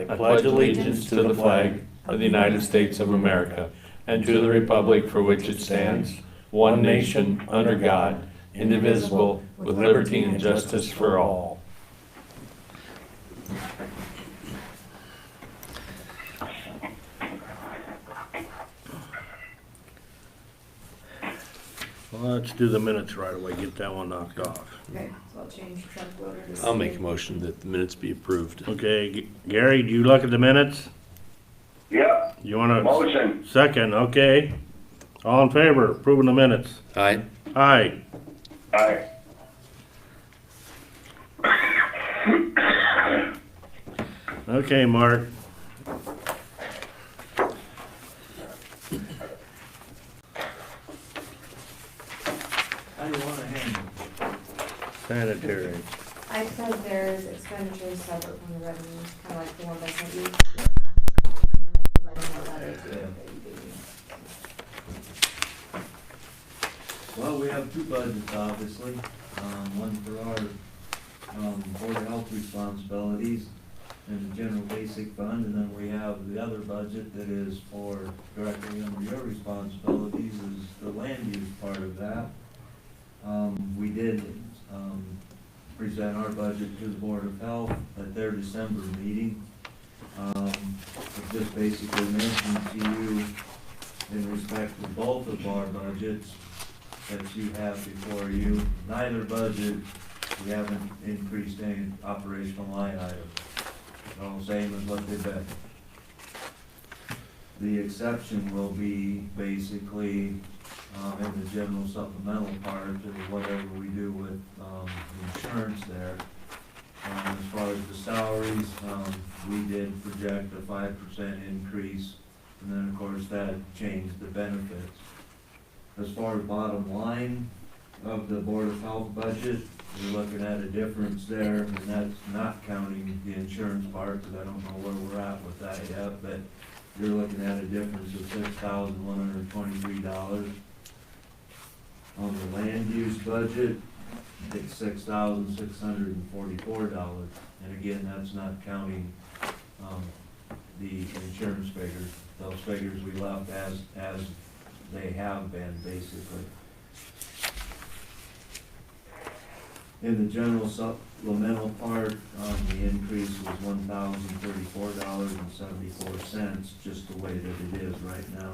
I pledge allegiance to the flag of the United States of America and to the republic for which it stands, one nation, under God, indivisible, with liberty and justice for all. Well, let's do the minutes right away, get that one knocked off. Okay, so I'll change truck loader to. I'll make a motion that the minutes be approved. Okay, Gary, do you look at the minutes? Yep, You wanna? motion. Second, okay. All in favor, approving the minutes? Aye. Aye. Aye. Okay, Mark. How do you want to handle Sanitary. I put there's expenditures separate from the revenues, kind of like the one I sent you. And then I provided a letter too, that you gave me. it? Well, we have two budgets, obviously. One for our Board of Health responsibilities and the general basic fund, and then we have the other budget that is for directly under your responsibilities is the land use part of that. We did present our budget to the Board of Health at their December meeting. It just basically mentioned to you in respect to both of our budgets that you have before you. Neither budget, we haven't increased any operational line items. All same as what they've been. The exception will be basically in the general supplemental part of whatever we do with insurance there. As far as the salaries, we did project a 5% increase, and then of course that changed the benefits. As far as bottom line of the Board of Health budget, we're looking at a difference there, and that's not counting the insurance part, because I don't know where we're at with that yet, but you're looking at a difference of $6,123. On the land use budget, it's $6,644, and again, that's not counting the insurance figures. Those figures we left as they have been, basically. In the general supplemental part, the increase was $1,034.74, just the way that it is right now.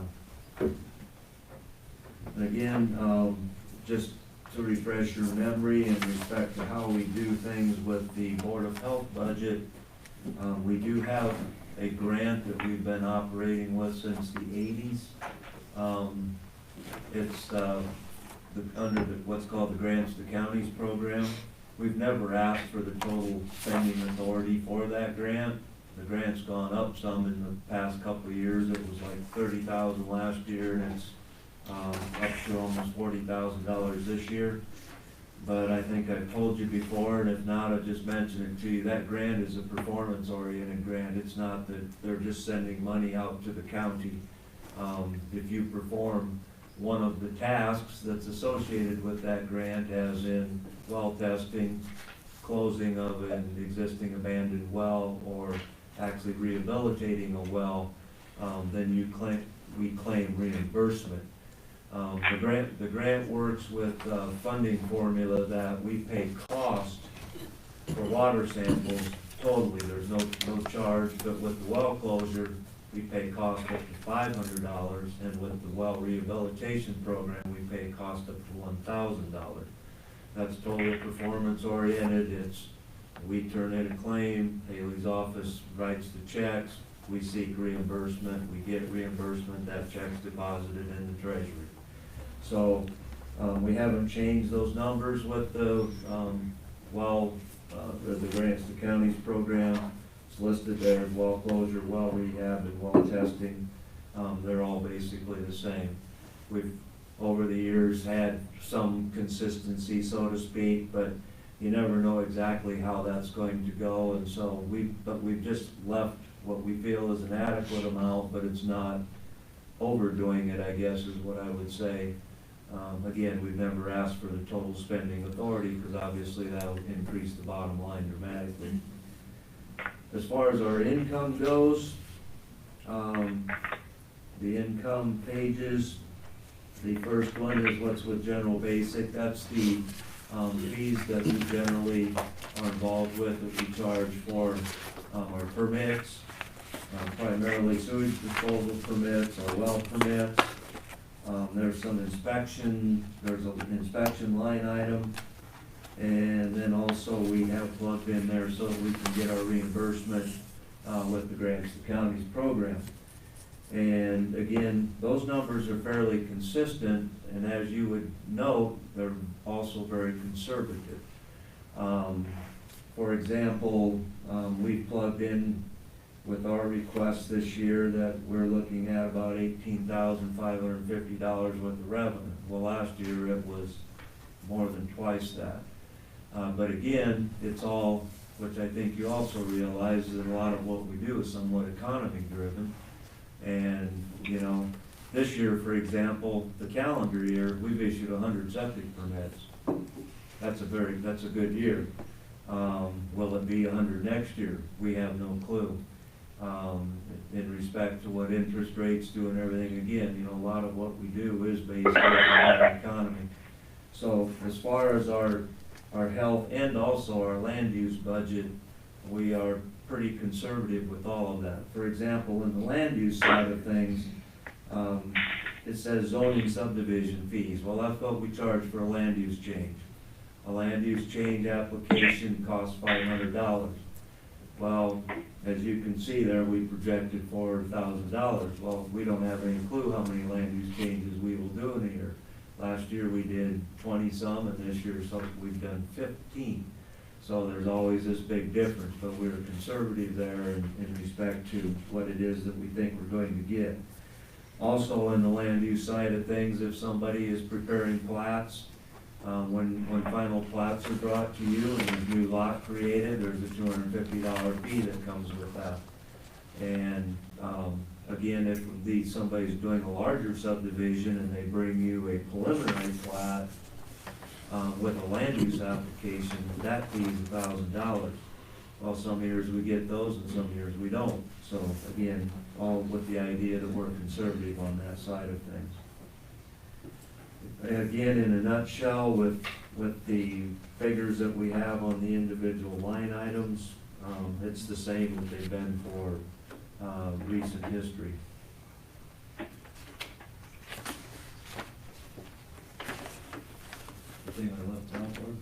And again, just to refresh your memory in respect to how we do things with the Board of Health budget, we do have a grant that we've been operating with since the 80s. It's under what's called the Grants to Counties program. We've never asked for the total spending authority for that grant. The grant's gone up some in the past couple of years. It was like $30,000 last year, and it's up to almost $40,000 this year. But I think I've told you before, and if not, I'll just mention it to you. That grant is a performance-oriented grant. It's not that they're just sending money out to the county. If you perform one of the tasks that's associated with that grant, as in well testing, closing of an existing abandoned well, or actually rehabilitating a well, then we claim reimbursement. The grant works with a funding formula that we pay cost for water samples totally. There's no charge, but with the well closure, we pay cost up to $500, and with the well rehabilitation program, we pay cost up to $1,000. That's totally performance oriented. We turn in a claim, Haley's office writes the checks, we seek reimbursement, we get reimbursement, that check's deposited in the treasury. So we haven't changed those numbers with the the Grants to Counties program. It's listed there as well closure, well rehab, and well testing. They're all basically the same. We've, over the years, had some consistency, so to speak, but you never know exactly how that's going to go, and so we've just left what we feel is an adequate amount, but it's not overdoing it, I guess, is what I would say. Again, we've never asked for the total spending authority, because obviously that would increase the bottom line dramatically. As far as our income goes, the income pages, the first one is what's with general basic. That's the fees that we generally are involved with, that we charge for our permits, primarily sewage disposal permits or well permits. There's an inspection line item. And then also we have plugged in there so that we can get our reimbursement with the Grants to Counties program. And again, those numbers are fairly consistent, and as you would note, they're also very conservative. For example, we've plugged in with our request this year that we're looking at about $18,550 worth of revenue. Well, last year it was more than twice that. But again, it's all, which I think you also realize, that a lot of what we do is somewhat economy driven. And, you know, this year, for example, the calendar year, we've issued 100 septic permits. That's a good year. Will it be 100 next year? We have no clue. In respect to what interest rates do and everything, again, you know, a lot of what we do is based on the economy. So as far as our health and also our land use budget, we are pretty conservative with all of that. For example, in the land use side of things, it says zoning subdivision fees. Well, that's what we charge for a land use change. A land use change application costs $500. Well, as you can see there, we projected $4,000. Well, we don't have any clue how many land use changes we will do in a year. Last year we did 20 some, and this year we've done 15. So there's always this big difference, but we're conservative there in respect to what it is that we think we're going to get. Also, in the land use side of things, if somebody is preparing plats, when final plats are brought to you and there's a new lot created, there's a $250 fee that comes with that. And again, if somebody's doing a larger subdivision and they bring you a preliminary plat with a land use application, that fee is $1,000. Well, some years we get those and some years we don't. So again, all with the idea that we're conservative on that side of things. Again, in a nutshell, with the figures that we have on the individual line items, it's the same that they've been for recent history. Anything I left out, Lord?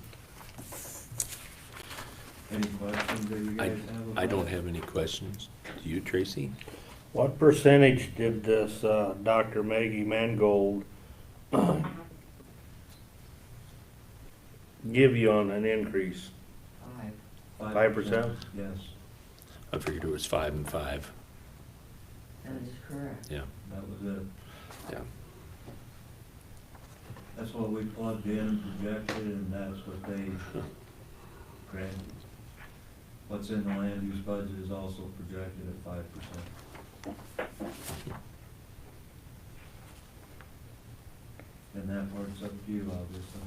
Any questions that you guys have? I don't have any questions. Do you, Tracy? What percentage did this Dr. Maggie Mangold give you on an increase? 5%? Yes, I figured it was 5 and 5. That is correct. Yeah, that was it. yeah. That's what we plugged in and projected, and that's what they granted. What's in the land use budget is also projected at 5%. And that part's up to you, obviously.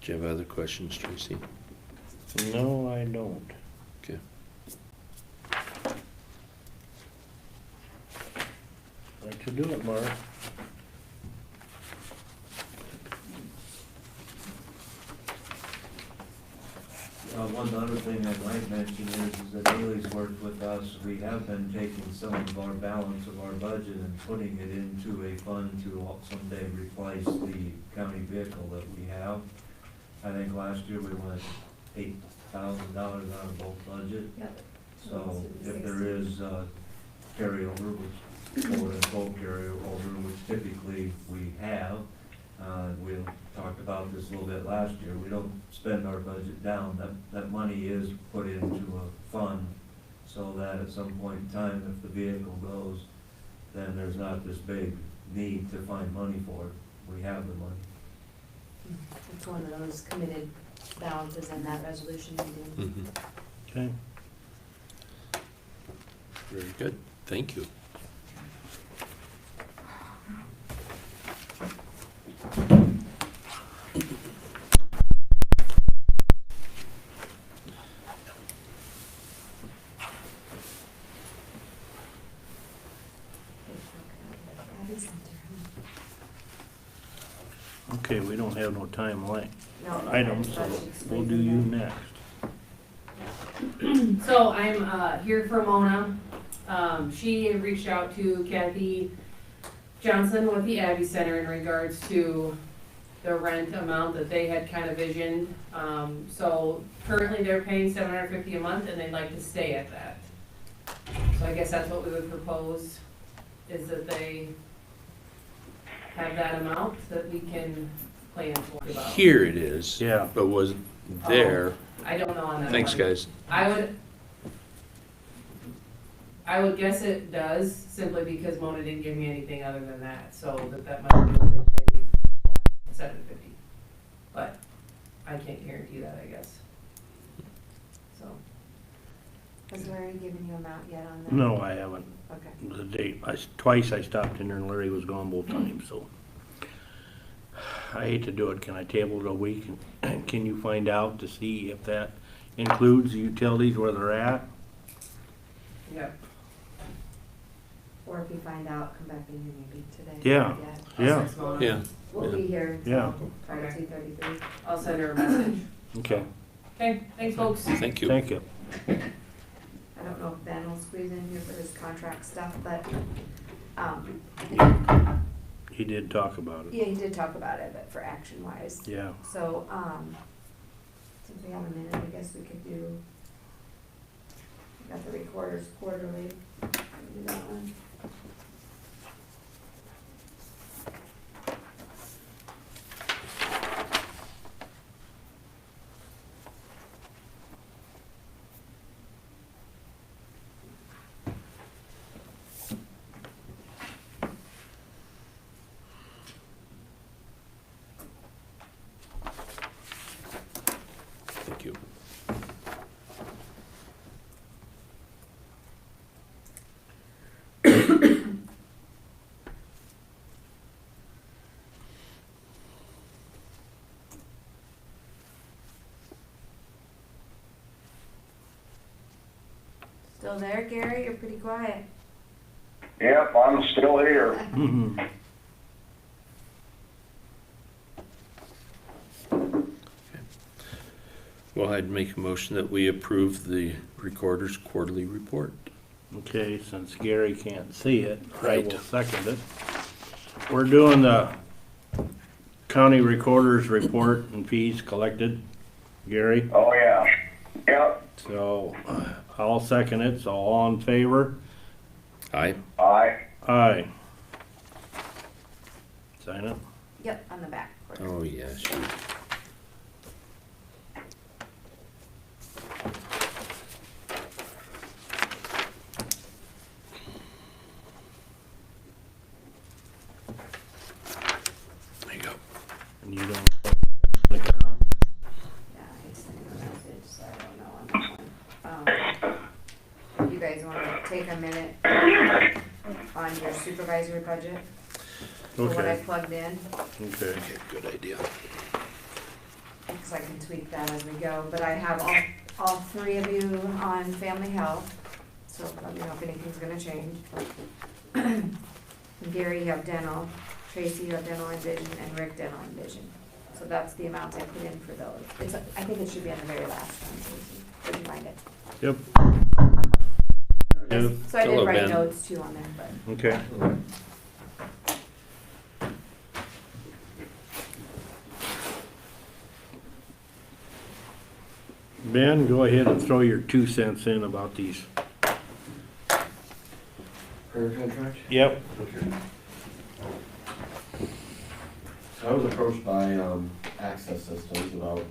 Do you have other questions, Tracy? No, I don't. Okay. Let you do it, Mark. One other thing I might mention is that Haley's worked with us. We have been taking some of our balance of our budget and putting it into a fund to someday replace the county vehicle that we have. I think last year we went $8,000 out of both budget. Yep. So if there is carryover, which quote unquote carryover, which typically we have, we talked about this a little bit last year, we don't spend our budget down. That money is put into a fund so that at some point in time, if the vehicle goes, then there's not this big need to find money for it. we have the money. It's one of those committed balances in that resolution you do. Mhm. Okay. Very good, thank you. Abby Center. Okay, we don't have no time left. No, Items, so but she's we'll do you squeezing next. So I'm here for Mona. She reached out to Kathy Johnson with the Abbey Center in regards to the rent amount that they had kind of visioned. So currently they're paying $750 a month and they'd like to stay at that. So I guess that's what we would propose, is that they have that amount that we can plan for. Here it is. Yeah. But was there, I don't know on that thanks, one. guys. I would guess it does, simply because Mona didn't give me anything other than that, so that might be what they pay, $750. But I can't guarantee that, I guess. So, Has Larry given you a amount yet on that? No, I haven't. Okay. The date, twice I stopped in there and Larry was gone both times, so. I hate to do it. Can I table it a week? And can you find out to see if that includes the utilities where they're at? yep. Or if you find out, come back in here maybe today. Yeah. I'll Yeah. text Mona. Yeah, We'll be here Yeah. until probably 2:33. I'll send her a message. Okay, Okay, thanks, folks. thank you. thank you. I don't know if Ben will squeeze in here for his contract stuff, but, He did talk about it. yeah, he did talk about it, but for action wise. Yeah. So, since we have a minute, I guess we could do, we got the recorder's quarterly, do that one. Thank you. Still there, Gary? You're pretty quiet. Yep, I'm still here. Mhm. Well, I'd make a motion that we approve the recorder's quarterly report. Okay, since Gary can't see it, I will Right. second it. We're doing the county recorder's report and fees collected. Gary, Oh, yeah. Yep, so I'll second it, so all in favor? Aye. aye. Aye. Sign it. Yep, on the back. Oh, yeah, shoot. There you go. And you don't. Yeah, I sent him a message, so I don't know on that one. If you guys wanna take a minute on your supervisory budget, for what I Okay, plugged in, okay. Okay, good idea. because I can tweak that as we go, but I have all three of you on family health, so let me know if anything's gonna change. Gary, you have dental, Tracy, you have dental and vision, and Rick, dental and vision. So that's the amounts I put in for those. It's, I think it should be on the very last one, Tracy. Did you find it? Yep. Yep. So I Hello, did write Ben. notes too on there, but. Okay. Ben, go ahead and throw your 2 cents in about these. Current contract? Yep. Okay. So I was approached by Access Systems about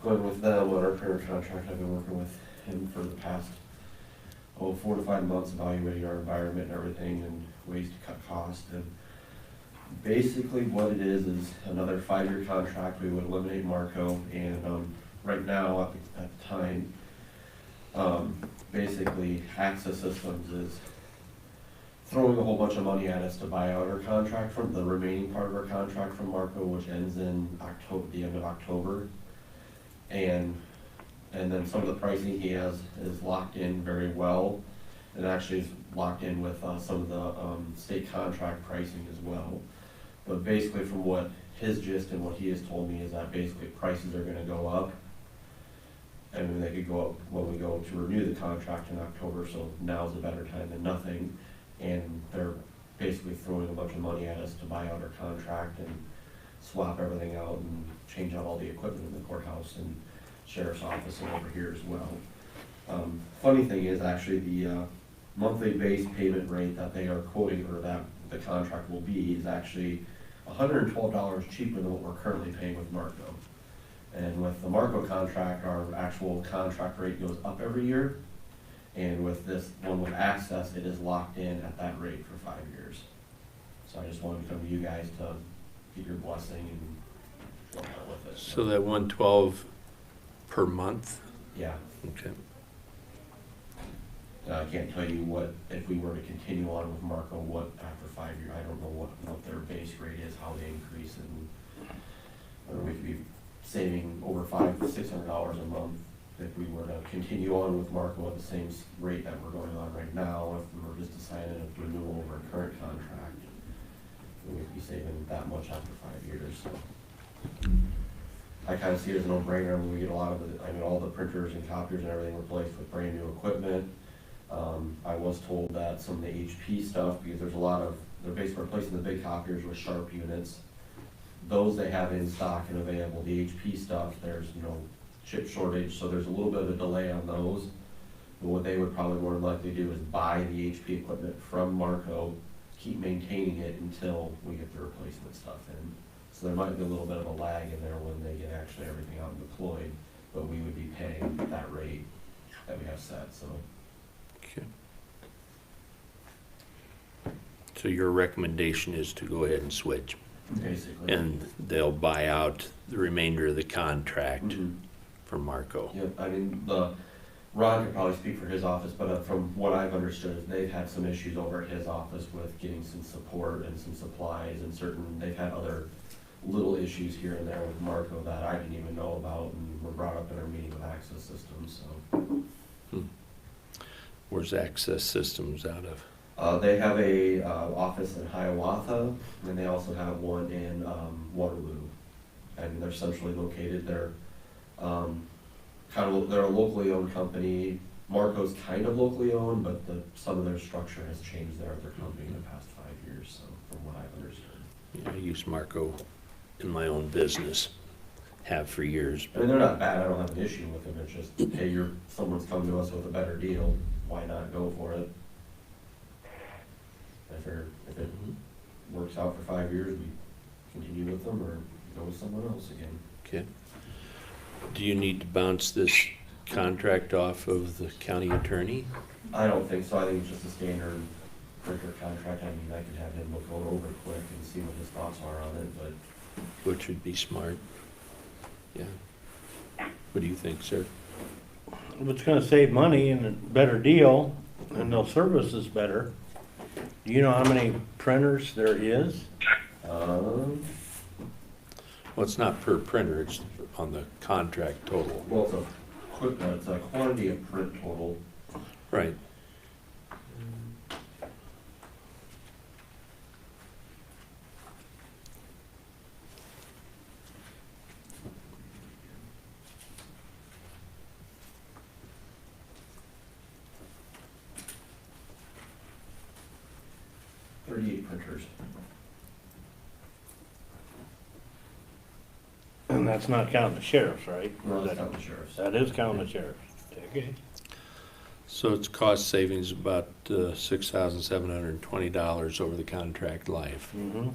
going with them on our current contract. I've been working with him for the past, 4 to 5 months, evaluating our environment and everything and ways to cut costs. And Basically what it is another 5-year contract. We would eliminate Marco, and right now, at the time, basically Access Systems is throwing a whole bunch of money at us to buy out our contract from the remaining part of our contract from Marco, which ends in October, the end of October. And then some of the pricing he has is locked in very well. It actually is locked in with some of the state contract pricing as well. But basically from what his gist and what he has told me is that basically prices are gonna go up. And they could go up when we go to renew the contract in October, so now's a better time than nothing. And they're basically throwing a bunch of money at us to buy out our contract and swap everything out and change out all the equipment in the courthouse and sheriff's office and over here as well. Funny thing is actually the monthly base payment rate that they are quoting, or that the contract will be, is actually $112 cheaper than what we're currently paying with Marco. And with the Marco contract, our actual contract rate goes up every year. And with this one with Access, it is locked in at that rate for 5 years. So I just wanted to come to you guys to get your blessing and go out with it. So that 112 per month? Yeah. Okay. I can't tell you what, if we were to continue on with Marco, what after 5 years, I don't know what their base rate is, how they increase it. And we could be saving over $500 to $600 a month if we were to continue on with Marco at the same rate that we're going on right now. If we were just to sign a renewal over a current contract, we'd be saving that much after 5 years. So I kind of see it as a no-brainer. I mean, we get a lot of all the printers and copiers and everything replaced with brand new equipment. I was told that some of the HP stuff, because there's a lot of, they're basically replacing the big copiers with sharp units. Those they have in stock and available. The HP stuff, there's chip shortage, so there's a little bit of a delay on those. But what they would probably more than likely do is buy the HP equipment from Marco, keep maintaining it until we get the replacement stuff in. So there might be a little bit of a lag in there when they get actually everything out and deployed, but we would be paying that rate that we have set, so. Okay. So your recommendation is to go ahead and switch, Basically. and they'll buy out the remainder of the contract Mhm. from Marco? Yep, I mean, Ron could probably speak for his office, but from what I've understood, is they've had some issues over at his office with getting some support and some supplies and they've had other little issues here and there with Marco that I didn't even know about and were brought up in our meeting with Access Systems, so. Where's Access Systems out of? They have a office in Hiawatha, and they also have one in Waterloo. And they're centrally located. They're they're a locally owned company. Marco's kind of locally owned, but some of their structure has changed there at their company in the past 5 years, so from what I've understood. Yeah, I use Marco in my own business, have for years. I mean, they're not bad, I don't have an issue with them, it's just, hey, someone's come to us with a better deal, why not go for it? If it works out for 5 years, we continue with them or go with someone else again. Okay. Do you need to bounce this contract off of the county attorney? I don't think so, I think it's just a standard printer contract. I mean, I could have him look it over quick and see what his thoughts are on it, but. Which would be smart. Yeah. What do you think, sir? If it's gonna save money and a better deal, and they'll service us better, do you know how many printers there is? Well, it's not per printer, it's on the contract total. Well, it's a quantity of print total. Right. Printers. And that's not counting the sheriffs, right? No, that's not the sheriff's. That is counting the sheriffs. Okay. So it's cost savings about $6,720 over the contract life, Mm-hmm.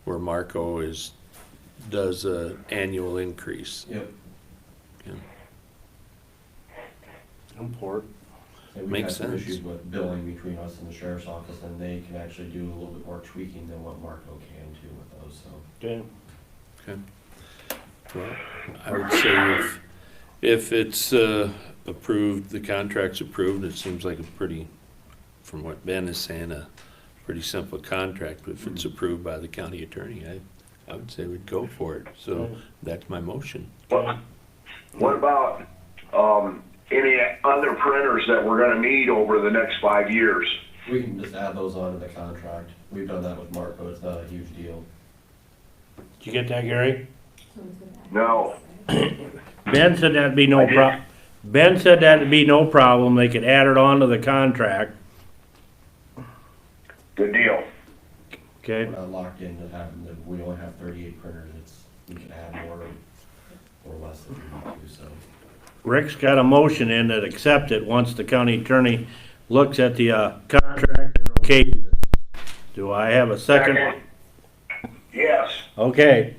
where Marco does a annual increase. Yep. Yeah. I'm for it. And we had Makes some sense. issues with billing between us and the sheriff's office, and they can actually do a little bit more tweaking than what Marco can too with those, so. Okay, Okay. Well, I would say if it's approved, the contract's approved, it seems like a pretty, from what Ben is saying, a pretty simple contract. If it's approved by the county attorney, I would say we'd go for it. So that's my motion. What about, any other printers that we're gonna need over the next 5 years? We can just add those onto the contract. We've done that with Marco, it's not a huge deal. did you get that, Gary? No. Ben said that'd be no Ben said that'd be no problem, they could add it on to the contract, Good deal. okay? We're not locked into having, we only have 38 printers, we can add more or less if we need to, so. Rick's got a motion in that accept it once the county attorney looks at the contract and okays it. Do I have a second? Yes. Okay,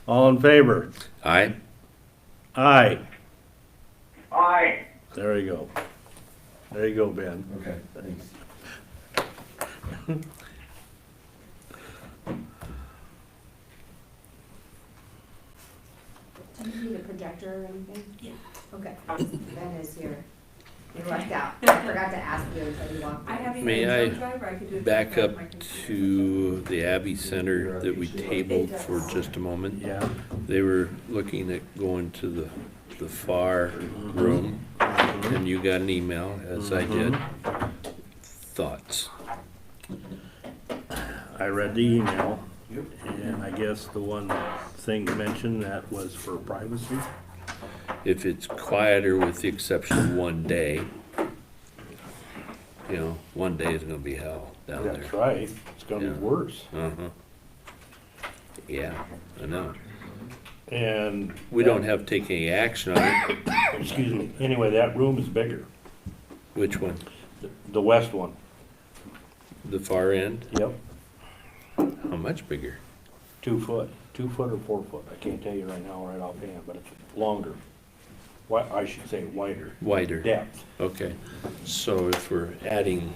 all in favor? Aye? Aye, Aye. there you go. There you go, Ben. Okay, thanks. Do you need a projector or anything? Yeah. Okay, Ben is here. He left out. I forgot to ask you until you walked in. May I back up to the Abbey Center that we tabled for just a moment? Yeah. They were looking at going to the far room, and you got an email, as I did. Thoughts? I read the email, and I guess the one thing mentioned that was for privacy. If it's quieter with the exception of one day, you know, one day is gonna be hell down there. That's right, it's gonna Yeah. be worse. Uh-huh. Yeah, I know. And. We don't have to take any action on it. Excuse me, anyway, that room is bigger, Which one? the west one. The far end? Yep. How much bigger? 2 foot, 2 foot or 4 foot, I can't tell you right now, right offhand, but it's longer. I should say wider. Wider? Depth. Okay, so if we're adding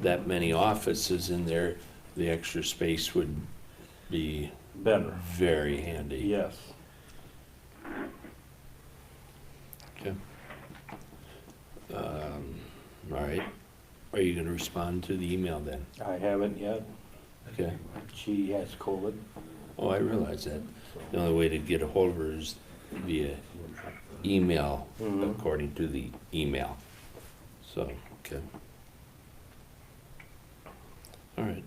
that many offices in there, the extra space would be Better, very handy. yes. Okay. All right, are you gonna respond to the email then? I haven't yet, Okay, she has COVID. oh, I realize that. The only way to get a hold of her is via email, Mhm. according to the email. So, okay. All right.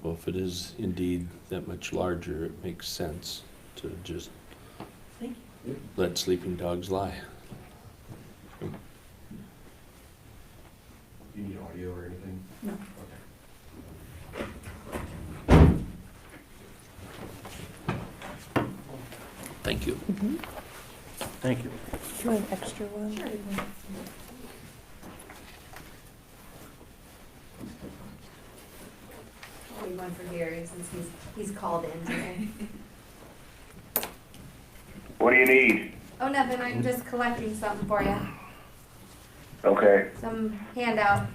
Well, if it is indeed that much larger, it makes sense to just let sleeping dogs lie. You need audio or anything? No. Okay. Thank you. Thank you. Do you want an extra one? I'll leave one for Gary since he's called in today. What do you need? Oh, nothing, I'm just collecting something for you. Okay. Some handout.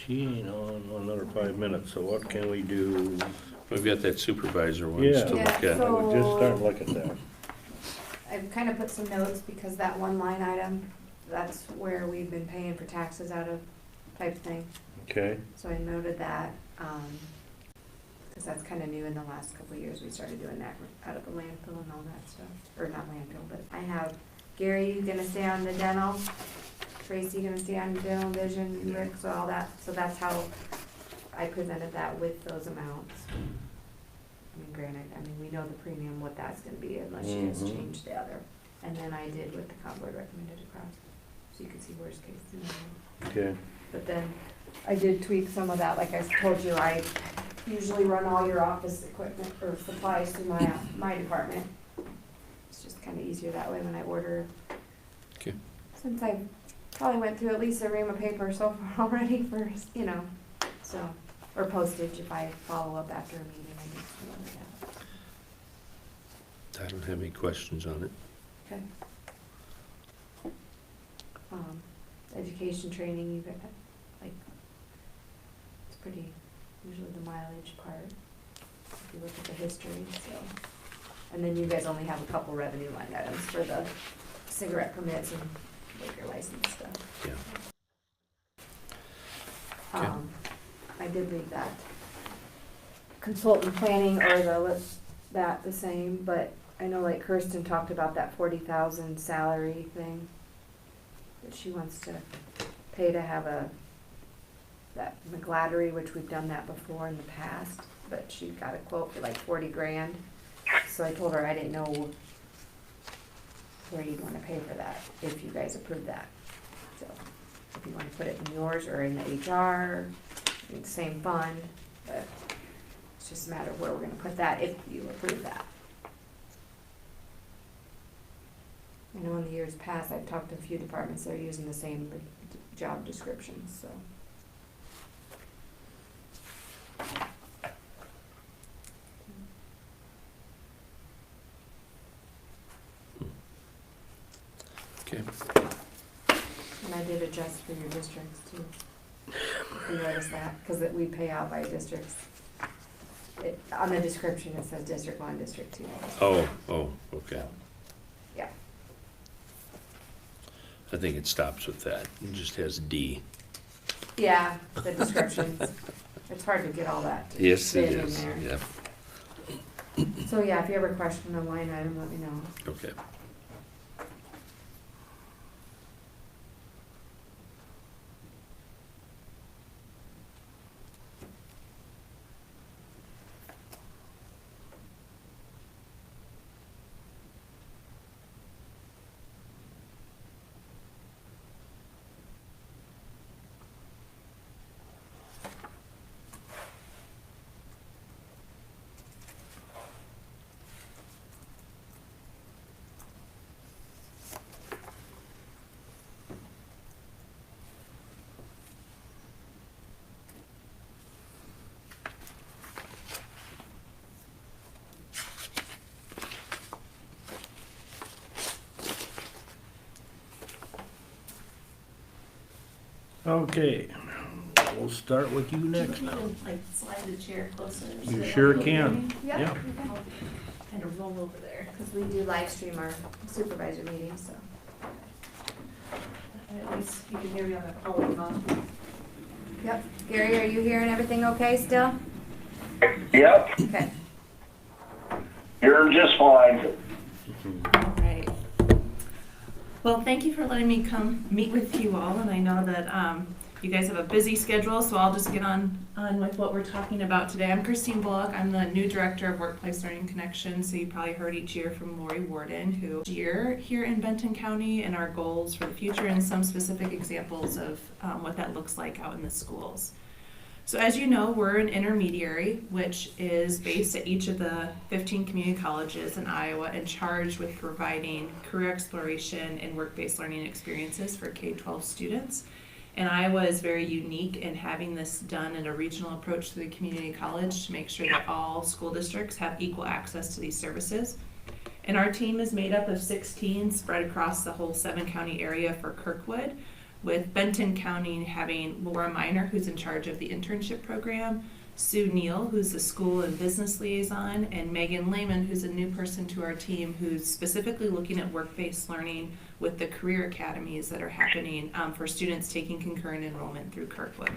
She ain't on another 5 minutes, so what can we do? We've got that supervisor one Yeah. to Yeah, look at. I would just start looking at that. I've kind of put some notes because that one line item, that's where we've been paying for taxes out of type thing. Okay, So I noted that, because that's kind of new in the last couple of years. We started doing that out of the landfill and all that stuff. Or not landfill, but I have Gary, you gonna stay on the dental? Tracy gonna stay on dental vision, and Rick, so all that. So that's how I presented that with those amounts. I mean, granted, we know the premium, what that's gonna be unless you guys Mhm. change the other. And then I did what the comp board recommended across, so you could see worst case scenario. okay. But then I did tweak some of that, like I told you, I usually run all your office equipment or supplies through my department. It's just kinda easier that way when I order. Okay. Since I probably went through at least a ream of paper so far already for, so, or postage if I follow up after a meeting, I just remember that. I don't have any questions on it. Okay. Education training, you got, like, it's pretty, usually the mileage part, if you look at the history, so. And then you guys only have a couple revenue line items for the cigarette permits and liquor license stuff. Yeah. Okay. I did leave that consultant planning or that the same, but I know like Kirsten talked about that 40,000 salary thing that she wants to pay to have that McGladdery, which we've done that before in the past, but she got a quote for like 40 grand. So I told her I didn't know where you'd want to pay for that, if you guys approve that. So if you want to put it in yours or in the HR, in the same fund, but it's just a matter of where we're gonna put that if you approve that. I know in the years past, I've talked to a few departments that are using the same job descriptions, so. Okay. And I did adjust for your districts too. If you notice that, because we pay out by districts. On the description, it says District 1, District 2. Oh, okay. Yeah. I think it stops with that. It just has D. Yeah, the descriptions. It's hard to get all that to Yes, fit it in is. there. Yeah. So yeah, if you ever question a line item, let me know. Okay. Okay, we'll start with you next now. Like slide the chair closer. You sure can. Yeah. Yeah. Kind of roll over there. Because we do live stream our supervisor meetings, so. At least you can hear me on the phone. Yep. Gary, are you hearing everything okay still? Yep, Okay. you're just fine. All right. Well, thank you for letting me come meet with you all, and I know that you guys have a busy schedule, so I'll just get on with what we're talking about today. I'm Christine Bullock. I'm the new Director of Workplace Learning Connections, so you probably heard each year from Lori Warden, who year here in Benton County, and our goals for the future and some specific examples of what that looks like out in the schools. So as you know, we're an intermediary, which is based at each of the 15 community colleges in Iowa and charged with providing career exploration and work-based learning experiences for K-12 students. And Iowa is very unique in having this done in a regional approach to the community college to make sure that all school districts have equal access to these services. And our team is made up of 16 spread across the whole 7-county area for Kirkwood, with Benton County having Laura Miner, who's in charge of the internship program, Sue Neal, who's the school and business liaison, and Megan Lehman, who's a new person to our team, who's specifically looking at work-based learning with the career academies that are happening for students taking concurrent enrollment through Kirkwood.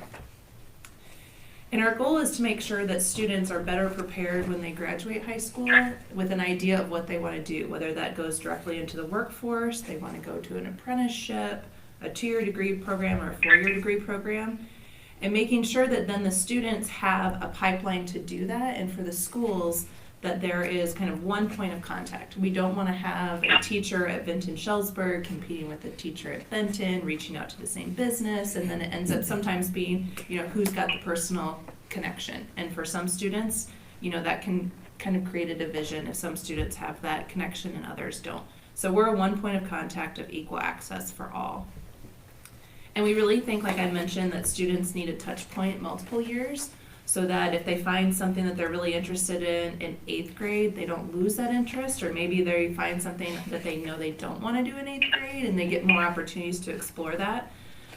And our goal is to make sure that students are better prepared when they graduate high school with an idea of what they want to do, whether that goes directly into the workforce, they want to go to an apprenticeship, a 2-year degree program or a 4-year degree program, and making sure that then the students have a pipeline to do that, and for the schools that there is kind of one point of contact. We don't want to have a teacher at Benton Shellsburg competing with a teacher at Benton, reaching out to the same business, and then it ends up sometimes being, who's got the personal connection. And for some students, that can kind of create a division if some students have that connection and others don't. So we're a one point of contact of equal access for all. And we really think, like I mentioned, that students need a touch point multiple years. so that if they find something that they're really interested in 8th grade, they don't lose that interest, or maybe they find something that they know they don't want to do in 8th grade and they get more opportunities to explore that.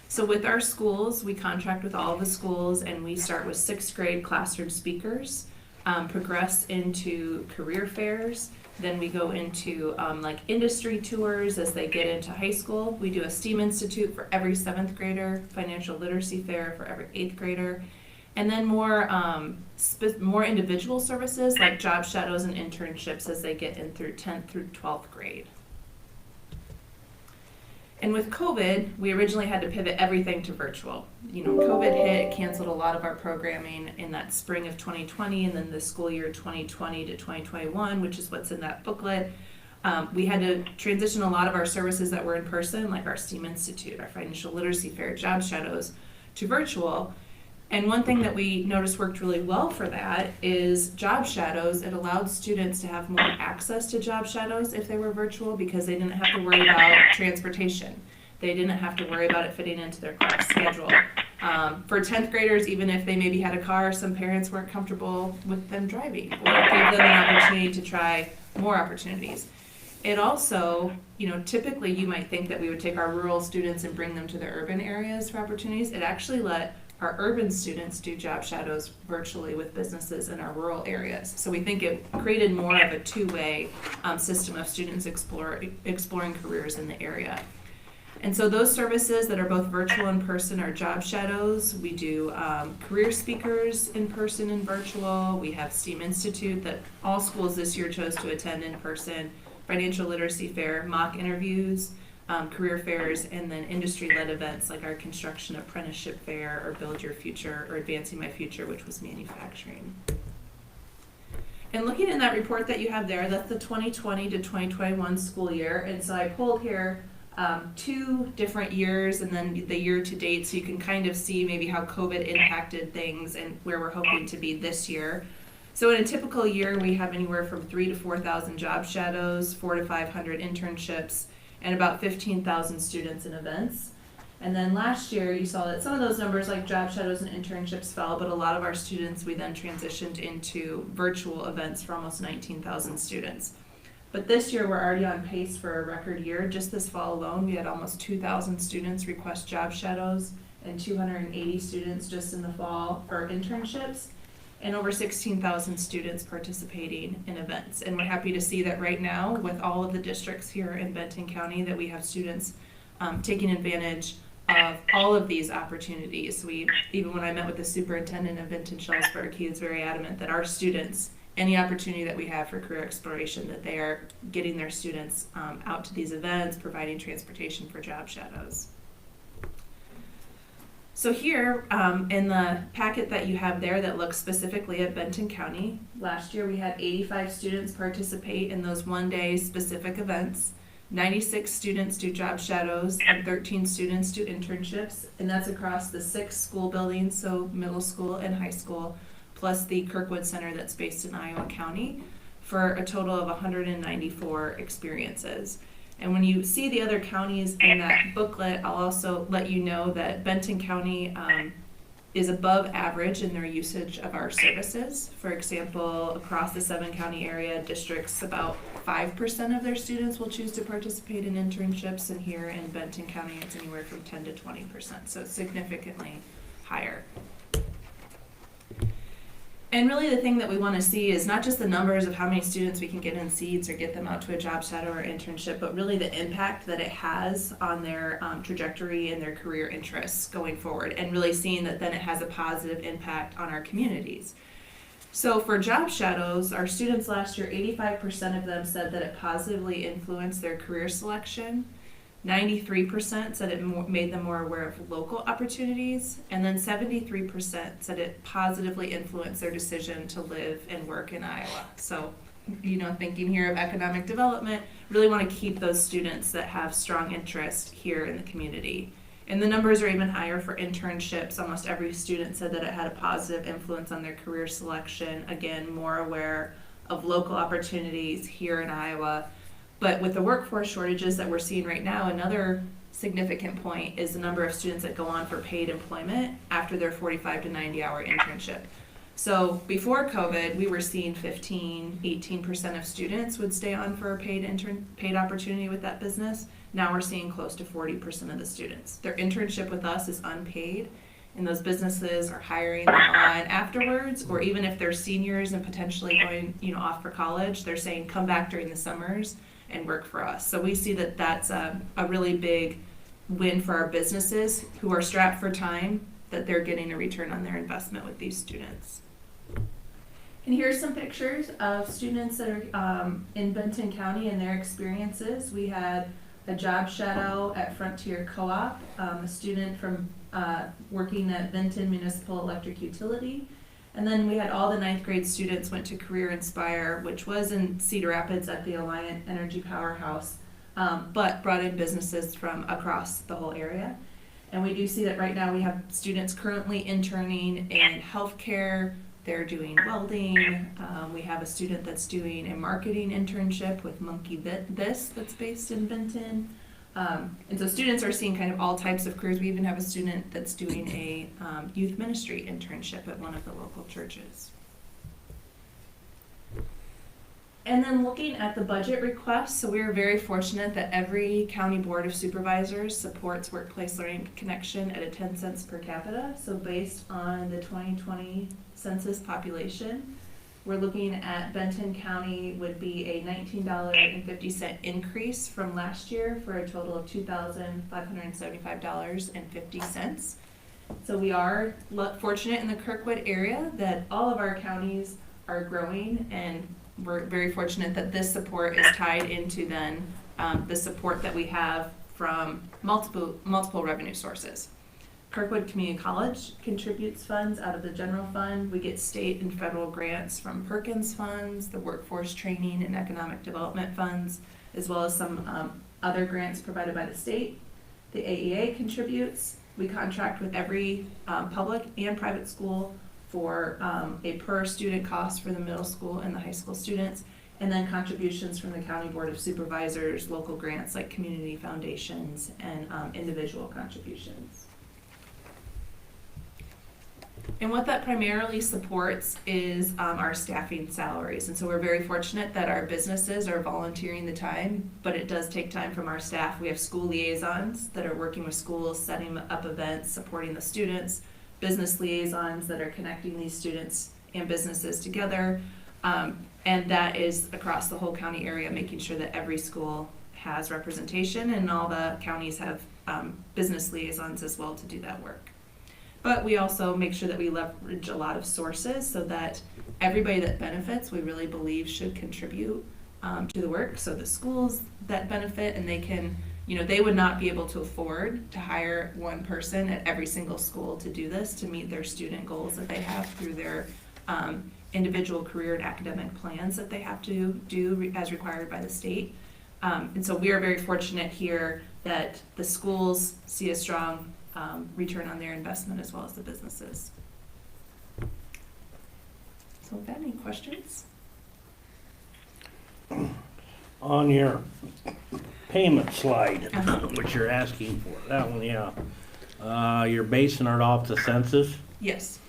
So with our schools, we contract with all of the schools, and we start with 6th grade classroom speakers, progress into career fairs, then we go into like industry tours as they get into high school. We do a STEAM Institute for every 7th grader, financial literacy fair for every 8th grader, and then more individual services like job shadows and internships as they get in through 10th through 12th grade. And with COVID, we originally had to pivot everything to virtual. You know, COVID hit, canceled a lot of our programming in that spring of 2020, and then the school year 2020 to 2021, which is what's in that booklet. We had to transition a lot of our services that were in person, like our STEAM Institute, our financial literacy fair, job shadows, to virtual. And one thing that we noticed worked really well for that is job shadows. It allowed students to have more access to job shadows if they were virtual, because they didn't have to worry about transportation. They didn't have to worry about it fitting into their class schedule. For 10th graders, even if they maybe had a car, some parents weren't comfortable with them driving, or gave them an opportunity to try more opportunities. It also, you know, typically you might think that we would take our rural students and bring them to the urban areas for opportunities. It actually let our urban students do job shadows virtually with businesses in our rural areas. So we think it created more of a two-way system of students exploring careers in the area. And so those services that are both virtual and in person are job shadows. We do career speakers in person and virtual. We have STEAM Institute that all schools this year chose to attend in person, financial literacy fair, mock interviews, career fairs, and then industry-led events like our construction apprenticeship fair, or Build Your Future, or Advancing My Future, which was manufacturing. And looking in that report that you have there, that's the 2020 to 2021 school year. And so I pulled here 2 different years and then the year to date, so you can kind of see maybe how COVID impacted things and where we're hoping to be this year. So in a typical year, we have anywhere from 3,000 to 4,000 job shadows, 400 to 500 internships, and about 15,000 students in events. And then last year, you saw that some of those numbers like job shadows and internships fell, but a lot of our students, we then transitioned into virtual events for almost 19,000 students. But this year, we're already on pace for a record year. Just this fall alone, we had almost 2,000 students request job shadows and 280 students just in the fall for internships, and over 16,000 students participating in events. And we're happy to see that right now, with all of the districts here in Benton County, that we have students taking advantage of all of these opportunities. Even when I met with the superintendent of Benton-Schellsburg, he is very adamant that our students, any opportunity that we have for career exploration, that they are getting their students out to these events, providing transportation for job shadows. So here, in the packet that you have there that looks specifically at Benton County, last year we had 85 students participate in those one-day specific events. 96 students do job shadows and 13 students do internships, and that's across the 6 school buildings, so middle school and high school, plus the Kirkwood Center that's based in Iowa County, for a total of 194 experiences. And when you see the other counties in that booklet, I'll also let you know that Benton County is above average in their usage of our services. For example, across the 7-county area districts, about 5% of their students will choose to participate in internships, and here in Benton County it's anywhere from 10 to 20%, so it's significantly higher. And really the thing that we want to see is not just the numbers of how many students we can get in seats or get them out to a job shadow or internship, but really the impact that it has on their trajectory and their career interests going forward, and really seeing that then it has a positive impact on our communities. So for job shadows, our students last year, 85% of them said that it positively influenced their career selection. 93% said it made them more aware of local opportunities, and then 73% said it positively influenced their decision to live and work in Iowa. So, you know, thinking here of economic development, really want to keep those students that have strong interest here in the community. And the numbers are even higher for internships. Almost every student said that it had a positive influence on their career selection. Again, more aware of local opportunities here in Iowa. But with the workforce shortages that we're seeing right now, another significant point is the number of students that go on for paid employment after their 45 to 90 hour internship. So before COVID, we were seeing 18% of students would stay on for a paid opportunity with that business. Now we're seeing close to 40% of the students. Their internship with us is unpaid, and those businesses are hiring them on afterwards, or even if they're seniors and potentially going, off for college, they're saying, come back during the summers and work for us. So we see that that's a really big win for our businesses who are strapped for time, that they're getting a return on their investment with these students. And here's some pictures of students that are in Benton County and their experiences. We had a job shadow at Frontier Co-op, a student from working at Benton Municipal Electric Utility. And then we had all the 9th grade students went to Career Inspire, which was in Cedar Rapids at the Alliant Energy Powerhouse, but brought in businesses from across the whole area. And we do see that right now we have students currently interning in healthcare. They're doing welding. We have a student that's doing a marketing internship with Monkey This that's based in Benton. And so students are seeing kind of all types of careers. We even have a student that's doing a youth ministry internship at one of the local churches. And then looking at the budget requests, so we are very fortunate that every county board of supervisors supports Workplace Learning Connection at a 10 cents per capita. So based on the 2020 census population, we're looking at Benton County would be a $19.50 increase from last year for a total of $2,575.50. So we are fortunate in the Kirkwood area that all of our counties are growing, and we're very fortunate that this support is tied into then the support that we have from multiple revenue sources. Kirkwood Community College contributes funds out of the general fund. We get state and federal grants from Perkins funds, the workforce training and economic development funds, as well as some other grants provided by the state. The AEA contributes. We contract with every public and private school for a per student cost for the middle school and the high school students, and then contributions from the County Board of Supervisors, local grants like community foundations, and individual contributions. And what that primarily supports is our staffing salaries. And so we're very fortunate that our businesses are volunteering the time, but it does take time from our staff. We have school liaisons that are working with schools, setting up events, supporting the students, business liaisons that are connecting these students and businesses together. And that is across the whole county area, making sure that every school has representation, and all the counties have business liaisons as well to do that work. But we also make sure that we leverage a lot of sources so that everybody that benefits, we really believe should contribute to the work. So the schools that benefit, and they can, they would not be able to afford to hire one person at every single school to do this, to meet their student goals that they have through their individual career and academic plans that they have to do as required by the state. And so we are very fortunate here that the schools see a strong return on their investment, as well as the businesses. So if you have any questions? On your payment slide, Uh-huh. which you're asking for, that one, yeah. You're basing it off the census. Yes.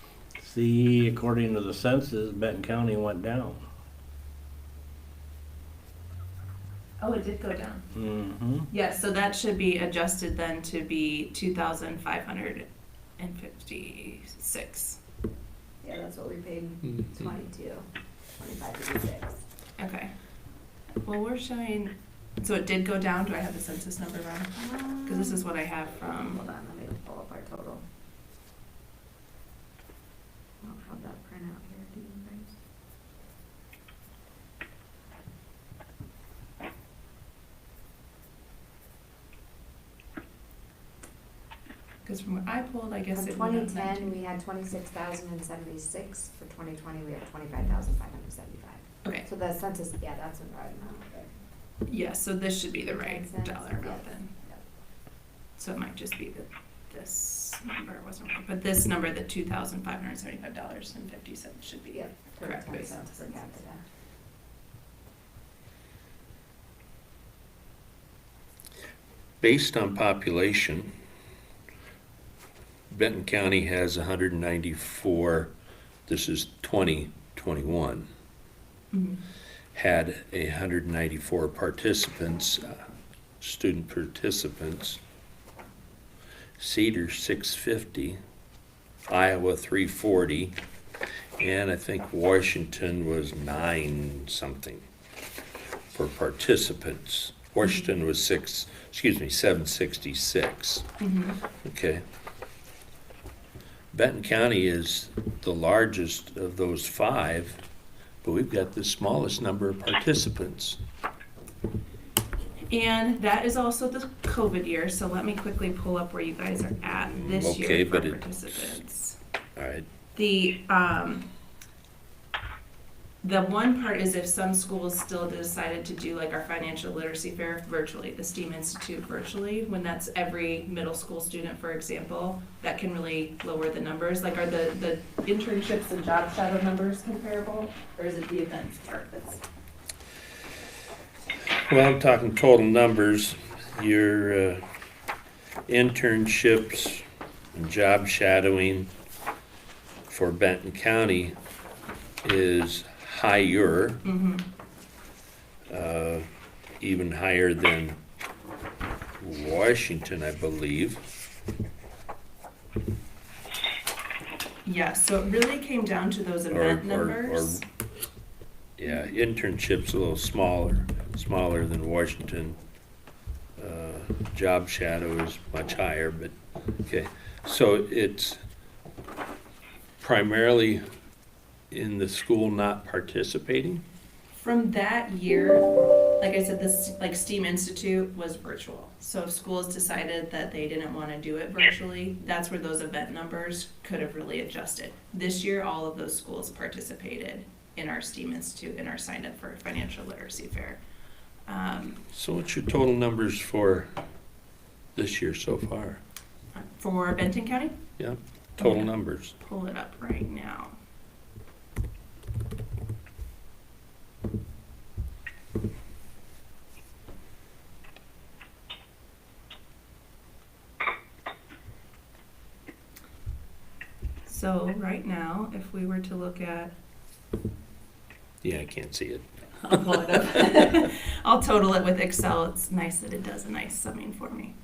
See, according to the census, Benton County went down. Oh, it did go down. Mm-hmm. Yes, so that should be adjusted then to be 2,556. Yeah, that's what we paid in 2556. Okay. Well, we're showing, so it did go down. Do I have the census number wrong? Because this is what I have from. Hold on, let me pull up our total. I don't have that printout here, do you guys? Because from what I pulled, I guess For it went up 2010, 19. we had 26,076. For 2020, we have 25,575. Okay. So the census, yeah, that's the right amount there. Yeah, so this should be the right Makes sense. dollar amount Yes. then. Yep. So it might just be that this number wasn't right, but this number, the $2,575.50 should be Yep, for correct 20 based on cents per census. capita. Based on population, Benton County has 194 this is 2021, Mhm. had 194 participants, student participants. Cedar 650, Iowa 340, and I think Washington was 9 something for participants. Washington was 766. Mhm. Okay. Benton County is the largest of those 5, but we've got the smallest number of participants. And that is also the COVID year, so let me quickly pull up where you guys are at this Okay, year for but participants. All right, The one part is if some schools still decided to do like our financial literacy fair virtually, the STEAM Institute virtually, when that's every middle school student, for example, that can really lower the numbers. Like, are the internships and job shadow numbers comparable, or is it the events part that's? well, I'm talking total numbers. Your internships and job shadowing for Benton County is higher, Mm-hmm. even higher than Washington, I believe. Yeah, so it really came down to those event numbers. Yeah, internships a little smaller than Washington. Job shadow is much higher, but, okay. So it's primarily in the school not participating? From that year, like I said, this, like STEAM Institute was virtual. So if schools decided that they didn't want to do it virtually, that's where those event numbers could have really adjusted. This year, all of those schools participated in our STEAM Institute and are signed up for a financial literacy fair. So what's your total numbers for this year so far? For Benton County, Yeah, total Yeah. numbers. pull it up right now. So right now, if we were to look at, Yeah, I can't see it. I'll pull it up. I'll total it with Excel. It's nice that it does a nice summing for me.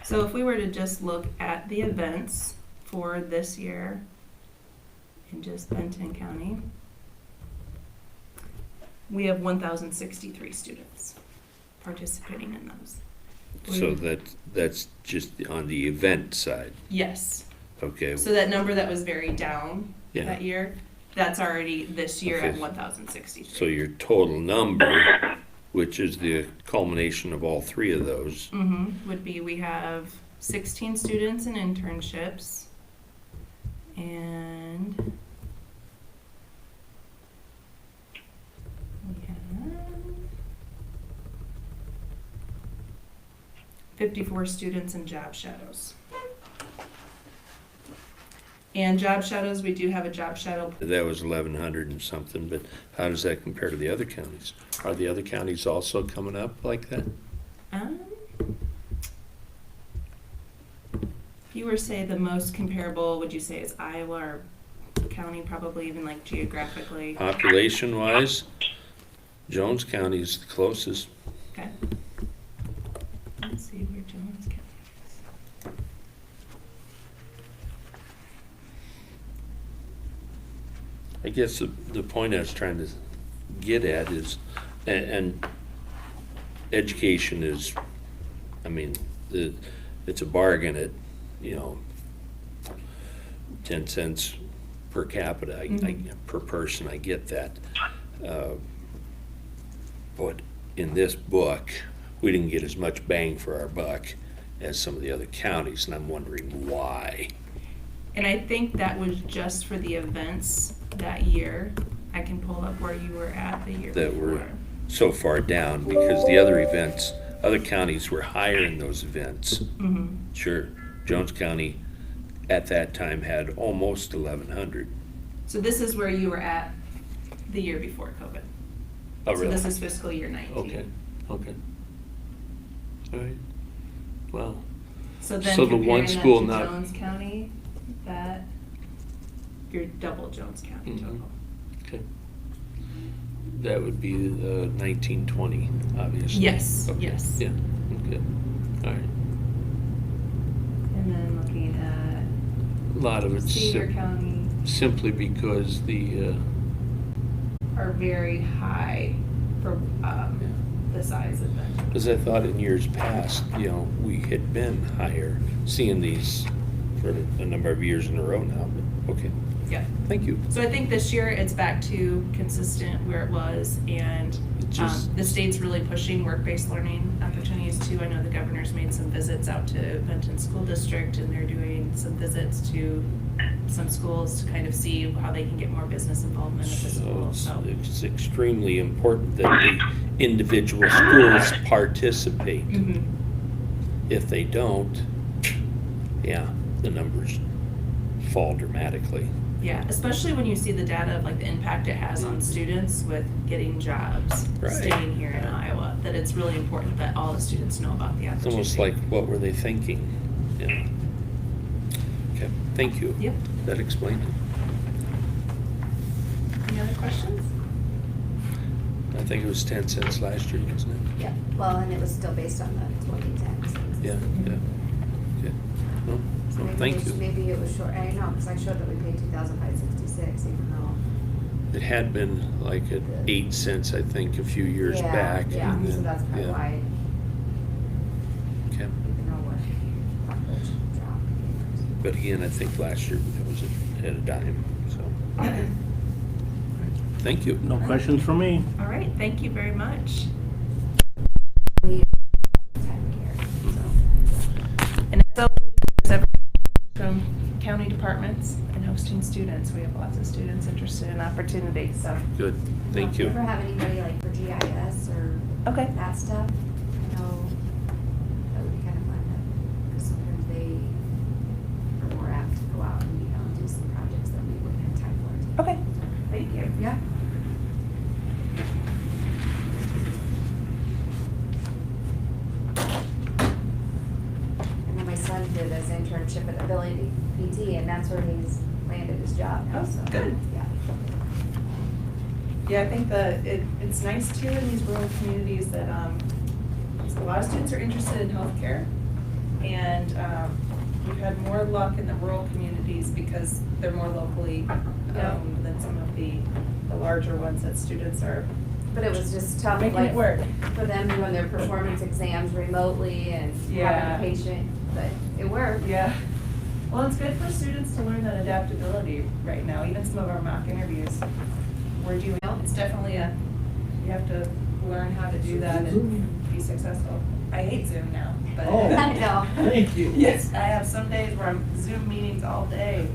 So if we were to just look at the events for this year in just Benton County, we have 1,063 students participating in those. So that's just on the event side, Yes. okay? So that number that was very down Yeah, that year, that's already this year at Okay. 1,063. so your total number, which is the culmination of all 3 of those, Would be, we have 16 students in internships and we have 54 students in job shadows. And job shadows, we do have a job shadow. that was 1,100 and something, but how does that compare to the other counties? Are the other counties also coming up like that? If you were to say the most comparable, would you say is Iowa or county, probably even like geographically? Population-wise, Jones County is the closest. Okay. Let's see where Jones County is. I guess the point I was trying to get at is, and education is, I mean, it's a bargain at, 10 cents per capita, per person, I get that. But in this book, we didn't get as much bang for our buck as some of the other counties, and I'm wondering why. And I think that was just for the events that year. I can pull up where you were at the year That were before. so far down, because the other events, other counties were higher in those events. Mhm. Sure, Jones County at that time had almost 1,100. So this is where you were at the year before COVID. Oh, So really? this is fiscal year 19. Okay, okay. All right. Well, So then So the one comparing that school to not- Jones County, that, you're double Jones County Mhm. total. okay. That would be 1920, obviously. Yes, Okay, yes. Yeah, okay, all right. And then looking A lot of at it's Cedar County simply because the, are very high for, the size of them. because I thought in years past, we had been higher, seeing these for a number of years in a row now, but, okay, Yeah. thank you. So I think this year it's back to consistent where it was, and It just- the state's really pushing work-based learning opportunities too. I know the governor's made some visits out to Benton School District, and they're doing some visits to some schools to kind of see how they can get more business involvement at the So school, it's, so. it's extremely important that the individual schools participate. Mhm. If they don't, yeah, the numbers fall dramatically. Yeah, especially when you see the data of like the impact it has on students with getting jobs, Right. staying here in Iowa, that it's really important that all the students know about the It's opportunity. almost like, what were they thinking? Yeah. Okay, thank you. Yep. That explained it. Any other questions? I think it was 10 cents last year, wasn't it? Yeah, well, and it was still based on the 2010 census. Yeah, yeah. Okay. Well, So maybe thank it- you. Maybe it was short, I know, because I showed that we paid 2,566, even though. It had been like at 8 cents, I think, a few years Yeah, back. Yeah, and so then- that's probably yeah. why, Okay. even though we're population dropped. But again, I think last year it was at a dime, so. Thank you. No questions from me. All right, thank you very much. We time of year, so. And so, from county departments and hosting students, we have lots of students interested in opportunities, so. Good, thank If you you. ever have anybody like for GIS or Okay. that stuff, I know that would be kind of fun, because sometimes they are more apt to go out and, do some projects that we wouldn't have time for. Okay, thank you. Yeah. And then my son did his internship at Ability PT, and that's where he's landed his job now, Oh, so. good. Yeah. Yeah, I think it's nice too in these rural communities that, a lot of students are interested in healthcare. And, we've had more luck in the rural communities because they're more locally owned than some of the larger ones that students are But it was just tough, making like, it work. for them doing their performance exams remotely and Yeah. having a patient, but it worked. Yeah. Well, it's good for students to learn that adaptability right now, even some of our mock interviews. We're doing, it's definitely you have to learn how to do that and be successful. I hate Zoom now, but. I know. Thank you. Yes, I have some days where I'm Zoom meetings all day.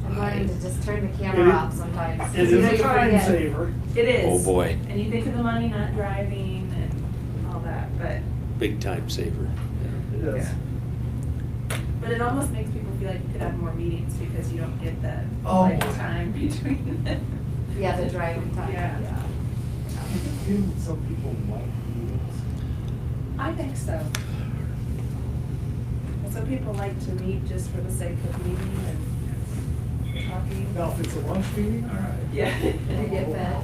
I'm learning to just turn the camera off sometimes. It You know, is you a time forget. saver. It is. Oh, boy. And you think of the money not driving and all that, but, Big time saver. It is. yeah. But it almost makes people feel like you could have more meetings because you don't get that Oh. like time between them. Yeah, the driving time, Yeah. yeah. Some people like meetings. I think so. And some people like to meet just for the sake of meeting and talking. Now, if it's a lunch meeting, all right. Yeah. You get fed.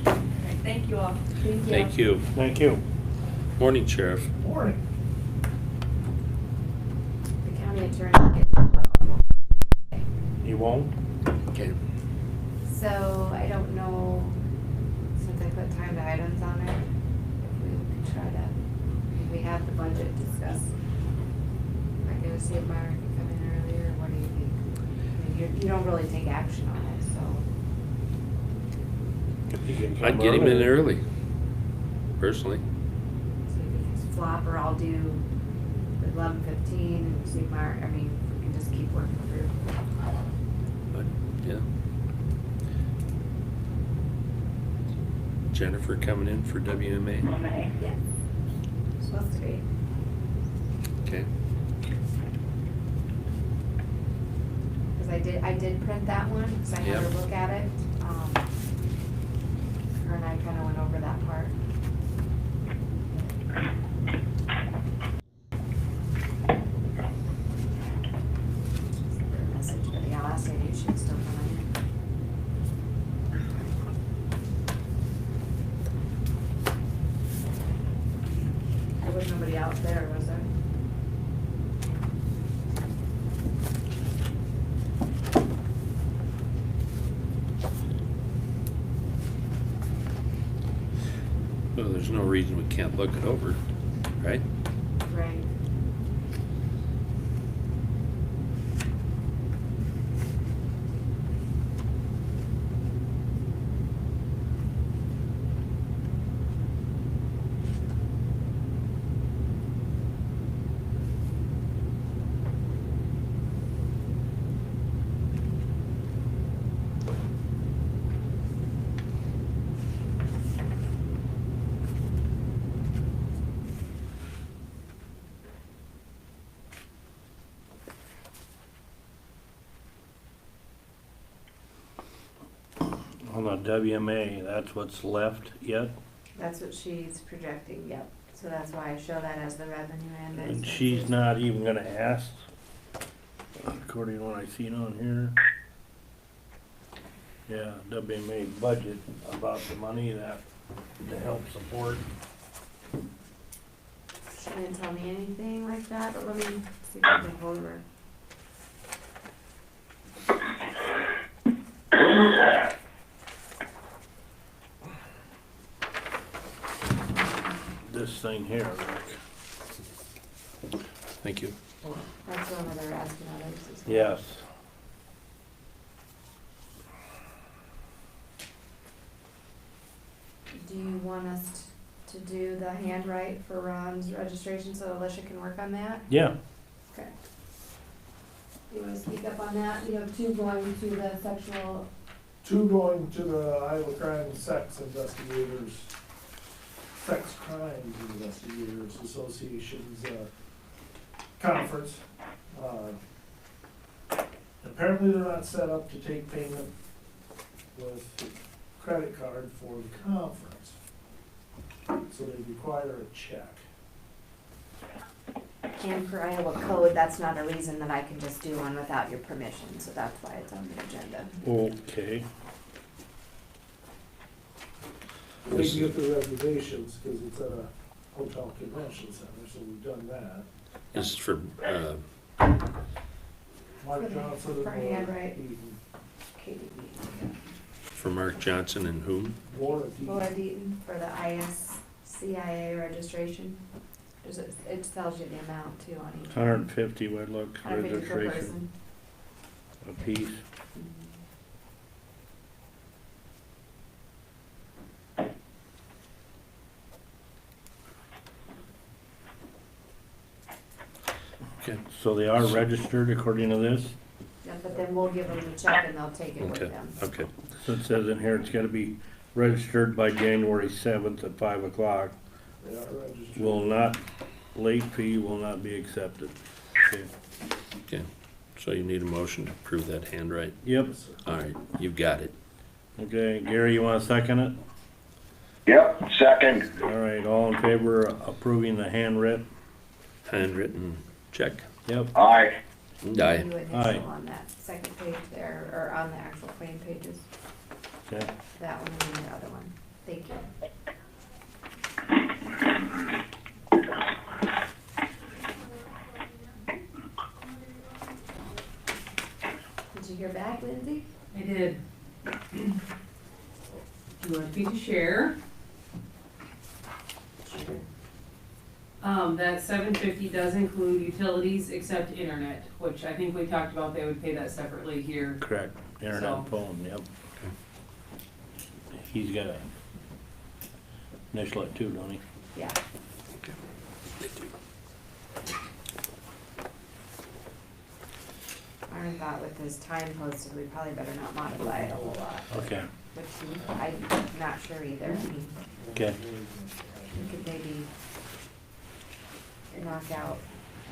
All right, thank you all. Thank you. Thank you. Thank you. Morning, Sheriff. Morning. The county attorney. You won't? Okay. So I don't know, since I put timed items on it, if we could try to, if we have the budget discussed. I go see if Myron can come in earlier, or what do you think? I mean, you don't really take action on it, so. I'd get him in early, personally. So if we can flop, or I'll do 11:15 and see if Myron, I mean, if we can just keep working through. But, yeah. Jennifer coming in for WMA. Yeah. Supposed to be. Okay. Because I did print that one, because I had her Yep. look at it. Her and I kind of went over that part. out there, was there? Well, there's no reason we can't look it over, right? Right. On the WMA, that's what's left yet? That's what she's projecting, yep. So that's why I show that as the revenue and the And she's expenses. not even gonna ask, according to what I seen on here. Yeah, WMA budget about the money that, to help support. She didn't tell me anything like that, but let me see if I can hold her. This thing here, Rick. Thank you. That's the one where they're asking others as well. Yes. Do you want us to do the handwrite for Ron's registration so Alicia can work on that? Yeah, Okay. Do you wanna speak up on that? You have two going to the sexual, Two going to the Iowa Crime Sex Investigators, Sex Crimes Investigators Association's, conference. Apparently they're not set up to take payment with credit card for the conference. So they require a check. and for Iowa code, that's not a reason that I can just do one without your permission, so that's why it's on the agenda. okay. They can get the reservations, cause it's at a hotel convention center, so we've done that. This is for, Mark Johnson For and handwrite. Eaton. Katie for Mark Johnson and whom? Laura Deaton. Laura Deaton for the ISCIA registration. It tells you the amount too on each. 150 would look, $150 per registration, person. a piece. Okay. So they are registered according to this? Yeah, but then we'll give them the check and they'll take it with Okay, them. okay. So it says in here, it's gotta be registered by January 7th at 5 o'clock. They are registered. Will not, late fee will not be accepted. Okay. Okay, so you need a motion to approve that handwrite? Yep, All right, you've got it. okay, Gary, you wanna second it? Yep, second. All right, all in favor of approving the handwritten? Handwritten check. Yep, Aye. Aye. You Aye. initial on that second page there, or on the actual claim pages, okay. that one and the other one. Thank you. Did you hear back, Lindsay? I did. Do you want me to share? Sure. That $750 does include utilities except internet, which I think we talked about, they would pay that separately here. Correct, internet So- and phone, yep. He's got a initial at 2, don't he? Yeah. Aaron thought with his time posted, we probably better not modify it a whole lot, Okay, which I'm not sure either. I mean, okay. we could maybe knock out,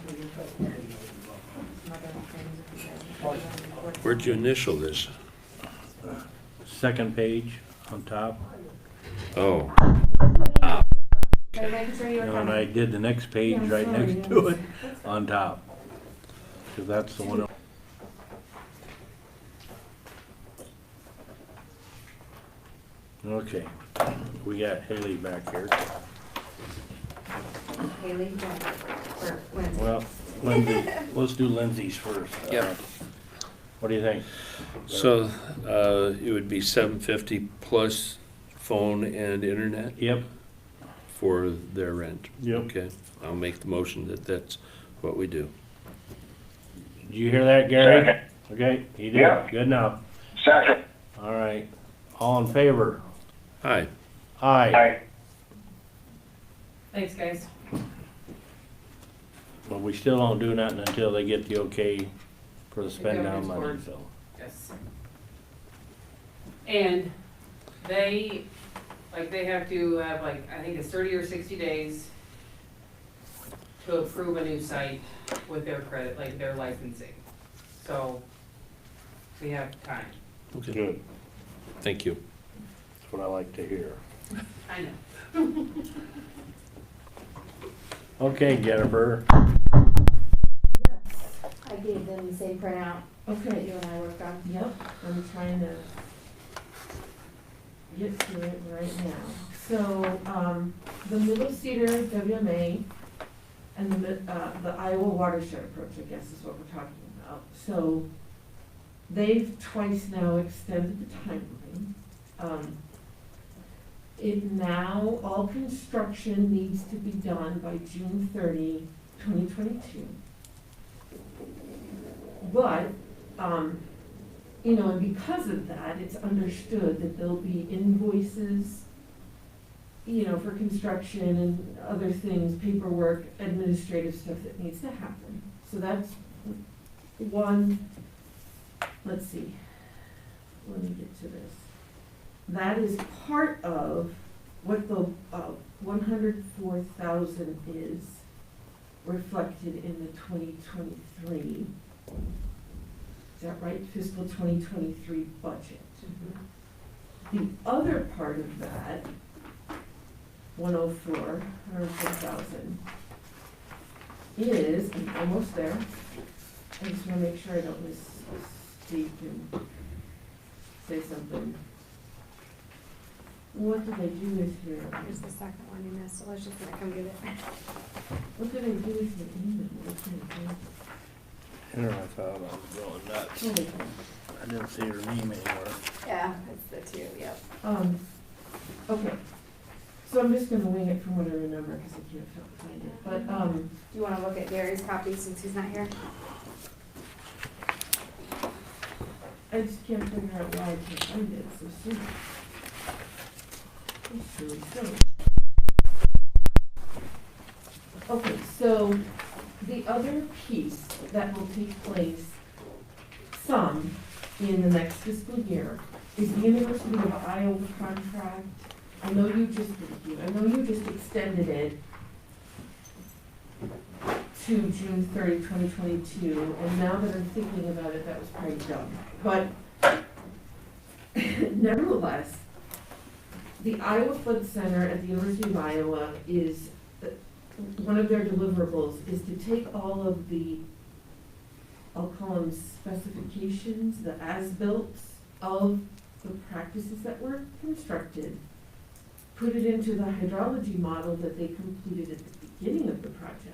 maybe put some other things if you guys want to record. Where'd you initial this? Second page on top, Oh, Okay, making sure you were and I coming. did the next page Yeah, right sorry, next to yes. it on top. Cause that's the one. Okay, we got Haley back here. Haley, or Lindsay? Well, Lindsay, let's do Lindsay's first. Yep. What do you think? So, it would be $750 plus phone and internet Yep. for their rent? Yep. Okay, I'll make the motion that that's what we do. Did you hear that, Gary? Okay, you did. Yeah. Good enough. Second. All right. All in favor? Aye. Aye. Aye. Thanks, guys. But we still don't do nothing until they get the okay for the spend down governor's money, court. so. Yes. And they, they have to have I think it's 30 or 60 days to approve a new site with their credit, their licensing. So we have time. Okay, Good. thank you. That's what I like to hear. I know. Okay, Jennifer. I gave them the same printout that Okay, you and I worked on. yep, I'm trying to get to it right now. So, the Middle Cedar WMA and the Iowa Watershed approach, I guess is what we're talking about. So, they've twice now extended the timeline. It now, all construction needs to be done by June 30, 2022. But, and because of that, it's understood that there'll be invoices, for construction and other things, paperwork, administrative stuff that needs to happen. So that's one, let's see, let me get to this. That is part of what the 104,000 is reflected in the 2023. Is that right? Fiscal 2023 budget. The other part of that, 104,000, is, I'm almost there. I just want to make sure I don't misspeak and say something. What did I do with your, Here's the second one you missed, so let's just gonna come get it. what did I do with your email? I can't think. Here, I thought I was going nuts. Holy I didn't see her name anywhere. Yeah, it's the two, yep. Okay, so I'm just gonna wing it from what I remember, because I can't find it, but, Do you wanna look at Gary's copy since he's not here? I just can't figure out why I can't find it so soon. It's really silly. Okay, so the other piece that will take place some in the next fiscal year is the University of Iowa contract. I know you just extended it to June 30, 2022, and now that I'm thinking about it, that was probably dumb. But nevertheless, the Iowa Flood Center at the University of Iowa is, one of their deliverables is to take all of the, I'll call them specifications, the as-built of the practices that were constructed, put it into the hydrology model that they completed at the beginning of the project,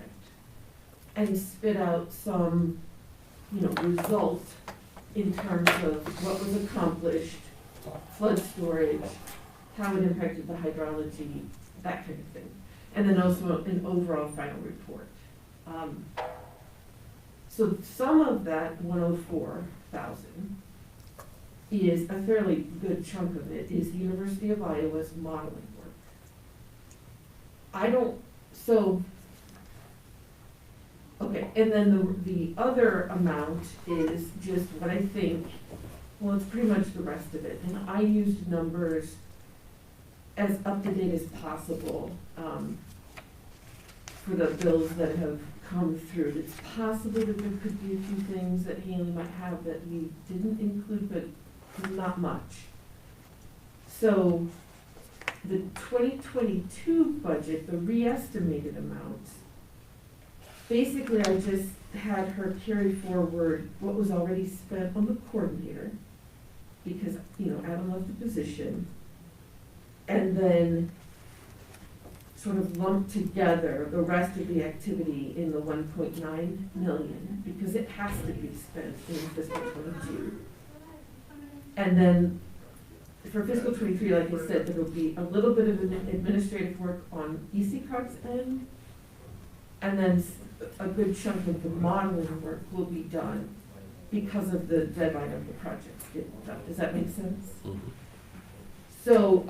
and spit out some, result in terms of what was accomplished, flood storage, how it impacted the hydrology, that kind of thing. And then also an overall final report. So some of that 104,000 is, a fairly good chunk of it, is the University of Iowa's modeling work. Okay, and then the other amount is just what I think, well, it's pretty much the rest of it. And I used numbers as up to date as possible for the bills that have come through. It's possible that there could be a few things that Haley might have that we didn't include, but not much. So the 2022 budget, the re-estimated amounts, basically I just had her carry forward what was already spent on the coordinator, because, Adam left the position. And then sort of lump together the rest of the activity in the 1.9 million, because it has to be spent in fiscal '22. And then for fiscal '23, like I said, there will be a little bit of administrative work on ECOG's end, and then a good chunk of the modeling work will be done because of the deadline of the project getting done. Does that make sense? Mhm. So,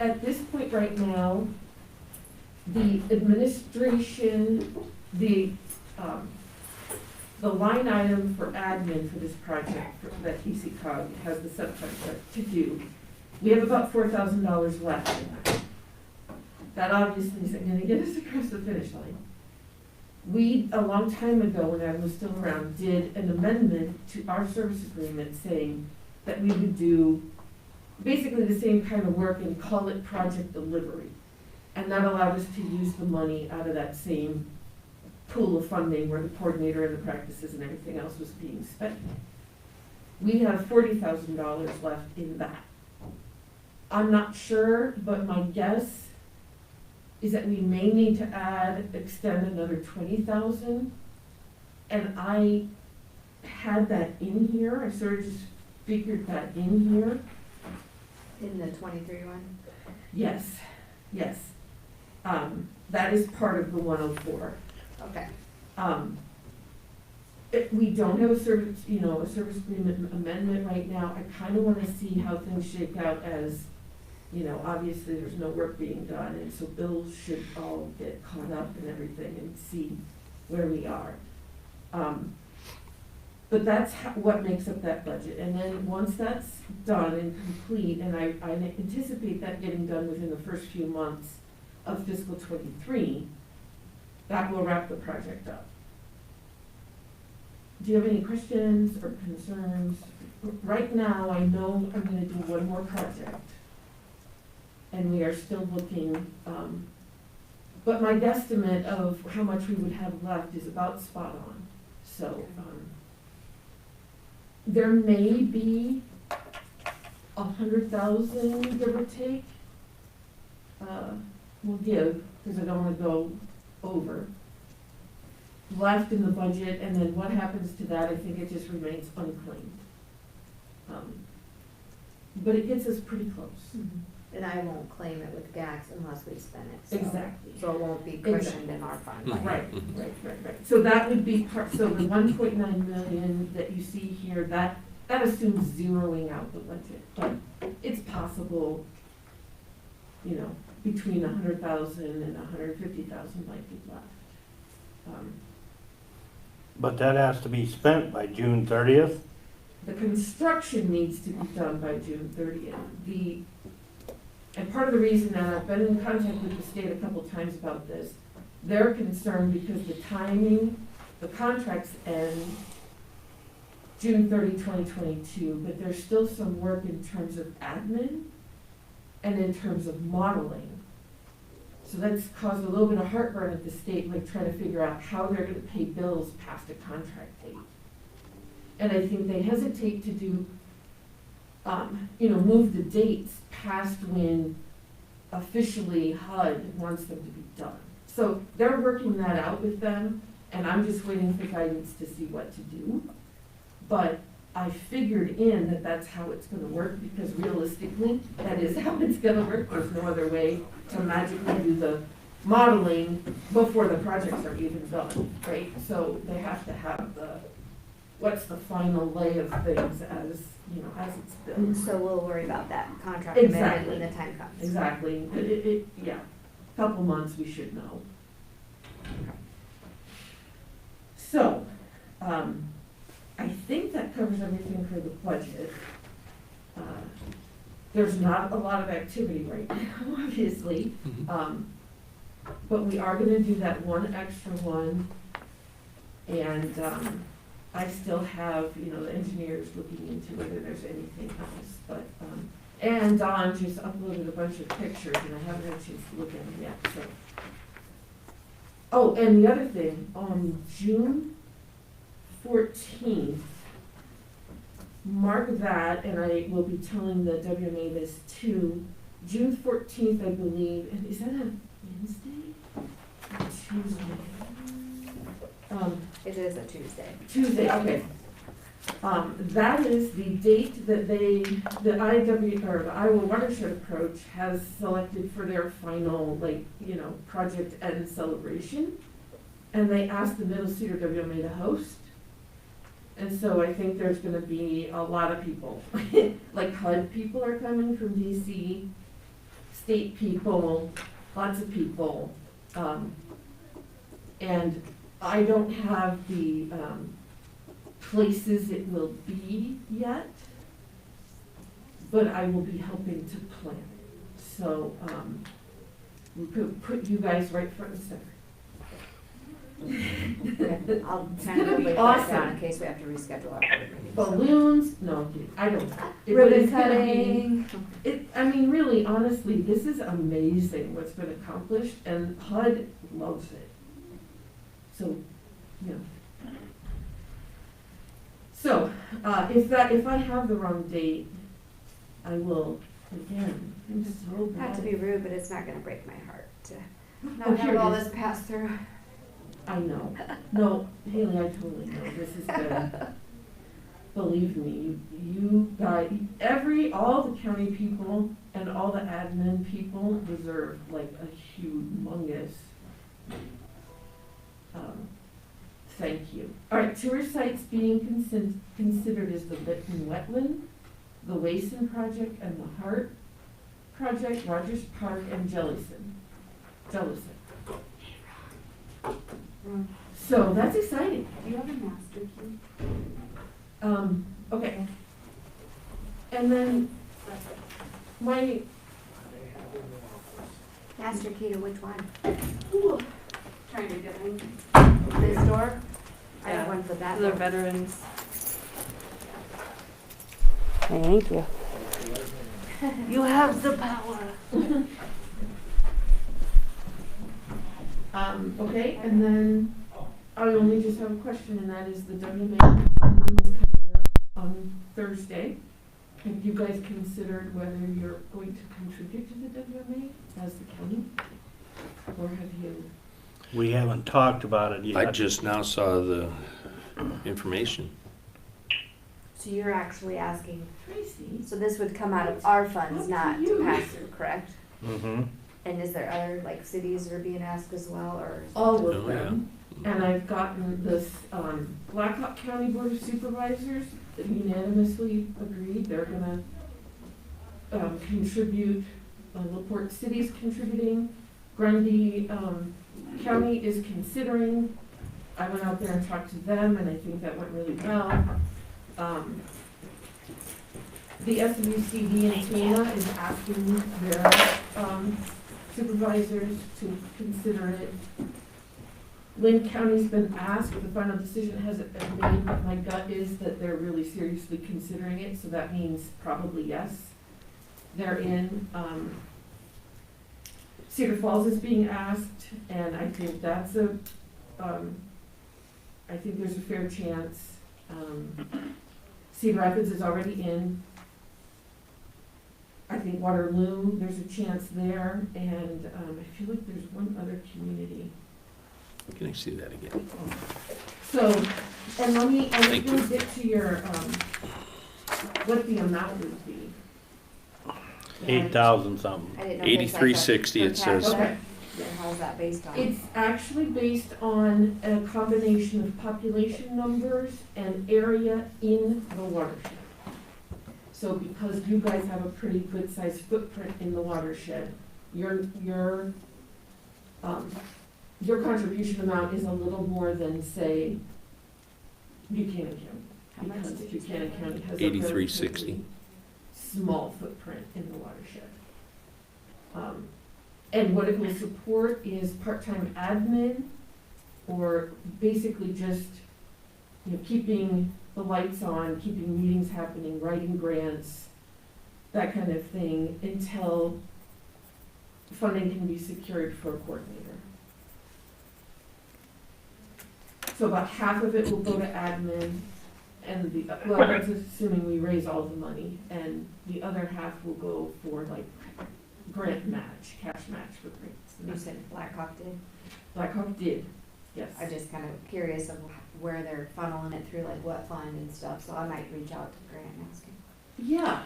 at this point right now, the administration, the line item for admin for this project that ECOG has the subcontract to do, we have about $4,000 left in that. That obviously isn't gonna get us across the finish line. We, a long time ago, when I was still around, did an amendment to our service agreement saying that we would do basically the same kind of work and call it project delivery. And that allowed us to use the money out of that same pool of funding where the coordinator and the practices and everything else was being spent. We have $40,000 left in that. I'm not sure, but my guess is that we may need to extend another 20,000. And I had that in here, I sort of just figured that in here. In the '23 one? Yes, yes. That is part of the 104. Okay. We don't have a service agreement amendment right now. I kind of want to see how things shake out as, obviously there's no work being done, and so bills should all get caught up and everything and see where we are. But that's what makes up that budget. And then once that's done and complete, and I anticipate that getting done within the first few months of fiscal '23, that will wrap the project up. Do you have any questions or concerns? Right now, I know I'm gonna do one more project. And we are still looking, but my guesstimate of how much we would have left is about spot on. So, there may be 100,000, give or take. We'll give, because I don't wanna go over. Left in the budget, and then what happens to that, I think it just remains unclaimed. But it gets us pretty close. And I won't claim it with GAX unless we spend it, so. Exactly. So it won't be cushioned in our fund. Right. So that would be so the 1.9 million that you see here, that assumes zeroing out the budget. But it's possible, between 100,000 and 150,000 might be left. But that has to be spent by June 30th? The construction needs to be done by June 30th. And part of the reason that I've been in contact with the state a couple times about this, they're concerned because the timing, the contracts end June 30, 2022, but there's still some work in terms of admin and in terms of modeling. So that's caused a little bit of heartburn at the state, like trying to figure out how they're gonna pay bills past a contract date. And I think they hesitate to do, move the dates past when officially HUD wants them to be done. So they're working that out with them, and I'm just waiting for guidance to see what to do. But I figured in that that's how it's gonna work, because realistically, that is how it's gonna work. There's no other way to magically do the modeling before the projects are even done, right? So they have to have what's the final lay of things as it's built. And so we'll worry about that contract amendment when the time comes. Exactly. Couple months we should know. So, I think that covers everything for the budget. There's not a lot of activity right now, obviously. But we are gonna do that one extra one. And, I still have, the engineers looking into whether there's anything else, but, and Don just uploaded a bunch of pictures, and I haven't had a chance to look at them yet, so. Oh, and the other thing, on June 14th, mark that, and I will be telling the WMA this too, June 14th, I believe, and is that a Wednesday? Or Tuesday? It is a Tuesday. Tuesday, okay. That is the date that the Iowa Watershed Approach has selected for their final, project end celebration. And they asked the Middle Cedar WMA to host. And so I think there's gonna be a lot of people, like HUD people are coming from DC, state people, lots of people. And I don't have the, places it will be yet, but I will be helping to plan it. So, we could put you guys right front and center. I'll It's kind of gonna be wait that awesome. down in case we have to reschedule our board meeting. Balloons, no, I don't. Ribbon It's gonna be- cutting. Really, honestly, this is amazing what's been accomplished, and HUD loves it. So, So, if I have the wrong date, I will, again, I'm so bad. Not to be rude, but it's not gonna break my heart to Oh, not here have all it is. this pass through. I know. No, Haley, I totally know. This is good. Believe me, you guys, all the county people and all the admin people deserve like a humongous, thank you. All right, tourist sites being considered is the Benton Wetland, the Wason Project, and the Hart Project, Rogers Park, and Jellison. So that's exciting. Do you have a master key? Okay. And then my, Master key to which one? Trying to get in. This door? I have Yeah. one for that The door. veterans. Thank you. You have the power. okay, and then I only just have a question, and that is the WMA is coming up on Thursday. Have you guys considered whether you're going to contribute to the WMA as the county? Or have you? We haven't talked about it yet. I just now saw the information. So you're actually asking, Tracy? so this would come out of our funds, not to pass through, correct? Mm-hmm. And is there other, cities that are being asked as well, or? All of Oh, yeah. them. And I've gotten this, Blackhawk County Board of Supervisors that unanimously agreed they're gonna, contribute, LaPorte City's contributing, Grundy, County is considering. I went out there and talked to them, and I think that went really well. The SWCD in Tana is asking their, supervisors to consider it. Lynn County's been asked, the final decision hasn't been made, but my gut is that they're really seriously considering it, so that means probably yes. They're in, Cedar Falls is being asked, and I think that's I think there's a fair chance. Cedar Rapids is already in. I think Waterloo, there's a chance there, and I feel like there's one other community. Can I see that again? So, and let me, I was Thank gonna you. get to your, what the amount would be. 8,000 something. I didn't know if it's like a 8360 it per says. capita, Okay. or how's that based on? It's actually based on a combination of population numbers and area in the watershed. So because you guys have a pretty good sized footprint in the watershed, your contribution amount is a little more than, say, Buchanan County. How much Because did you say? Buchanan County has a 8360. relatively small footprint in the watershed. And what it will support is part-time admin, or basically just, keeping the lights on, keeping meetings happening, writing grants, that kind of thing, until funding can be secured for a coordinator. So about half of it will go to admin, and that's assuming we raise all the money, and the other half will go for grant match, cash match for grants. And You that's- said Blackhawk did? Blackhawk did, yes. I'm just kind of curious of where they're funneling it through, like what fund and stuff, so I might reach out to Grant and ask him. Yeah,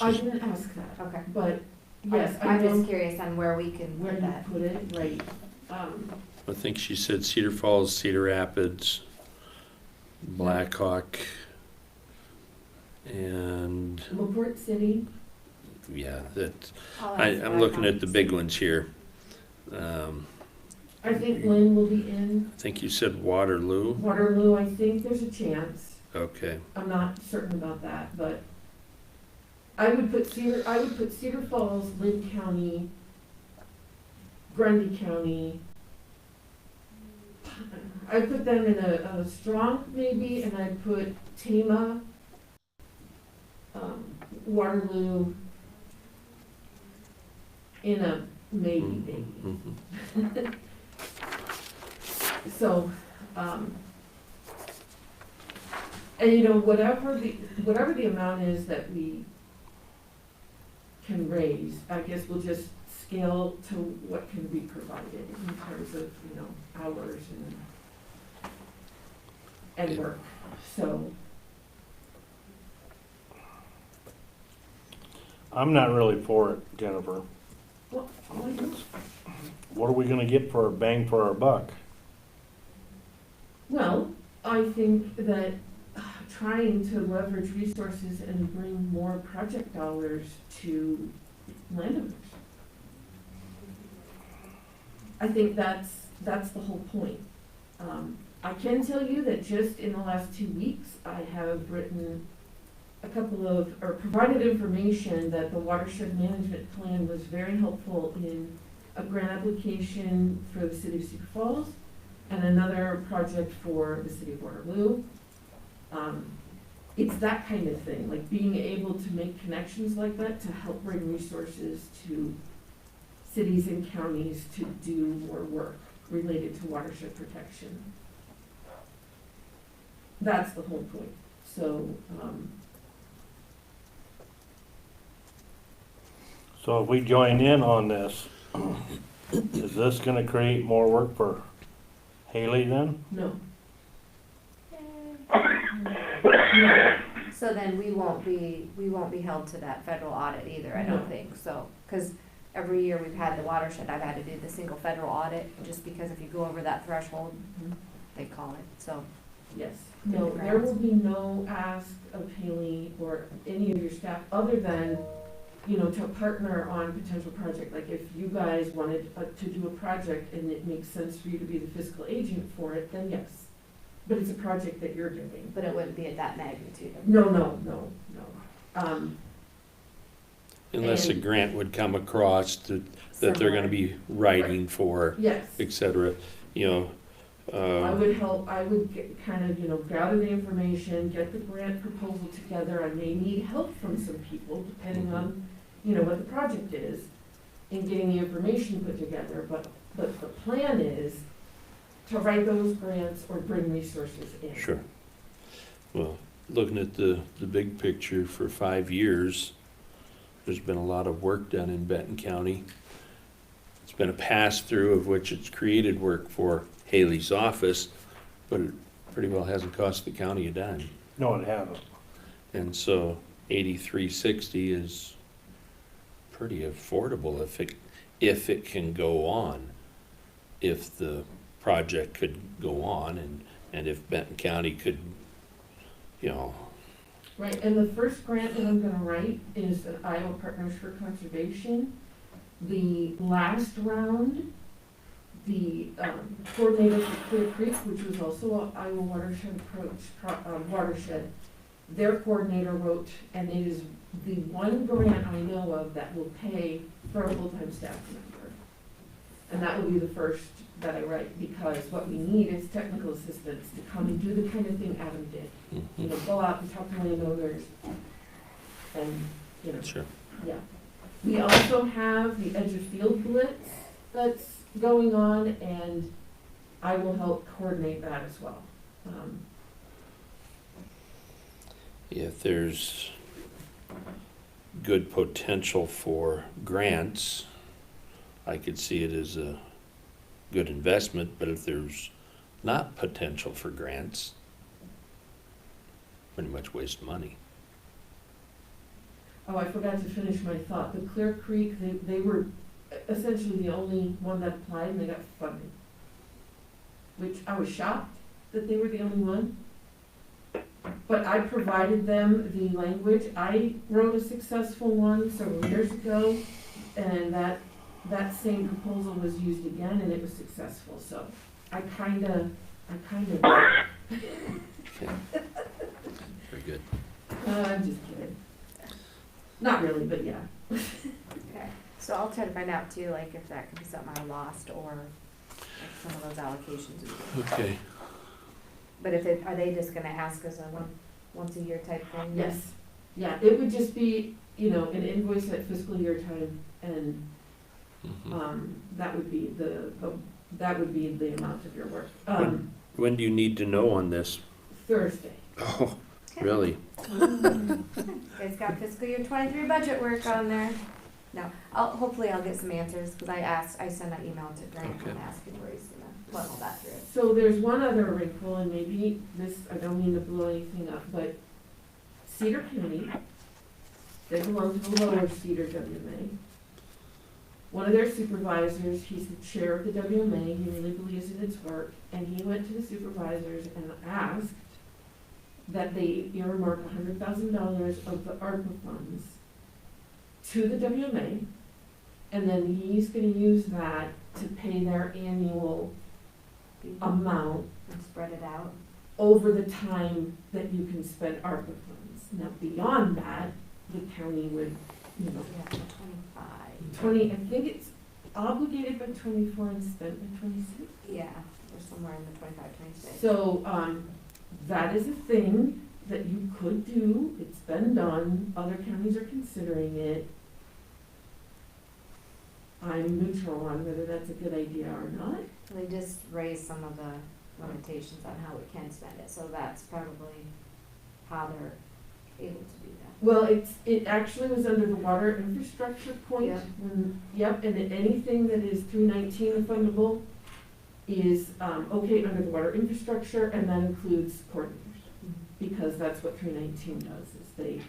I didn't ask that, Okay. but yes, I I'm know just curious on where we can where put you that. put it, right. I think she said Cedar Falls, Cedar Rapids, Blackhawk, and, LaPorte City, yeah, that, I'll I, ask I'm looking at the Blackhawk. big ones here. I think Lynn will be in. I think you said Waterloo. Waterloo, I think there's a chance. Okay, I'm not certain about that, but I would put Cedar Falls, Lynn County, Grundy County. I put them in a strong maybe, and I put Tama, Waterloo in a maybe. mhm. So, and you know, whatever the amount is that we can raise, I guess we'll just scale to what can be provided in terms of, you know, hours and work, so. I'm not really for it, Jennifer. Well, why not? What are we gonna get for our bang for our buck? Well, I think that trying to leverage resources and bring more project dollars to landowners. I think that's the whole point. I can tell you that just in the last 2 weeks, I have written or provided information that the watershed management plan was very helpful in a grant application for the city of Cedar Falls and another project for the city of Waterloo. It's that kind of thing, like being able to make connections like that to help bring resources to cities and counties to do more work related to watershed protection. That's the whole point. So, So if we join in on this, is this gonna create more work for Haley then? no. So then we won't be held to that federal audit either, I No. don't think, so, cause every year we've had the watershed, I've had to do the single federal audit, just because if you go over that threshold, they call it, so. Yes, no, there will be no ask of Haley or any of your staff, other than, you know, to partner on a potential project. Like if you guys wanted to do a project and it makes sense for you to be the fiscal agent for it, then yes. But it's a project that you're doing. But it wouldn't be at that magnitude. No. Unless a And- grant would come across that they're gonna be writing for, Yes. et cetera, you know. I would help, kind of, you know, gather the information, get the grant proposal together. I may need help from some people, depending on, you know, what the project is, in getting the information put together, but the plan is to write those grants or bring resources in. Sure. Well, looking at the big picture for 5 years, there's been a lot of work done in Benton County. It's been a pass-through of which it's created work for Haley's office, but it pretty well hasn't cost the county a dime. No, it hasn't. And so 8360 is pretty affordable if it can go on, if the project could go on and if Benton County could, you know. Right, and the first grant that I'm gonna write is an Iowa Partners for Conservation. The last round, the coordinator for Clear Creek, which was also an Iowa watershed, their coordinator wrote, and it is the one grant I know of that will pay for a full-time staff member. And that will be the first that I write, because what we need is technical assistance to come and do the kind of thing Adam did. You know, go out and talk to landowners and, you know. Sure. Yeah. We also have the Edge of Field Blitz that's going on, and I will help coordinate that as well. If there's good potential for grants, I could see it as a good investment, but if there's not potential for grants, pretty much waste money. Oh, I forgot to finish my thought. The Clear Creek, they were essentially the only one that applied and they got funding. Which I was shocked that they were the only one. But I provided them the language. I wrote a successful one several years ago, and that same proposal was used again and it was successful, so I kinda. Very good. I'm just kidding. Not really, but yeah. Okay, so I'll try to find out too, like if that could be something I lost or like some of those allocations. we didn't. Okay. But are they just gonna ask us a once a year type thing? Yes, yeah, it would just be, an invoice at fiscal year time, and, that would be the amount of your work. When do you need to know on this? Thursday. Oh, really? You guys got fiscal year 23 budget work on there. No, hopefully I'll get some answers, because I sent an email to Grant and asking where he's gonna funnel that through. So there's one other wrinkle, and maybe this, I don't mean to blow anything up, but Cedar County, they belong to the lower Cedar WMA. One of their supervisors, he's the chair of the WMA, he really believes in its work, and he went to the supervisors and asked that they earmark $100,000 of the ARPA funds to the WMA, and then he's gonna use that to pay their annual amount And spread it out. over the time that you can spend ARPA funds. Now, beyond that, the county would, Yeah, 25. 20, I think it's obligated by 24 and spent by 26. Yeah, or somewhere in the 25, 26. So, that is a thing that you could do. It's been done. Other counties are considering it. I'm neutral on whether that's a good idea or not. They just raised some of the limitations on how we can spend it, so that's probably how they're able to do that. Well, it actually was under the water infrastructure point. Yep. And anything that is 319 fundable is, okay under the water infrastructure, and that includes coordinators. Because that's what 319 does, is they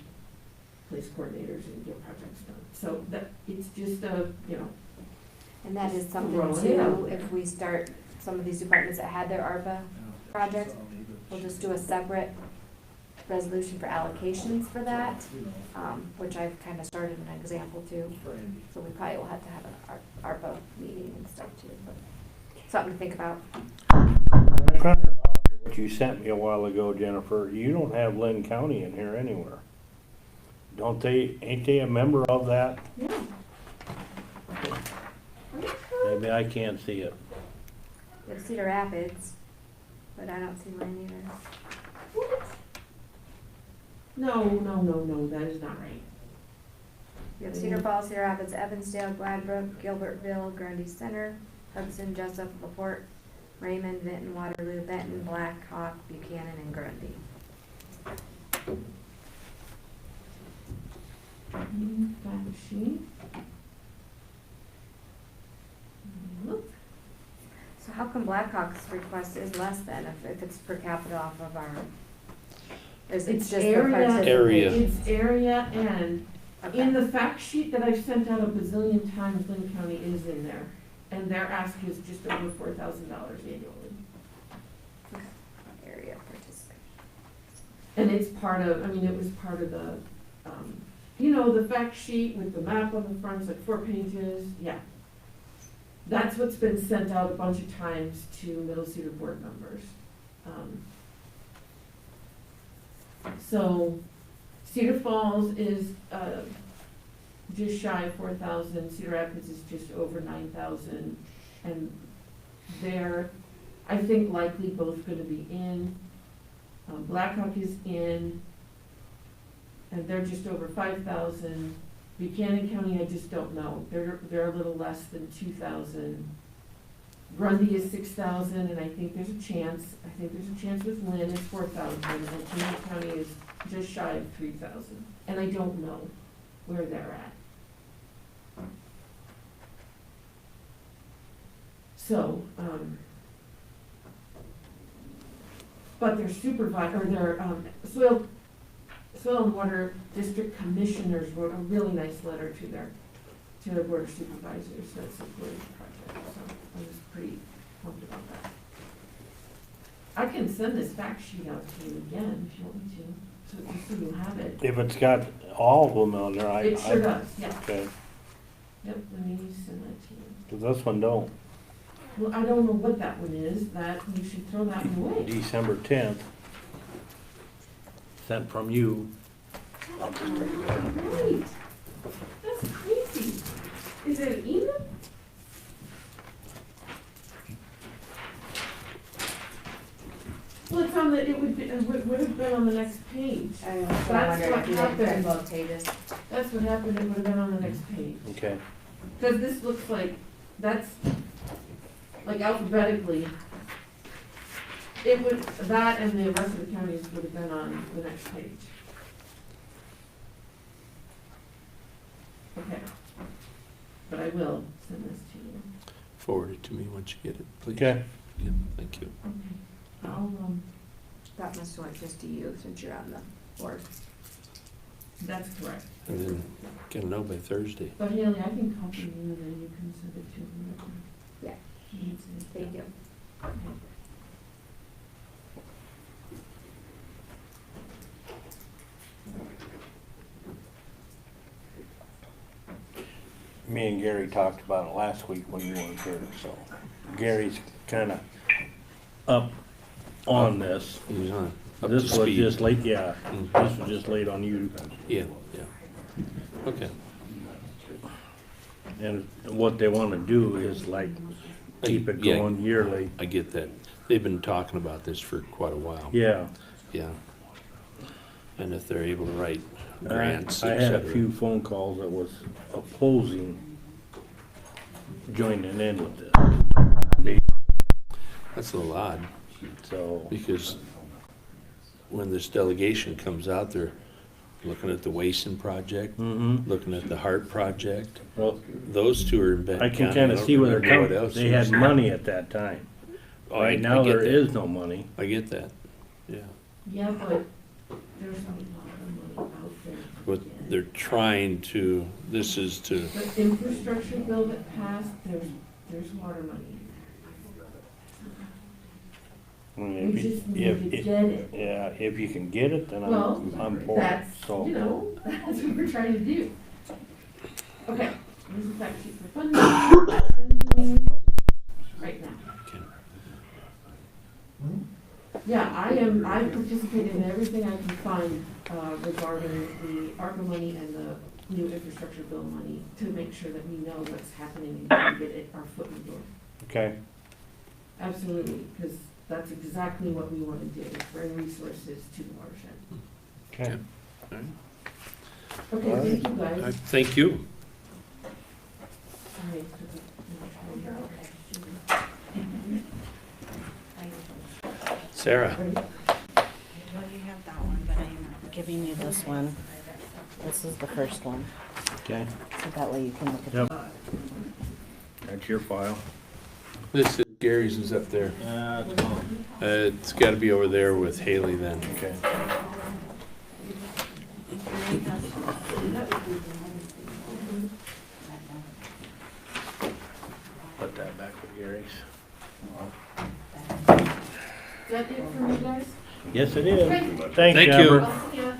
place coordinators and get projects done. So that, it's just And that is something Rolling it out too, there. if we start, some of these departments that had their ARPA projects, we'll just do a separate resolution for allocations for that, which I've kind of started an example too. So we probably will have to have an ARPA meeting and stuff too, but something to think about. What you sent me a while ago, Jennifer, you don't have Lynn County in here anywhere. Ain't they a member of that? Yeah. Maybe I can't see it. We have Cedar Rapids, but I don't see mine either. No, that is not right. We have Cedar Falls, Cedar Rapids, Evansdale, Gladbrook, Gilbertville, Grundy Center, Hudson, Jessup, LaPorte, Raymond, Benton, Waterloo, Benton, Black Hawk, Buchanan, and Grundy. Fact sheet. Look. So how come Blackhawk's request is less than if it's per capita off of our, is it It's just the area. participation? Area. It's area, and Okay. in the fact sheet that I've sent out a bazillion times, Lynn County is in there. And their ask is just over $4,000 annually. Area participation. And it's part of, it was part of the, the fact sheet with the map on the front, it's like 4 pages, yeah. That's what's been sent out a bunch of times to Middle Cedar board members. So Cedar Falls is, just shy of 4,000, Cedar Rapids is just over 9,000, and they're, I think, likely both gonna be in. Blackhawk is in, and they're just over 5,000. Buchanan County, I just don't know, they're a little less than 2,000. Grundy is 6,000, and I think there's a chance with Lynn is 4,000, and Buchanan County is just shy of 3,000, and I don't know. where they're at. So, but their or their, soil and water district commissioners wrote a really nice letter to their board of supervisors that supported the project, so I was pretty pumped about that. I can send this fact sheet out to you again if you want me to, so just so you have it. If it's got all of them on there, It sure does, yeah. Okay, Yep, let me send that to you. 'cause this one don't. Well, I don't know what that one is, that, you should throw that one away. December 10th. Sent from you. Right, that's crazy. Is it an email? Well, it's on the, it would have been on the next page. I That's wonder what if you didn't print happened. both pages. That's what happened, it would have been on the next page. Okay. Because this looks like, that's, like alphabetically, it would, that and the rest of the counties would have been on the next page. Okay. But I will send this to you. Forward it to me once you get it, please. Okay. Yeah, thank you. Okay. I'll, That must have went just to you since you're on the board. that's correct. And then get to know by Thursday. But Haley, I can copy you and then you can send it to whoever. Yeah. needs it. Thank you. Okay. Me and Gary talked about it last week when you weren't here, so Gary's kinda up on this. He's on, up to This was speed. just late, yeah, Mhm. this was just late on you. Yeah, yeah. Okay. And what they wanna do is like keep it Yeah. going yearly. I get that. They've been talking about this for quite a while. Yeah. Yeah. And if they're able to write grants, I et had a cetera. few phone calls that was opposing joining in with this, That's a little odd, so. because when this delegation comes out, they're looking at the Wason project, Mm-hmm. looking at the Hart project. Well, Those two are in Benton I County. can kinda don't see where they're remember what coming, else they is. had money at that time. Oh, I Right now, get there that. is no money. I get that, yeah. Yeah, but there's a lot of money out there. But they're trying to, this is to, The infrastructure bill that passed, there's water money. I mean, We if you- just need if- to if- get it. Yeah, if you can get it, then Well, I'm for it, That's, so. you know, that's what we're trying to do. Okay, here's the fact sheet for funding. Right now. okay. Yeah, I participated in everything I can find regarding the ARPA money and the new infrastructure bill money to make sure that we know what's happening and we get our foot in the door. Okay, Absolutely, because that's exactly what we want to do, bring resources to the watershed. okay. All right. Okay, All right. thank you All right, guys. thank you. Sorry, Sarah, Ready? Well, you have that one, but I'm giving you this one. This is the first one, Okay, so that way you can look at yep. That's your file. this is Gary's is up there. That's all. It's gotta be over there with Haley then. Okay. Put that back with Gary's. Is that it for you guys? Yes, it is. Okay. Thanks, Thank you. Amber. I'll see ya.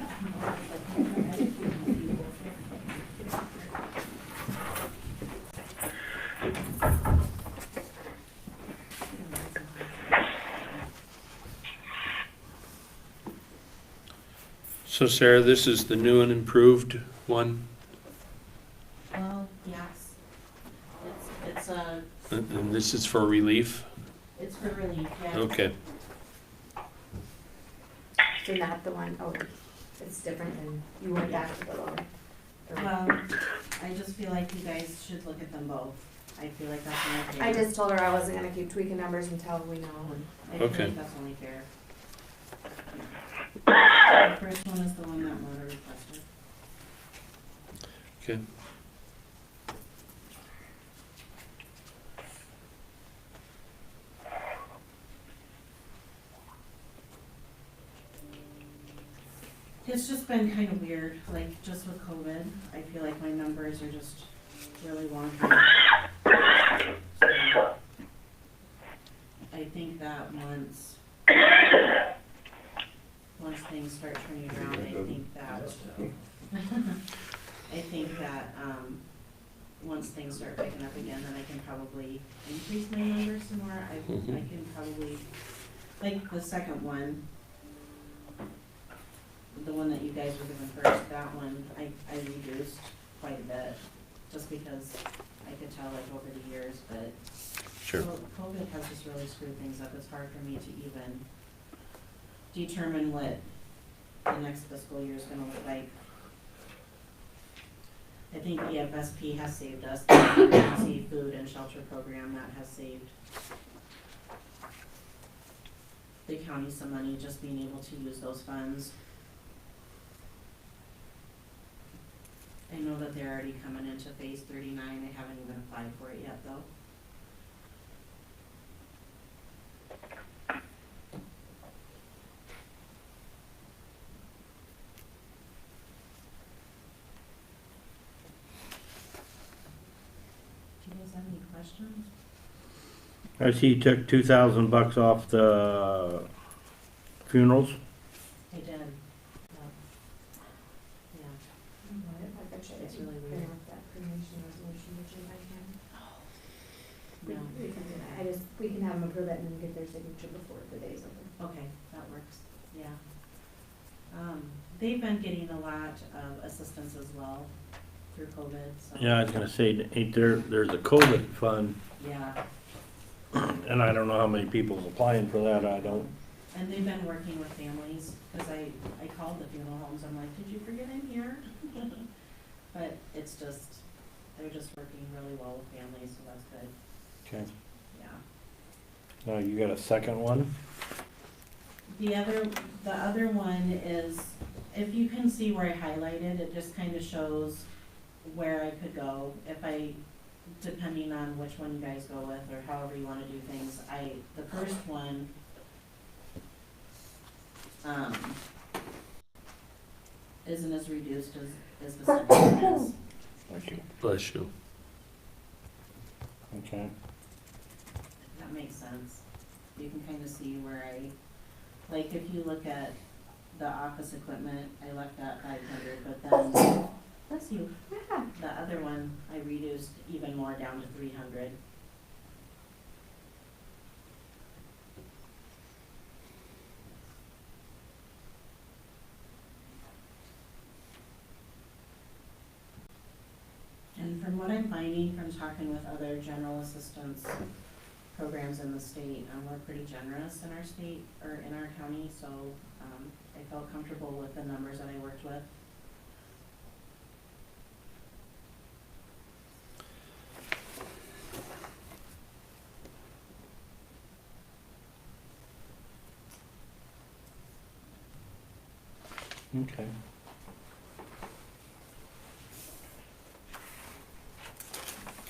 So Sarah, this is the new and improved one, Well, yes. It's and this is for relief? it's for relief, yeah. Okay, So not the one, oh, it's different than, you went back to the lower. Well, I just feel like you guys should look at them both. I feel like that's only fair. I just told her I wasn't gonna keep tweaking numbers until we know. I feel Okay. like that's only fair. The first one is the one that Mona requested. Okay. It's just been kind of weird, like just with COVID, I feel like my numbers are just really wonky. So, I think that once things start turning around, I think that, once things start picking up again, then I can probably increase my numbers some more. I can probably, like the second one, the one that you guys were given first, that one, I reduced quite a bit, just because I could tell like over the years, but Sure. COVID has just really screwed things up. It's hard for me to even determine what the next fiscal year is gonna look like. I think EFSP has saved us, the emergency food and shelter program, that has saved the county some money, just being able to use those funds. I know that they're already coming into phase 39, I haven't even applied for it yet though. Do you guys have any questions? I see you took $2,000 off the funerals. I did. Yeah. It's really weird. No. We can have them approve it and then get their signature before the day's over. Okay, that works, yeah. They've been getting a lot of assistance as well through COVID, so. Yeah, I was gonna say, ain't there's a COVID fund, Yeah, and I don't know how many people's applying for that, I don't. and they've been working with families, cause I called the funeral homes, I'm like, did you forget I'm here? But it's just, they're just working really well with families, so that's good, Okay. yeah. Now, you got a second one? The other one is, if you can see where I highlighted, it just kind of shows where I could go if I, depending on which one you guys go with or however you want to do things. The first one, isn't as reduced as the second one is. Thank you. Bless you. Okay. That makes sense. You can kind of see where like if you look at the office equipment, I left that 500, but then, bless you, the other one, I reduced even more down to 300. And from what I'm finding from talking with other general assistance programs in the state, we're pretty generous in our state, or in our county, so I felt comfortable with the numbers that I worked with. Okay.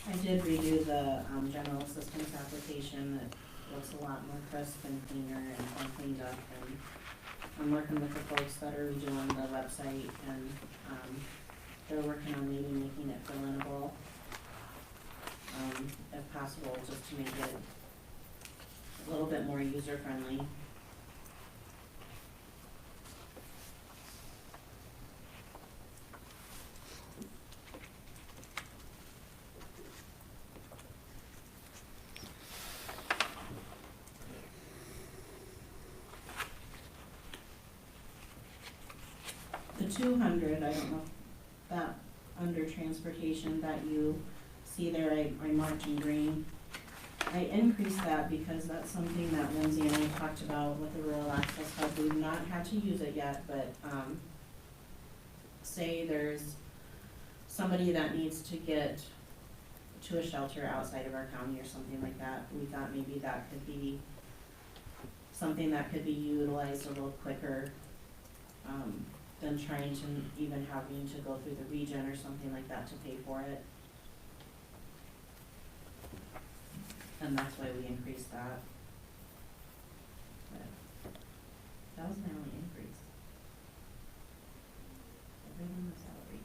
I did redo the general assistance application. It looks a lot more crisp and cleaner and more cleaned up, and I'm working with the folks that are redoing the website, and they're working on maybe making it fill-inable, if possible, just to make it a little bit more user-friendly. The 200, I don't know, that under transportation that you see there, I marked in green. I increased that because that's something that Lindsay and I talked about with the rural access hub. We've not had to use it yet, but say there's somebody that needs to get to a shelter outside of our county or something like that, we thought maybe that could be something that could be utilized a little quicker. than trying to even having to go through the regen or something like that to pay for it. And that's why we increased that. But that was my only increase. Everyone was salary.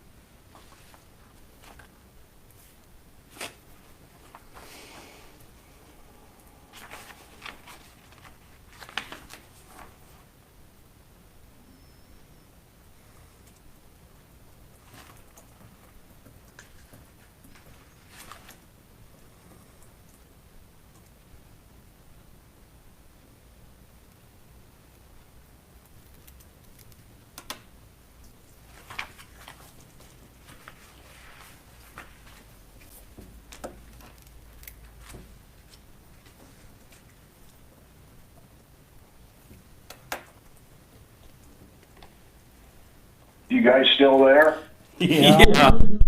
You guys still there? Yeah. You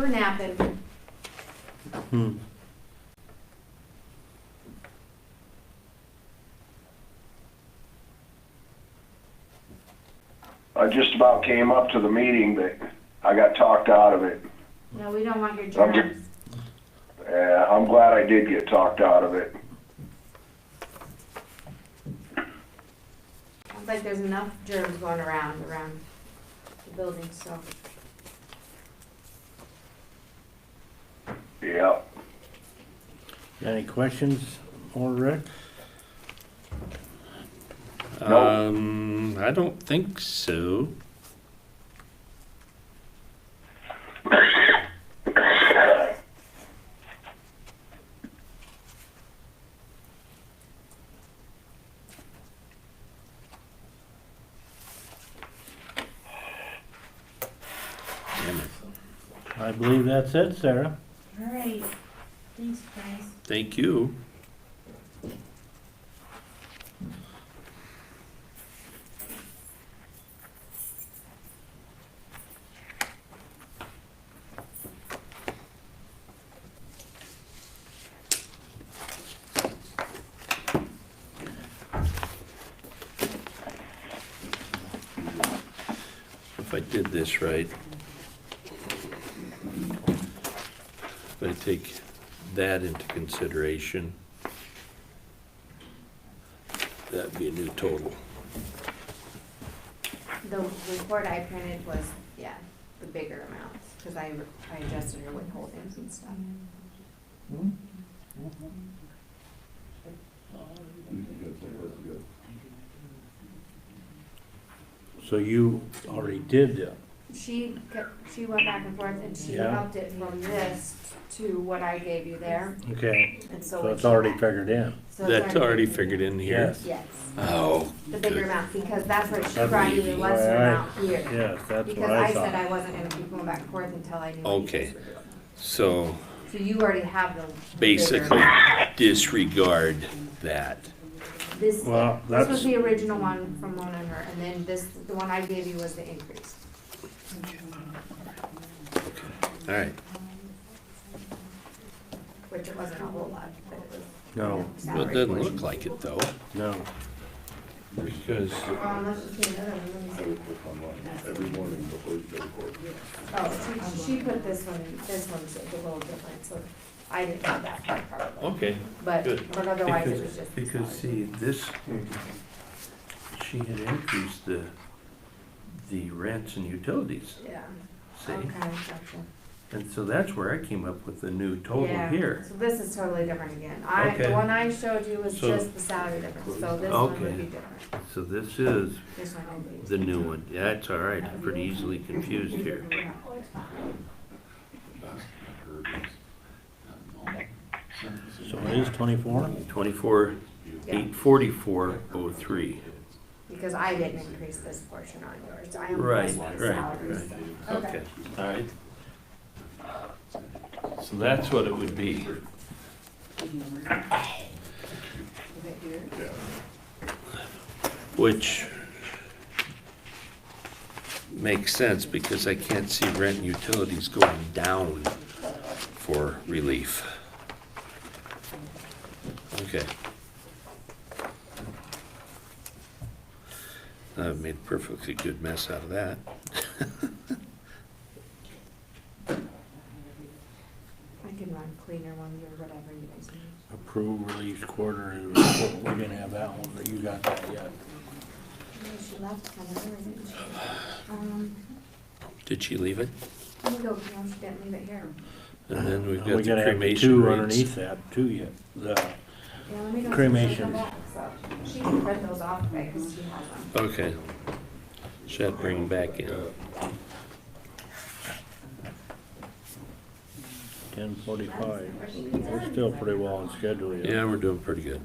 were napping. Hmm. I just about came up to the meeting, but I got talked out of it. No, we don't want your I'm just- germs. Yeah, I'm glad I did get talked out of it. Sounds like there's enough germs going around the building, so. Yeah. Got any questions more, Rick? I don't think so. Damn it. I believe that's it, Sarah. All right, thanks, guys. Thank you. If I did this right, if I take that into consideration, that'd be a new total. The report I printed was, yeah, the bigger amounts, because I adjusted her withholdings and stuff. So you already did, She went back and forth and she Yeah. upped it from this to what I gave you there, okay, and so. so when it's she already went- figured in. so it's That's already figured in here? Yes. Yes, Oh, the bigger good. amount, because that's what she That's brought you what the you- lesser right. amount here. Yes, that's Because what I I said thought. I wasn't gonna keep going back and forth until I knew what you Okay. guys were doing. So So you already have the. basically bigger. disregard that. This, Well, this that's- was the original one from Mona and her, and then this, the one I gave you was the increase. All right. Which it wasn't a whole lot, but it was. No. Well, salary it doesn't portion. look like it though, No. because Let's just see another one, let me see. Oh, she put this one, in. This one's a little different, so I didn't have that part probably. okay, But good. otherwise it was just. Because see, this, she had increased the rents and utilities, Yeah, see? okay, gotcha. And so that's where I came up with the new total Yeah, here. so this is totally different again. The Okay. one I showed you was So- just the salary difference, so this one would Okay. be different. So this is This one would be. The new one, yeah, that's all right, I'm pretty easily confused here. So it is 24? 24, 844.03. Because I didn't increase this portion on yours, I only Right, increased the right, salaries. right. Okay, all right. So that's what it would be. Which makes sense because I can't see rent and utilities going down for relief. Okay. I've made a perfectly good mess out of that. I can run cleaner ones or whatever you guys need. Approve release quarter, we're gonna have that one, but you got that yet. She left kind of early, didn't she? Did she leave it? Let me go, no, she didn't leave it here. And then we've We got the gotta have the cremation two rates. underneath that too yet. The Yeah, let me know. Cremations. So she can print those off, right, because she has them. Okay. Should have to bring them back in. 10:45. We're still pretty well on schedule yet. Yeah, we're doing pretty good.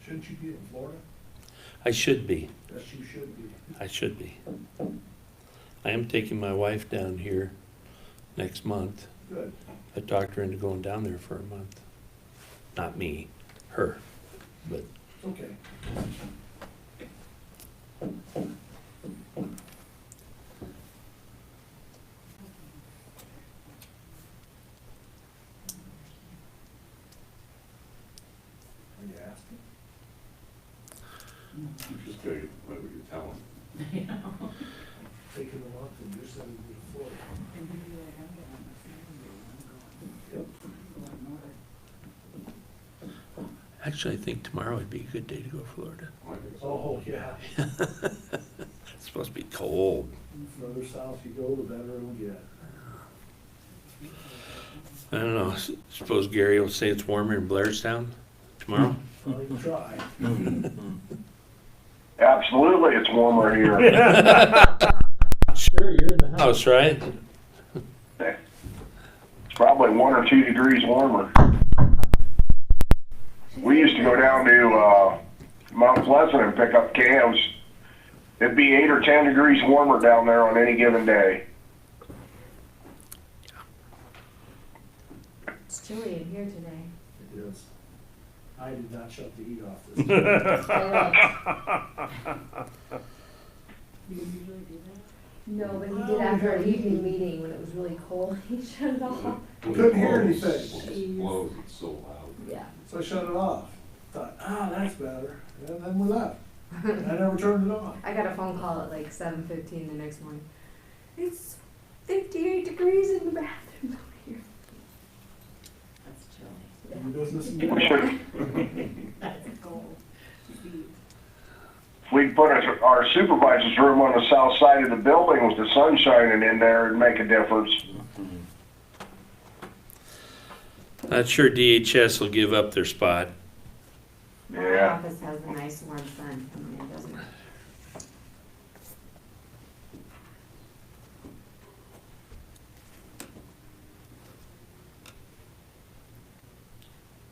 Shouldn't you be in Florida? I should be. Yes, you should be. I should be. I am taking my wife down here next month. Good. I talked her into going down there for a month. Not me, her. But Okay. Are you asking? Just tell you what you're telling. Taking a month and you're sending me to Florida. Yep. actually, I think tomorrow would be a good day to go to Florida. Oh, yeah. It's supposed to be cold. Further south you go, the better it'll get. I don't know. Suppose Gary will say it's warmer in Blairstown tomorrow? I'll even try. Absolutely, it's warmer here. Sure, you're in the house, right? It's probably 1 or 2 degrees warmer. We used to go down to Mount Pleasant and pick up calves. It'd be 8 or 10 degrees warmer down there on any given day. It's chilly in here today. It is. I did not shut the heat off this time. No, but he did after our evening meeting when it was really cold. He shut it off. Couldn't hear anything. Blows, it's so loud. Yeah. So I shut it off. Thought, that's better. And then we left. I never turned it on. I got a phone call at like 7:15 the next morning. It's 58 degrees in the bathroom out here. That's chilly. Your business in We there. should, That's cold. we put our supervisor's room on the south side of the building with the sun shining in there and make a difference. Not sure DHS will give up their spot. My Yeah. office has a nice warm sun coming in, doesn't it?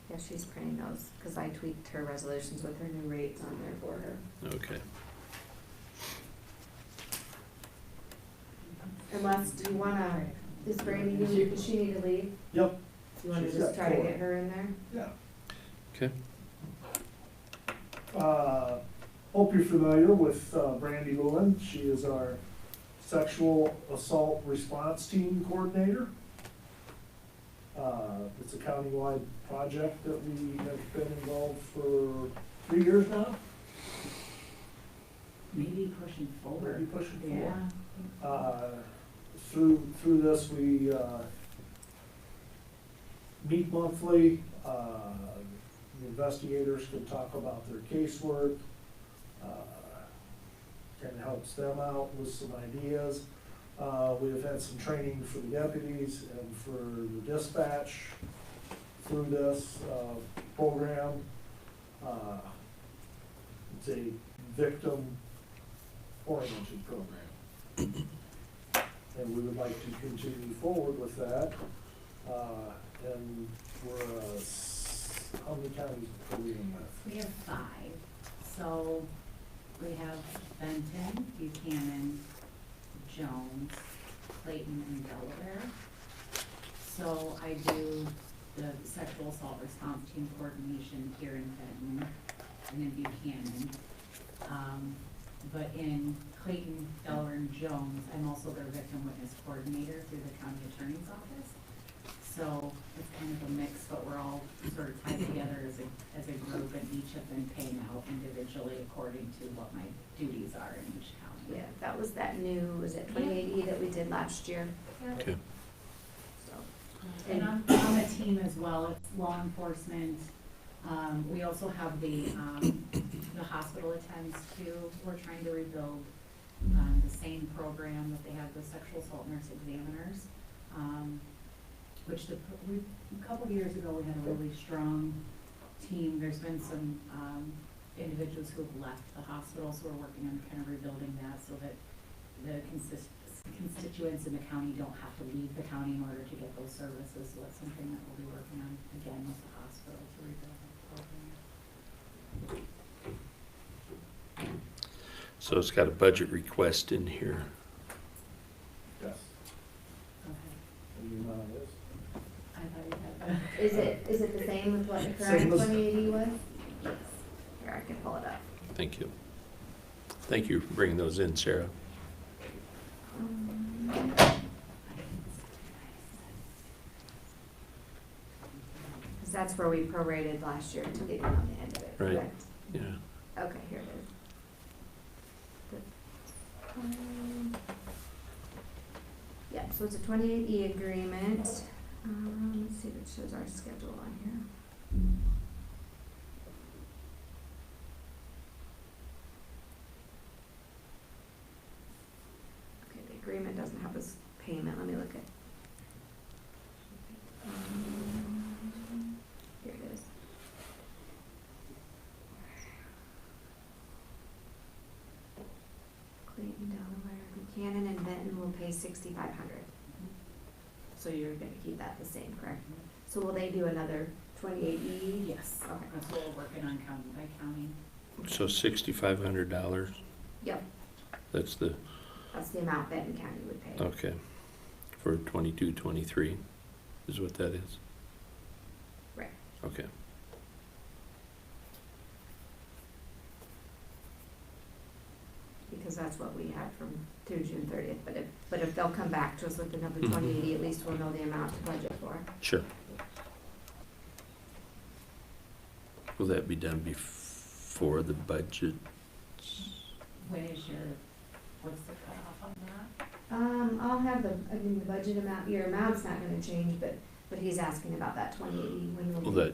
Yeah, she's printing those, because I tweaked her resolutions with her new rates on there for her. Okay. Unless, do you wanna, does Brandy, does she need to leave? Yep. Do you wanna She's just got try to 4. get her in there? Yeah. Okay. Hope you're familiar with Brandy Owen. She is our sexual assault response team coordinator. It's a countywide project that we have been involved for 3 years now. Maybe pushing forward. Maybe pushing Yeah. forward. Through this, we meet monthly. The investigators can talk about their casework. Kind of helps them out with some ideas. We've had some training for the deputies and for the dispatch through this program. It's a victim-oriented program. And we would like to continue forward with that. And we're, how many counties are we in with? We have 5. So we have Benton, Buchanan, Jones, Clayton, and Delaware. So I do the sexual assault response team coordination here in Benton. and in Buchanan. But in Clayton, Delaware, and Jones, I'm also their victim witness coordinator through the county attorney's office. So it's kind of a mix, but we're all sort of tied together as a group, and each have been paying out individually according to what my duties are in each county. Yeah, that was that new, was it 28E that we did last year? Okay. So, And I'm on a team as well, it's law enforcement. We also have the hospital attends too. We're trying to rebuild the same program that they have with sexual assault nurse examiners. Which a couple of years ago, we had a really strong team. There's been some individuals who have left the hospital, so we're working on kind of rebuilding that so that the constituents in the county don't have to leave the county in order to get those services. So that's something that we'll be working on again with the hospital to rebuild that program. So it's got a budget request in here. Yes. Okay. And you know it is. I thought you had that. is it the same with what the Same current as- 28E was? Yes. Here, I can pull it up. Thank you. Thank you for bringing those in, Sarah. Because that's where we prorated last year to get in on the end of it, Right. correct? Yeah. Okay, here it is. Yeah, so it's a 28E agreement. Let's see if it shows our schedule on here. Okay, the agreement doesn't have this payment. Let me look at. Here it is. Clayton, Delaware, Buchanan, and Benton will pay $6,500. So you're gonna keep that the same, correct? So will they do another 28E? Yes, Okay. that's what we're working on county by county. So $6,500, Yep, that's the, that's the amount Benton County would pay. okay, for 22, 23 is what that is? Right. Okay. Because that's what we had from through June 30th, but if they'll come back to us with another Mhm. 2080, at least we'll know the amount to budget for. Sure. Will that be done before the budget? When is what's the cutoff on that? I'll have the budget amount, your amount's not gonna change, but he's asking about that 2080, when will Will we? that,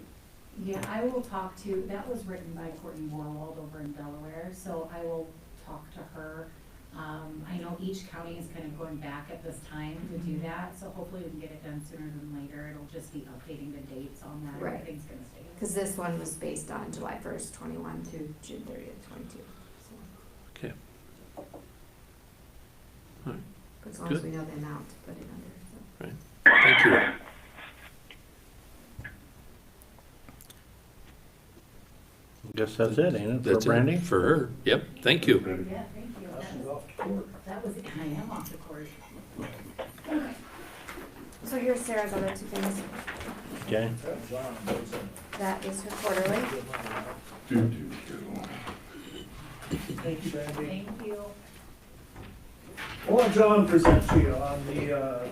Yeah, I will talk to, that was written by Courtney Warwald over in Delaware, so I will talk to her. I know each county is kind of going back at this time to do that, so hopefully we can get it done sooner than later. It'll just be updating the dates on that. Right. Everything's gonna stay. Cause this one was based on July 1st, 21 through June 30th, 22, so. okay. All right, But as long as Good. we know the amount to put it under, so. thank you. Guess that's it, ain't it, for That's it Brandy? for her. Yep, thank you. Yeah, thank you. Now she's off to court. That was, I am off the court. So here's Sarah's other two things. Okay, That John knows him. That is her quarterly. Thank you, Brandy. Thank you. I'll let John present to you on the,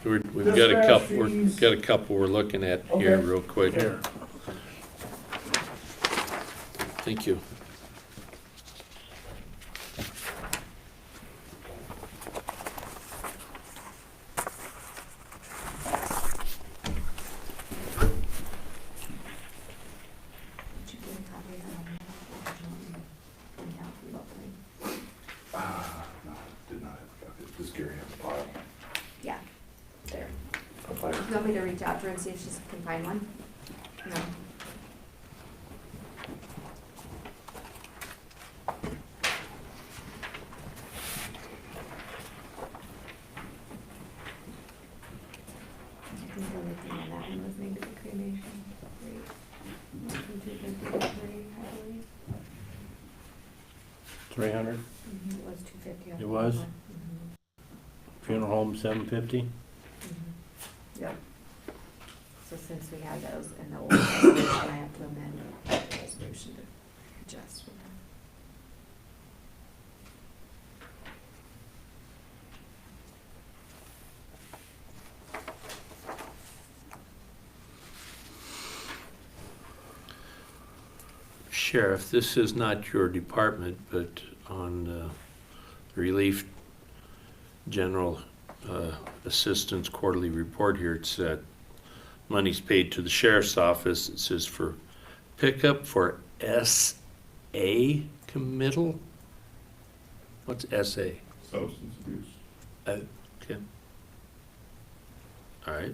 We've got a Dispatch couple, we've fees. got a couple we're looking at here Okay. real quick. here. Thank you. Did you get a copy of that? Yeah, lovely. No, did not have a copy. Does Gary have a file? Yeah, there. A file? You want me to reach out to her and see if she can find one? No. I think the only thing on that one was maybe the cremation rate. From 250 to 3, I believe. 300, It was 250. on It was? that one. Mhm. funeral home 750. Yep. So since we had those in the old resolution, I have to amend those resolution to adjust for that. Sheriff, this is not your department, but on Relief General Assistance Quarterly Report here, it said money's paid to the Sheriff's Office. It says for pickup for SA committal? What's SA? Substance abuse. Okay. All right.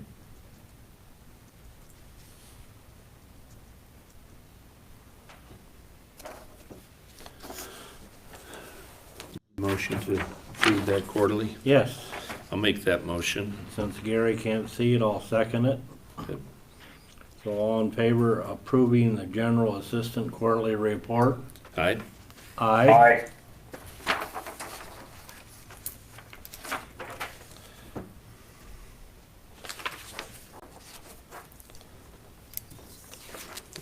Motion to approve that quarterly? Yes, I'll make that motion. since Gary can't see it, I'll second it. Yep. So all in favor of approving the General Assistant Quarterly Report? Aye? Aye. Aye.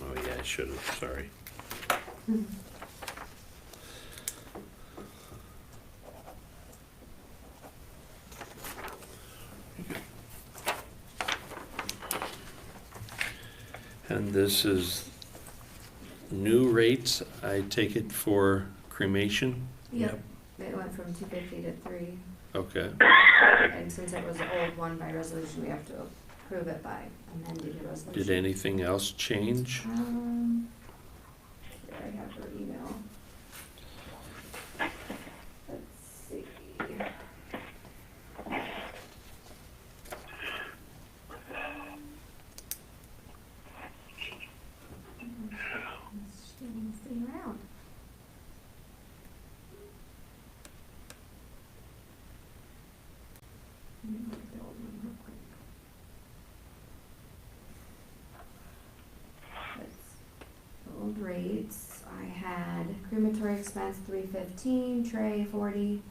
Oh, yeah, I should have, sorry. And this is new rates, I take it, for cremation? Yep, it went from 250 to 3, Okay. and since it was the old one by resolution, we have to approve it by amending the resolution. Did anything else change? Here I have her email. Let's see. She didn't stay around. Let me look at the old one real quick. That's old rates. I had crematory expense 315, tray 40.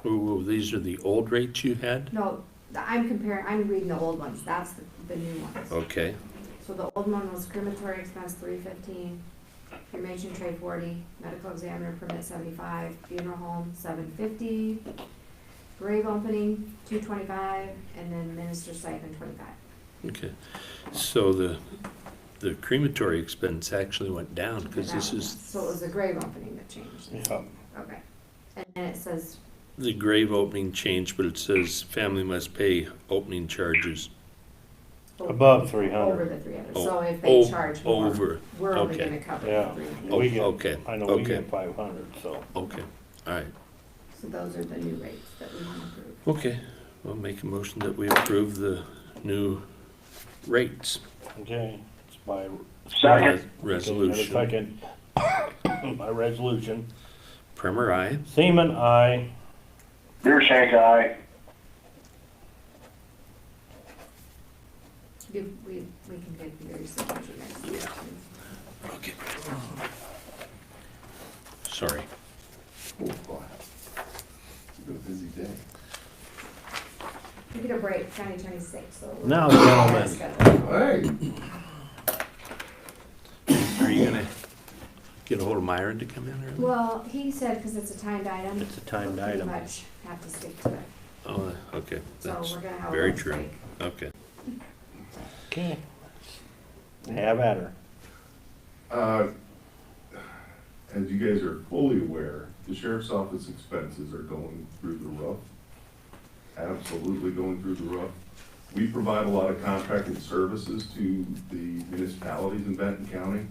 Ooh, these are the old rates you had? No, I'm reading the old ones. That's the new ones. Okay, So the old one was crematory expense 315, cremation tray 40, medical examiner permit 75, funeral home 750, grave opening 225, and then minister stipend 25. okay. So the crematory expense actually went down, because this is, So it was the grave opening that changed. Yeah. Okay. And then it says, the grave opening changed, but it says family must pay opening charges. Above 300. over the 300. Oh, So if they oh, charge more, over. we're only Okay. gonna cover Yeah. the 300. Oh, We get- okay, I know we okay. get 500, so. Okay, all right. So those are the new rates that we can approve. Okay, we'll make a motion that we approve the new rates. Okay, it's by. Second. Resolution. Second. By resolution. Primer, aye. Seaman, aye. Deershank, aye. We can get your signature next week. Yeah. Okay. Sorry. Oh, wow. It's been a busy day. We get a break, county attorney's sick, so. we're- Now, gentlemen. Hey. Are you gonna get a hold of Myron to come in early? Well, he said, because it's a timed item. It's a timed we'll pretty item. much have to stick to it. Oh, okay, So that's we're gonna have a very lunch true. break. Okay. Okay. Have at her. As you guys are fully aware, the sheriff's office expenses are going through the roof. Absolutely going through the roof. We provide a lot of contracted services to the municipalities in Benton County.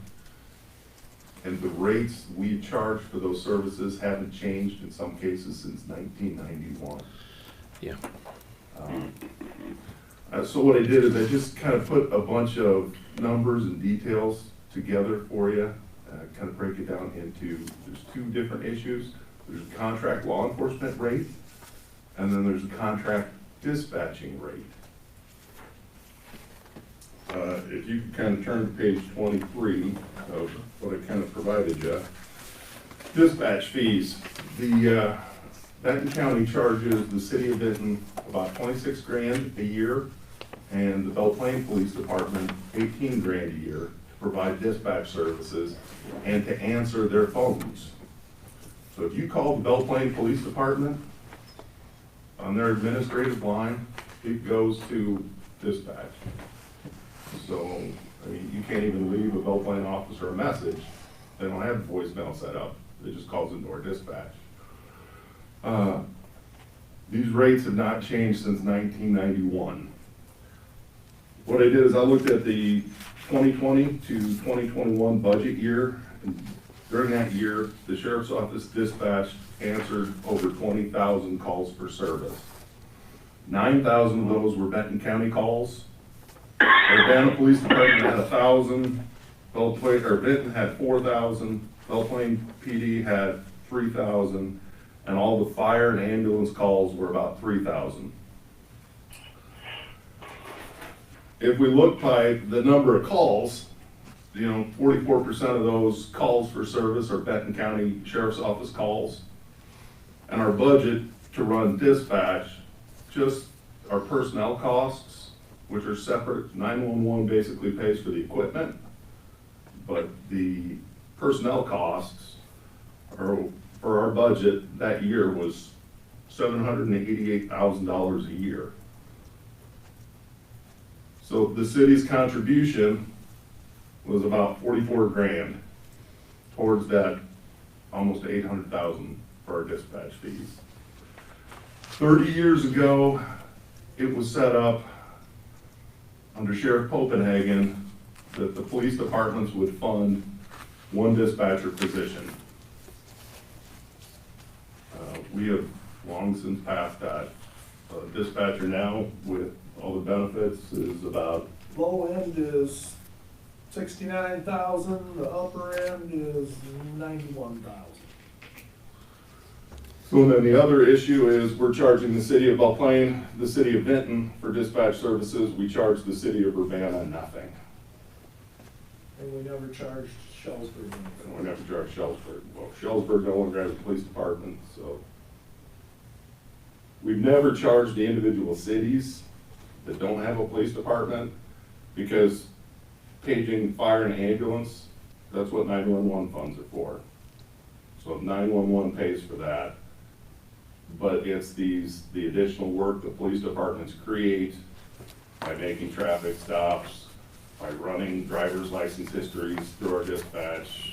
And the rates we charge for those services haven't changed in some cases since 1991. Yeah. So what I did is I just kind of put a bunch of numbers and details together for you, kind of break it down into, there's two different issues. There's a contract law enforcement rate, and then there's a contract dispatching rate. If you could kind of turn to page 23 of what I kind of provided you. Dispatch fees. The Benton County charges the city of Benton about 26 grand a year, and the Belle Plaine Police Department 18 grand a year to provide dispatch services and to answer their phones. So if you call the Belle Plaine Police Department, on their administrative line, it goes to dispatch. So, I mean, you can't even leave a Belle Plaine officer a message. They don't have the voicemail set up. It just calls into our dispatch. These rates have not changed since 1991. What I did is I looked at the 2020 to 2021 budget year. And during that year, the sheriff's office dispatched answered over 20,000 calls for service. 9,000 of those were Benton County calls. Urbana Police Department had 1,000. Benton had 4,000. Belle Plaine PD had 3,000. And all the fire and ambulance calls were about 3,000. If we look by the number of calls, 44% of those calls for service are Benton County Sheriff's Office calls. And our budget to run dispatch, just our personnel costs, which are separate, 911 basically pays for the equipment, but the personnel costs are, for our budget that year was $788,000 a year. So the city's contribution was about 44 grand towards that almost 800,000 for our dispatch fees. 30 years ago, it was set up under Sheriff Copenhagen that the police departments would fund one dispatcher position. We have long since passed that. Dispatcher now, with all the benefits, is about, Low end is 69,000, the upper end is 91,000. so then the other issue is we're charging the city of Belle Plaine, the city of Benton for dispatch services. We charge the city of Urbana nothing. And we never charged Shellsburg And anything. we never charge Shellsburg. Well, Shellsburg no longer has a police department, so. We've never charged the individual cities that don't have a police department because paging fire and ambulance, that's what 911 funds are for. So 911 pays for that. But it's the additional work the police departments create by making traffic stops, by running driver's license histories through our dispatch.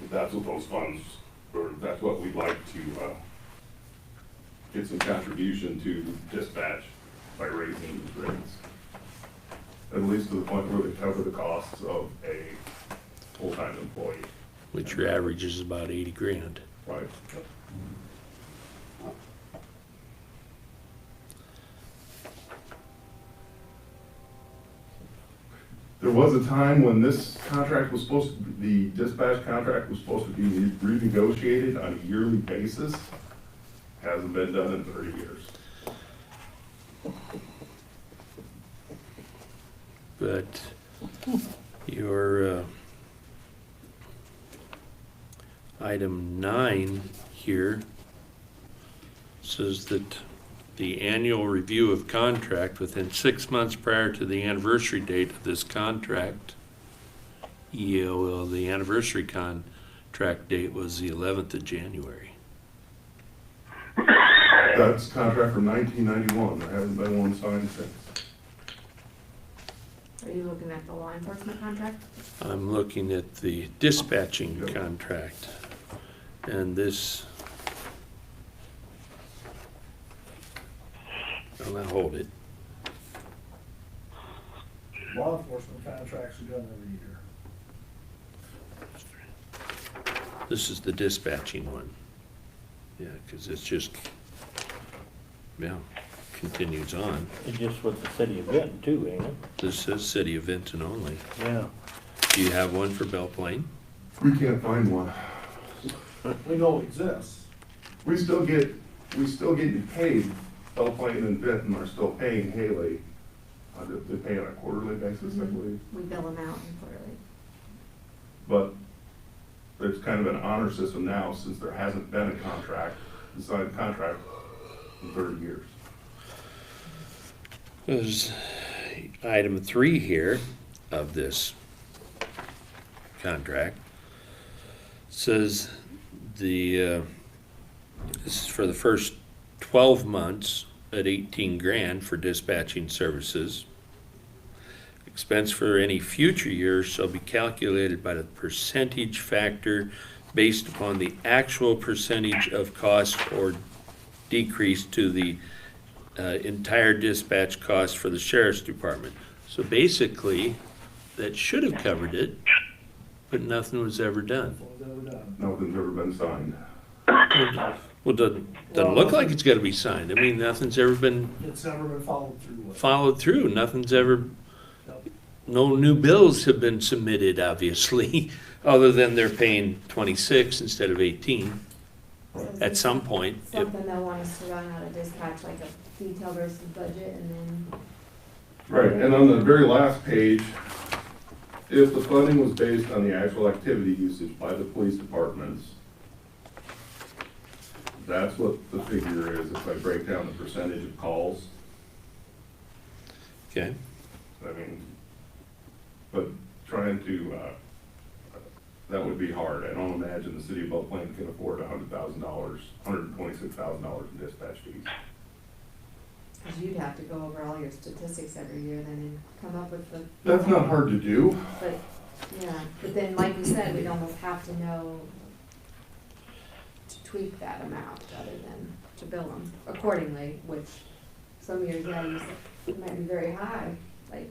That's what those funds, or that's what we'd like to get some contribution to dispatch by raising these rates. At least to the point where they cover the costs of a full-time employee. Which your average is about 80 grand. Right. There was a time when this contract was supposed to, the dispatch contract was supposed to be renegotiated on a yearly basis. Hasn't been done in 30 years. But your item 9 here says that the annual review of contract within 6 months prior to the anniversary date of this contract. The anniversary contract date was the 11th of January. That's a contract from 1991. There hasn't been one signed since. Are you looking at the law enforcement contract? I'm looking at the dispatching contract, and this, well, now hold it. Law enforcement contracts are done every year. This is the dispatching one. Yeah, because it's just, yeah, continues on. It's just with the city of Benton too, ain't it? This says City of Benton only. Yeah. Do you have one for Belle Plaine? We can't find one. We know it exists. We still get you paid. Belle Plaine and Benton are still paying Haley. They pay on a quarterly basis, I believe. We bill them out quarterly. But there's kind of an honor system now since there hasn't been a signed contract in 30 years. There's item 3 here of this contract. Says this is for the first 12 months at 18 grand for dispatching services. Expense for any future years shall be calculated by the percentage factor based upon the actual percentage of cost or decrease to the entire dispatch cost for the sheriff's department. So basically, that should have covered it, but nothing was ever done. Nothing's ever been signed. Well, doesn't look like it's gotta be signed. I mean, nothing's ever been It's never been followed through with. followed through. Nothing's ever, no new bills have been submitted, obviously, other than they're paying 26 instead of 18 at some point. Something they'll want us to run out of dispatch, like a detail versus budget, and then. Right, and on the very last page, if the funding was based on the actual activity usage by the police departments, that's what the figure is if I break down the percentage of calls. Okay, I mean, but trying to, that would be hard. I don't imagine the city of Belle Plaine can afford $100,000, $126,000 in dispatch fees. Cause you'd have to go over all your statistics every year then and come up with the. That's not hard to do. But, yeah, but then like you said, we'd almost have to know to tweak that amount rather than to bill them accordingly, which some years, yeah, you said it might be very high, like,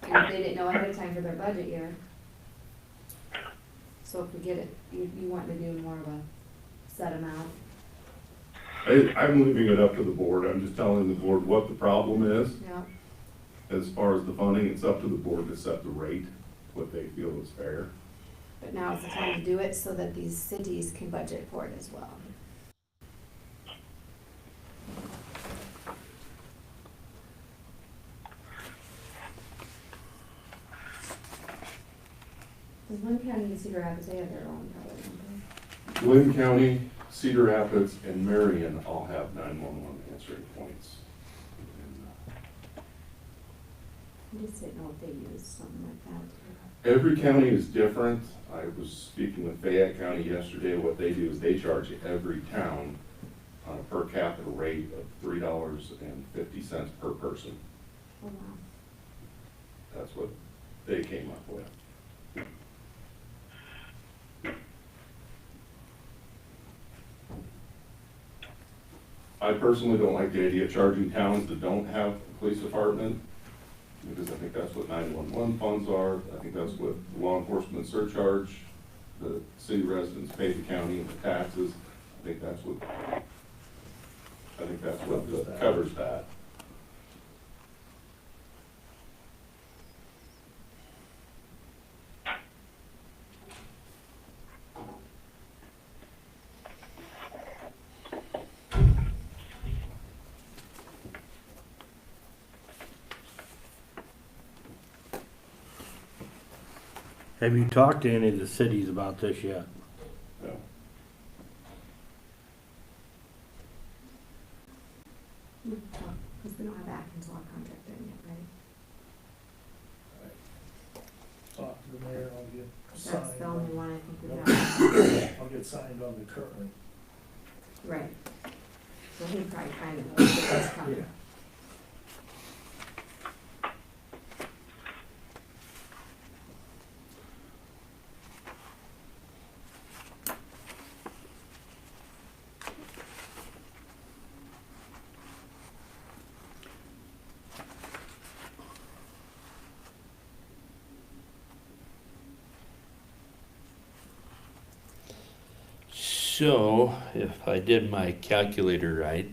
if they didn't know ahead of time for their budget year. So if we get it, you want to do more of a set amount. I'm leaving it up to the board. I'm just telling the board what the problem is. Yeah. As far as the funding, it's up to the board to set the rate, what they feel is fair. But now is the time to do it so that these cities can budget for it as well. Does Lynn County and Cedar Rapids, they have their own probably, don't they? Lynn County, Cedar Rapids, and Marion all have 911 answering points. I just didn't know if they use something like that. Every county is different. I was speaking with Fayette County yesterday. What they do is they charge every town on a per capita rate of $3.50 per person. Oh, wow. That's what they came up with. I personally don't like the idea of charging towns that don't have a police department, because I think that's what 911 funds are. I think that's what law enforcement surcharge, the city residents pay the county and the taxes. I think that's what covers that. Have you talked to any of the cities about this yet? No. Because we don't have Atkins law contract in yet, right? Talk to the mayor, I'll get That's signed. the only one I think we Yeah. have. I'll get signed on the currently. Right. So he'd probably kind of know what's coming. so if I did my calculator right,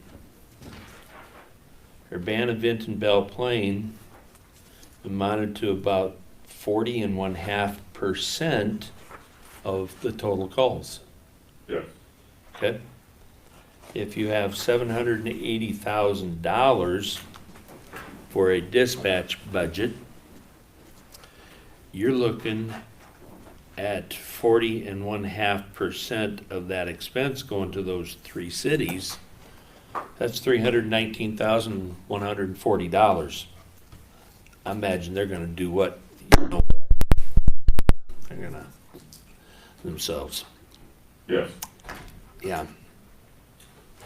Urbana, Benton, Belle Plaine amounted to about 40.5% of the total calls. Yes. Okay? If you have $780,000 for a dispatch budget, you're looking at 40.5% of that expense going to those 3 cities. That's $319,140. I imagine they're gonna do what, you know what? They're gonna, themselves, Yes. yeah.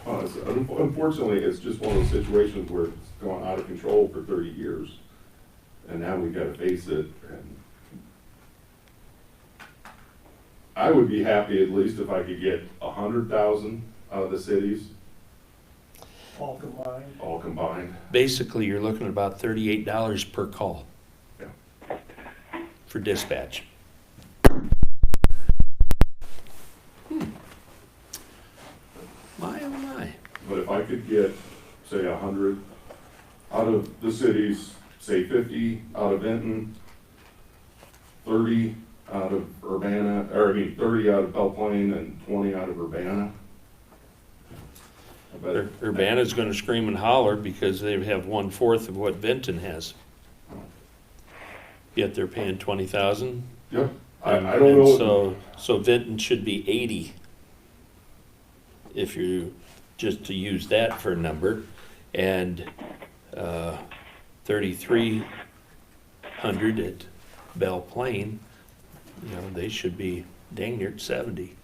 Unfortunately, it's just one of those situations where it's gone out of control for 30 years. And now we've got to face it. And I would be happy at least if I could get 100,000 out of the cities, All combined. all combined. Basically, you're looking at about $38 per call. Yeah. For dispatch. My, oh my. But if I could get, say, 100 out of the cities, say 50 out of Benton, 30 out of Urbana, or I mean 30 out of Belle Plaine and 20 out of Urbana. But Urbana's gonna scream and holler because they have 1/4 of what Benton has. Yet they're paying 20,000. Yep, I don't know. So Benton should be 80. If you, just to use that for a number, and 3,300 at Belle Plaine, you know, they should be dang near 70.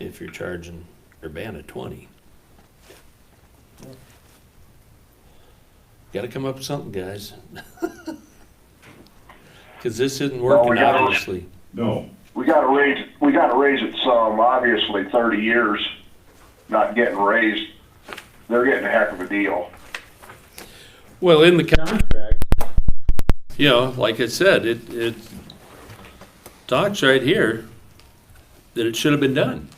If you're charging Urbana 20. Gotta come up with something, guys. Cause this isn't working, obviously. No. We gotta raise it some, obviously 30 years not getting raised. They're getting a heck of a deal. Well, in the contract, you know, like I said, it talks right here that it should have been done.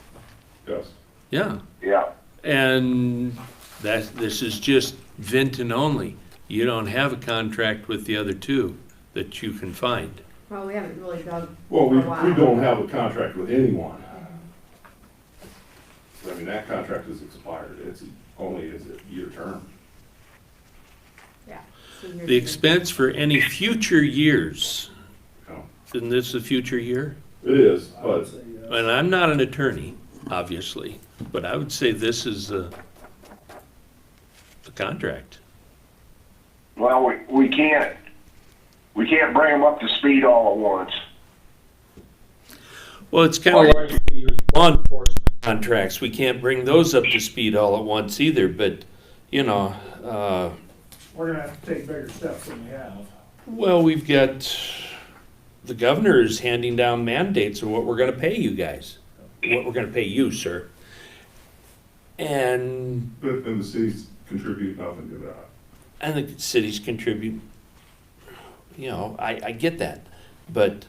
Yes. Yeah. Yeah. And this is just Benton only. You don't have a contract with the other two that you can find. Well, we haven't really dug Well, for we a while. don't have a contract with anyone. I mean, that contract is expired. It's only is a year term. Yeah. So here's The expense for any future years, No. isn't this a future year? It is, I would but say yes. And I'm not an attorney, obviously, but I would say this is the contract. Well, we can't bring them up to speed all at once. Well, it's kind of like the law enforcement contracts. We can't bring those up to speed all at once either, but, you know, We're gonna have to take bigger steps than we have. well, we've got, the governor is handing down mandates of what we're gonna pay you guys, what we're gonna pay you, sir. And the cities contribute nothing to that. the cities contribute, you know, I get that, but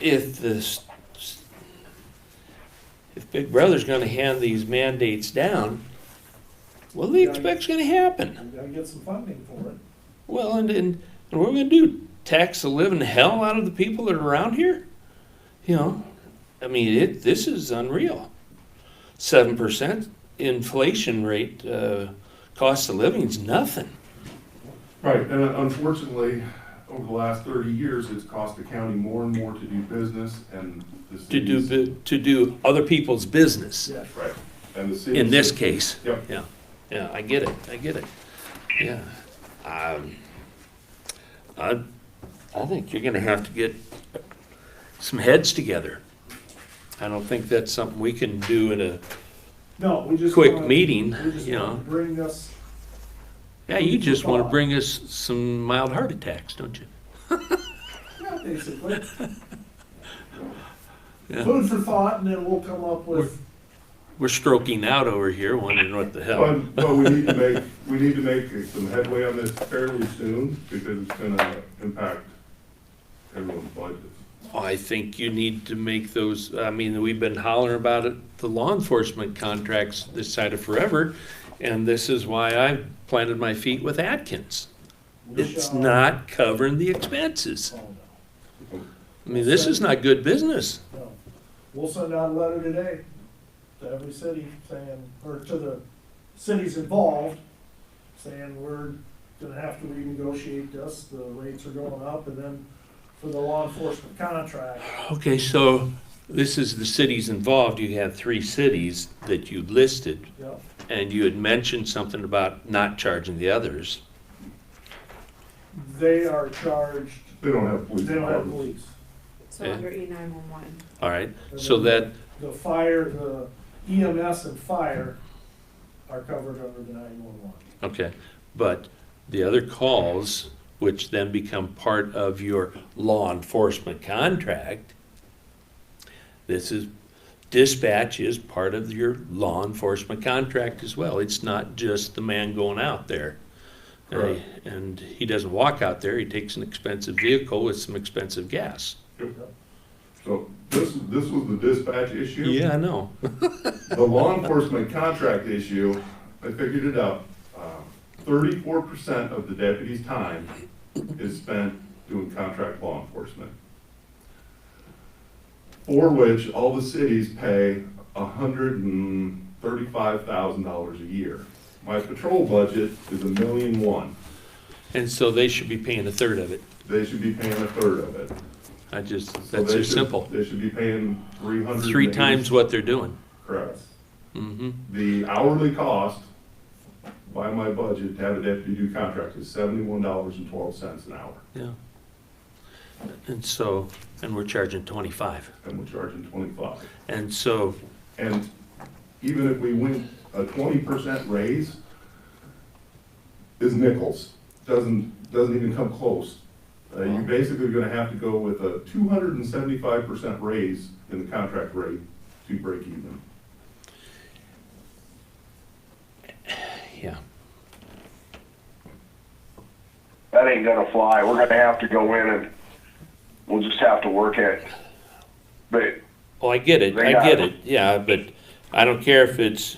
if Big Brother's gonna hand these mandates down, what do they expect's gonna happen? We gotta get some funding for it. Well, and what are we gonna do? Tax the living hell out of the people that are around here? You know, I mean, this is unreal. 7% inflation rate, cost of living is nothing. Right, and unfortunately, over the last 30 years, it's cost the county more and more to do business and the cities. To do other people's business, Yeah. Right, and the cities. in this case. Yep. Yeah, I get it, yeah. I think you're gonna have to get some heads together. I don't think that's something we can do in a No, we just. quick wanna- meeting, we just you wanna know. Bring us, Yeah, you just wanna bring us some mild heart attacks, don't you? yeah, basically, Yeah. food for thought, and then we'll come up with, We're stroking out over here, wondering what the hell. But we need to make some headway on this fairly soon because it's gonna impact everyone's budgets. I think you need to make those, I mean, we've been hollering about it, the law enforcement contracts this side of forever, and this is why I planted my feet with Atkins. we It's shall. not covering the expenses. Oh, no, I mean, this is not good business. no. We'll send out a letter today to every city saying, or to the cities involved, saying we're gonna have to renegotiate this, the rates are going up, and then for the law enforcement contract, Okay, so this is the cities involved. You have 3 cities that you listed, yep, and you had mentioned something about not charging the others. they are charged, They don't have police they don't have departments. police. So Yeah. under E911. All right, And so then that, The fire, the EMS and fire are covered under the 911. okay, but the other calls, which then become part of your law enforcement contract, this is, dispatch is part of your law enforcement contract as well. It's not just the man going out there. Correct. And he doesn't walk out there, he takes an expensive vehicle with some expensive gas. So this was the dispatch issue. Yeah, I know. The law enforcement contract issue, I figured it out. 34% of the deputy's time is spent doing contract law enforcement, for which all the cities pay $135,000 a year. My patrol budget is $1.1 million. And so they should be paying a third of it. They should be paying a third of it. I just, So that's they just should- simple. They should be paying 300. 3 times what they're doing. Correct. Mm-hmm. The hourly cost by my budget to have a deputy do contract is $71.12 an hour, Yeah. And so, and we're charging 25. and we're charging 25. And so, And even if we went a 20% raise, is nickels, doesn't even come close. You're basically gonna have to go with a 275% raise in the contract rate to break even. yeah. That ain't gonna fly. We're gonna have to go in and we'll just have to work it. But Oh, I get it, I get it, yeah, but I don't care if it's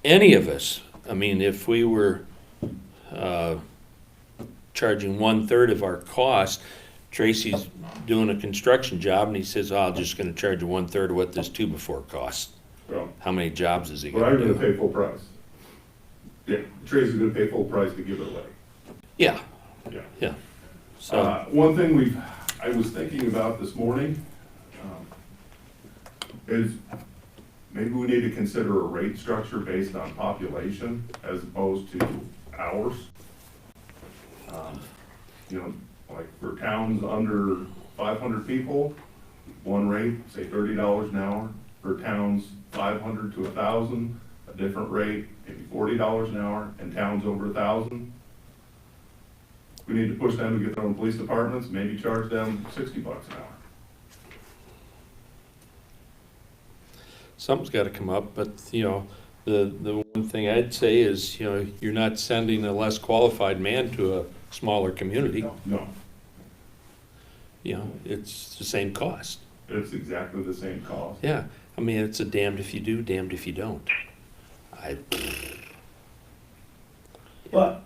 any of us. I mean, if we were, charging 1/3 of our cost, Tracy's doing a construction job and he says, oh, I'm just gonna charge you 1/3 of what this 2x4 costs. Well, How many jobs is he but gonna I'm gonna do? pay full price. Yeah, Tracy's gonna pay full price to give it away. Yeah, Yeah. yeah. So, One thing I was thinking about this morning, is maybe we need to consider a rate structure based on population as opposed to hours. You know, like for towns under 500 people, one rate, say $30 an hour. For towns 500 to 1,000, a different rate, maybe $40 an hour, and towns over 1,000. We need to push them to get their own police departments, maybe charge them $60 an hour. something's gotta come up, but, you know, the one thing I'd say is, you know, you're not sending a less qualified man to a smaller community. No, You know, it's the same cost. it's exactly the same cost. Yeah, I mean, it's a damned if you do, damned if you don't. But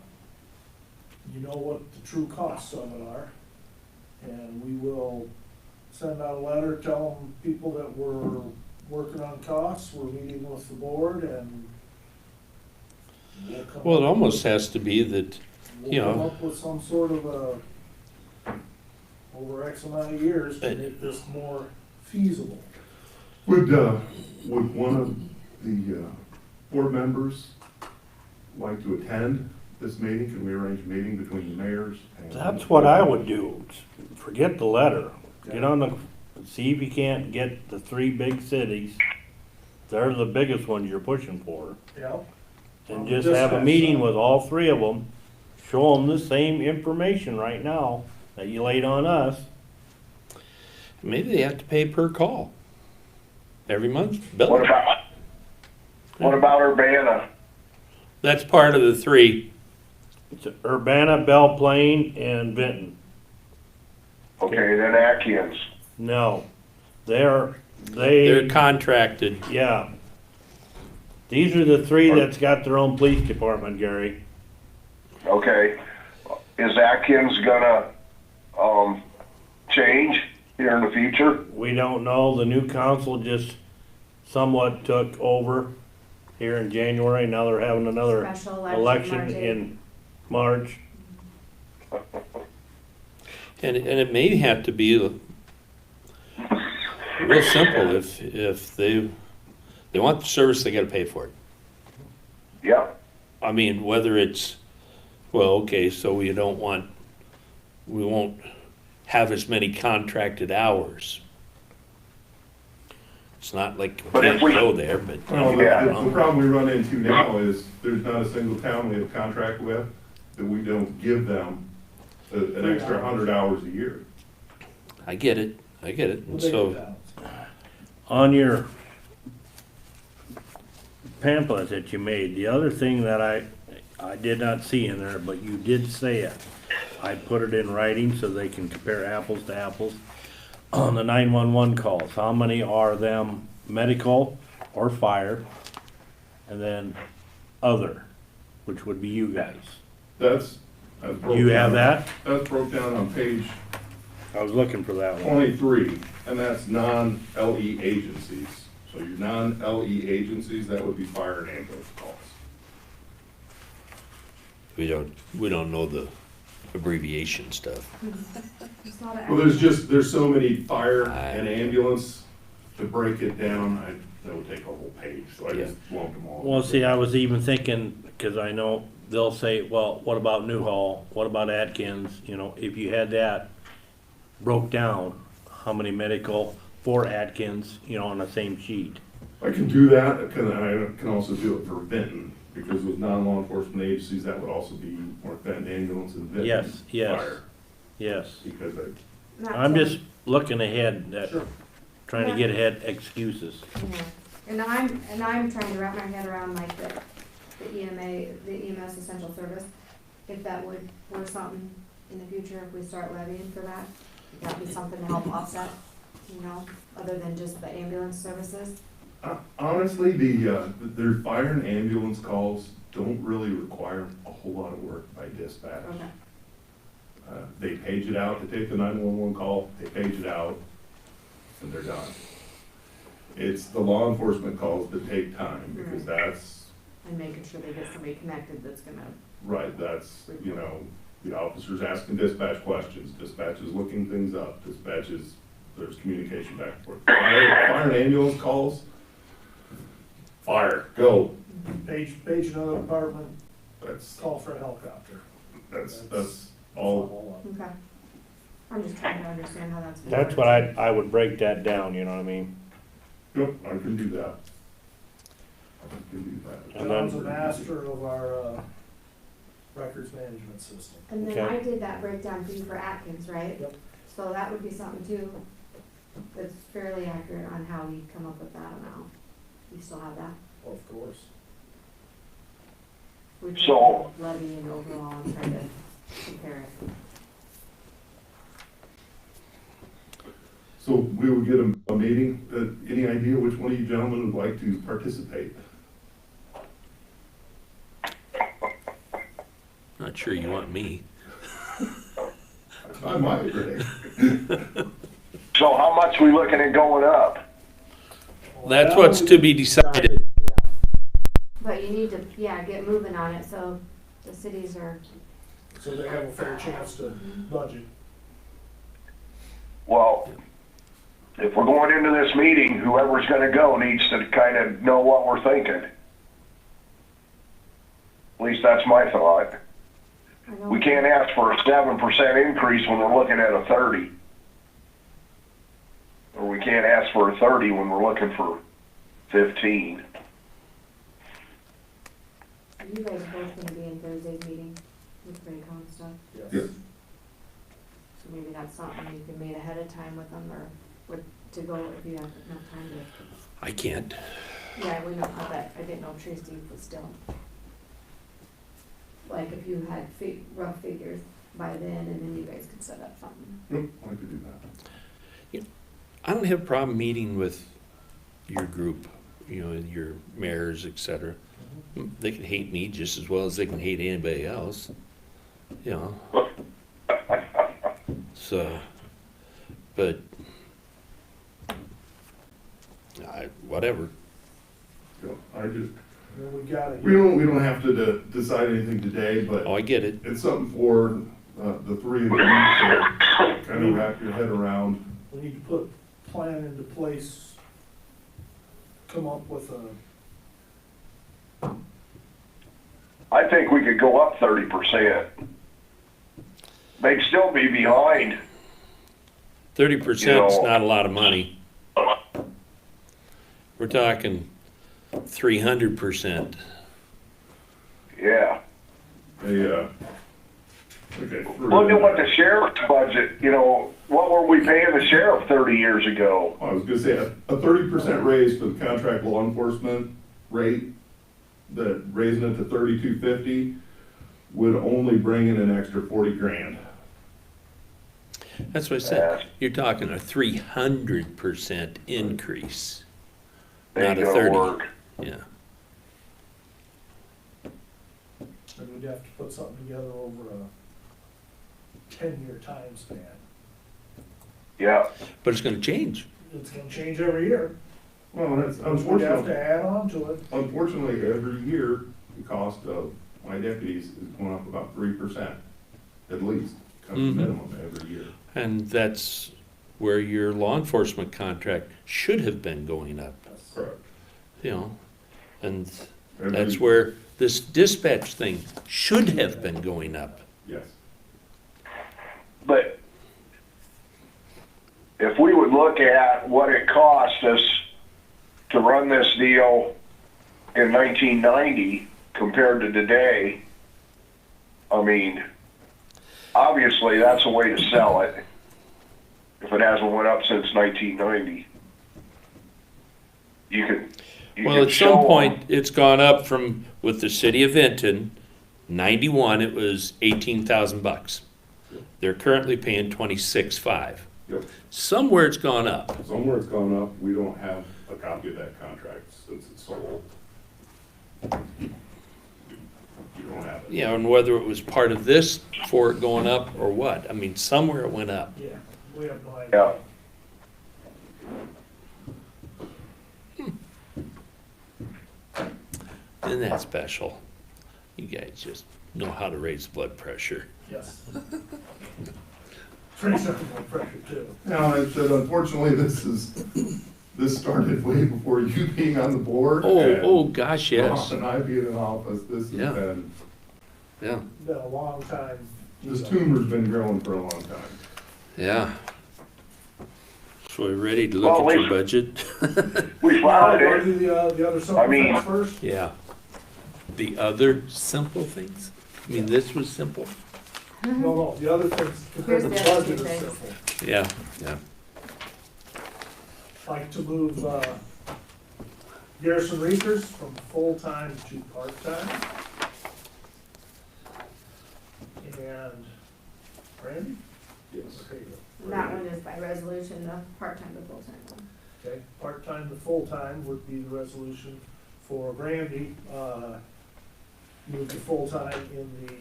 you know what the true costs of it are. And we will send out a letter telling people that we're working on costs, we're meeting with the board, and we'll come Well, it up almost with- has to be that, you We'll come know, up with some sort of a, over X amount of years to make this more feasible. Would one of the board members like to attend this meeting? Can we arrange a meeting between the mayors? And That's what I would do. Forget the letter. Get on the, see if you can't get the 3 big cities. They're the biggest ones you're pushing for. Yeah. And just have a meeting with all 3 of them. Show them the same information right now that you laid on us. maybe they have to pay per call. Every month, what bill. about Urbana? That's part of the 3. It's Urbana, Belle Plaine, and Benton. Okay, then Atkins. No, They're they, contracted. yeah. These are the 3 that's got their own police department, Gary. Okay. Is Atkins gonna, change here in the future? We don't know, the new council just somewhat took over here in January, now they're having another Special election March 8th. in March. And it may have to be real simple. If they want the service, they gotta pay for it. Yep. I mean, whether it's, well, okay, so you don't want we won't have as many contracted hours. It's not like we But if can't we- go there, but. Well, Yeah. the problem we run into now is there's not a single town we have a contract with that we don't give them an extra 100 hours a year. I get it, and We'll take it so, down. On your pamphlet that you made, the other thing that I did not see in there, but you did say it. I put it in writing so they can compare apples to apples. On the 911 calls, how many are them medical or fire? And then other, which would be you guys. That's broke You have down- that? That's broke down on page I was looking for that one. 23, and that's non-LE agencies. So your non-LE agencies, that would be fire and ambulance calls. we don't know the abbreviation stuff. It's not Well, there's so many fire and ambulance, to break it down, that would take a whole page, so I just lumped them all. Well, see, I was even thinking, cause I know they'll say, well, what about Newhall? What about Atkins? You know, if you had that broke down, how many medical for Atkins, you know, on the same sheet. I can do that, I can also do it for Benton, because with non-law enforcement agencies, that would also be North Benton Ambulance and Benton Yes, yes, Fire. yes. Because Not I'm to- just looking ahead, trying to get ahead excuses. Yeah. And I'm trying to wrap my head around like the EMS essential service, if that would work something in the future, if we start levying for that. That'd be something to help offset, you know, other than just the ambulance services. honestly, their fire and ambulance calls don't really require a whole lot of work by dispatch. Okay. They page it out, they take the 911 call, they page it out, and they're done. It's the law enforcement calls that take time, because that's, And making sure they get somebody connected that's gonna, right, that's, you know, the officer's asking dispatch questions, dispatch is looking things up, dispatch is, there's communication back and forth. Fire and ambulance calls, fire, go. Page another department, That's, call for a helicopter. that's all. okay. I'm just trying to understand how that's. That's what I would break that down, you know what I mean? Yep, I can do that. I can do that. And John's a then- master of our, records management system. And then Okay. I did that breakdown for you for Atkins, right? Yep. So that would be something too, that's fairly accurate on how we come up with that amount. You still have that? Of course. We So- levy and overall and try to compare it. So we will get a meeting, any idea which one of you gentlemen would like to participate? Not sure you want me. I might, Renee. So how much we looking at going up? That's what's to be decided. But you need to, yeah, get moving on it, so the cities are, So they have a fair chance to budget. Well, if we're going into this meeting, whoever's gonna go needs to kind of know what we're thinking. At least that's my thought. I know. We can't ask for a 7% increase when we're looking at a 30. Or we can't ask for a 30 when we're looking for 15. Are you guys both gonna be in Thursday's meeting with Raycon stuff? Yes. So maybe that's something you can meet ahead of time with them, or with, to go if you have enough time to. I can't. Yeah, we know, I didn't know if Tracy was still. Like if you had rough figures by then, and then you guys could set up something. Yep, I could do that. I don't have a problem meeting with your group, you know, your mayors, et cetera. They can hate me just as well as they can hate anybody else, you know. So, but, whatever. Yep, I just, Then we gotta. we don't have to decide anything today, but Oh, I get it. it's something for the three of you to kind of wrap your head around. We need to put a plan into place, come up with a, I think we could go up 30%. they'd still be behind. 30% is You know. not a lot of money. We're talking 300%. Yeah. Okay. Look at what the sheriff's budget, you know, what were we paying the sheriff 30 years ago? I was gonna say, a 30% raise for the contract law enforcement rate, that raising it to 3250 would only bring in an extra 40 grand. That's what I said. You're talking a 300% increase, not Ain't a gonna 30. work. Yeah. And we'd have to put something together over a 10-year time span. Yeah. But it's gonna change. It's gonna change every year. Well, that's We'd have to unfortunately, add on to it. unfortunately, every year, the cost of my deputies is going up about 3%, at least, comes Mhm. minimum every year. And that's where your law enforcement contract should have been going up, Correct. you know? And Every- that's where this dispatch thing should have been going up. Yes. But if we would look at what it cost us to run this deal in 1990 compared to today, I mean, obviously that's a way to sell it if it hasn't went up since 1990. You can Well, at show some 'em. point, it's gone up from, with the city of Benton, 91, it was 18,000 bucks. They're currently paying 26.5. Yep. Somewhere it's gone up. Somewhere it's gone up, we don't have a copy of that contract since it's sold. You don't have it. You know, and whether it was part of this for it going up or what. I mean, somewhere it went up. Yeah, we have no idea. Yeah. Isn't that special? You guys just know how to raise blood pressure. Yes. Pretty certain blood pressure too. Now, I said, unfortunately, this started way before you being on the board. and Oh, gosh, yes. Ross and I being in office, this Yeah. has been, Yeah, Been a long time. this tumor's been growing for a long time. yeah. So we're ready to look Well, at your budget? We Want found to it. do the other simple I mean- things first? Yeah. The other simple things? I mean, this was simple? No, the other things, compared to the Here's the other budget two is things. simple. Yeah, yeah. Like to move, Garrison Reekers from full-time to part-time. And Brandy? Yes. Okay, That one is by resolution, the part-time to full-time one. okay, part-time to full-time would be the resolution for Brandy, move to full-time in the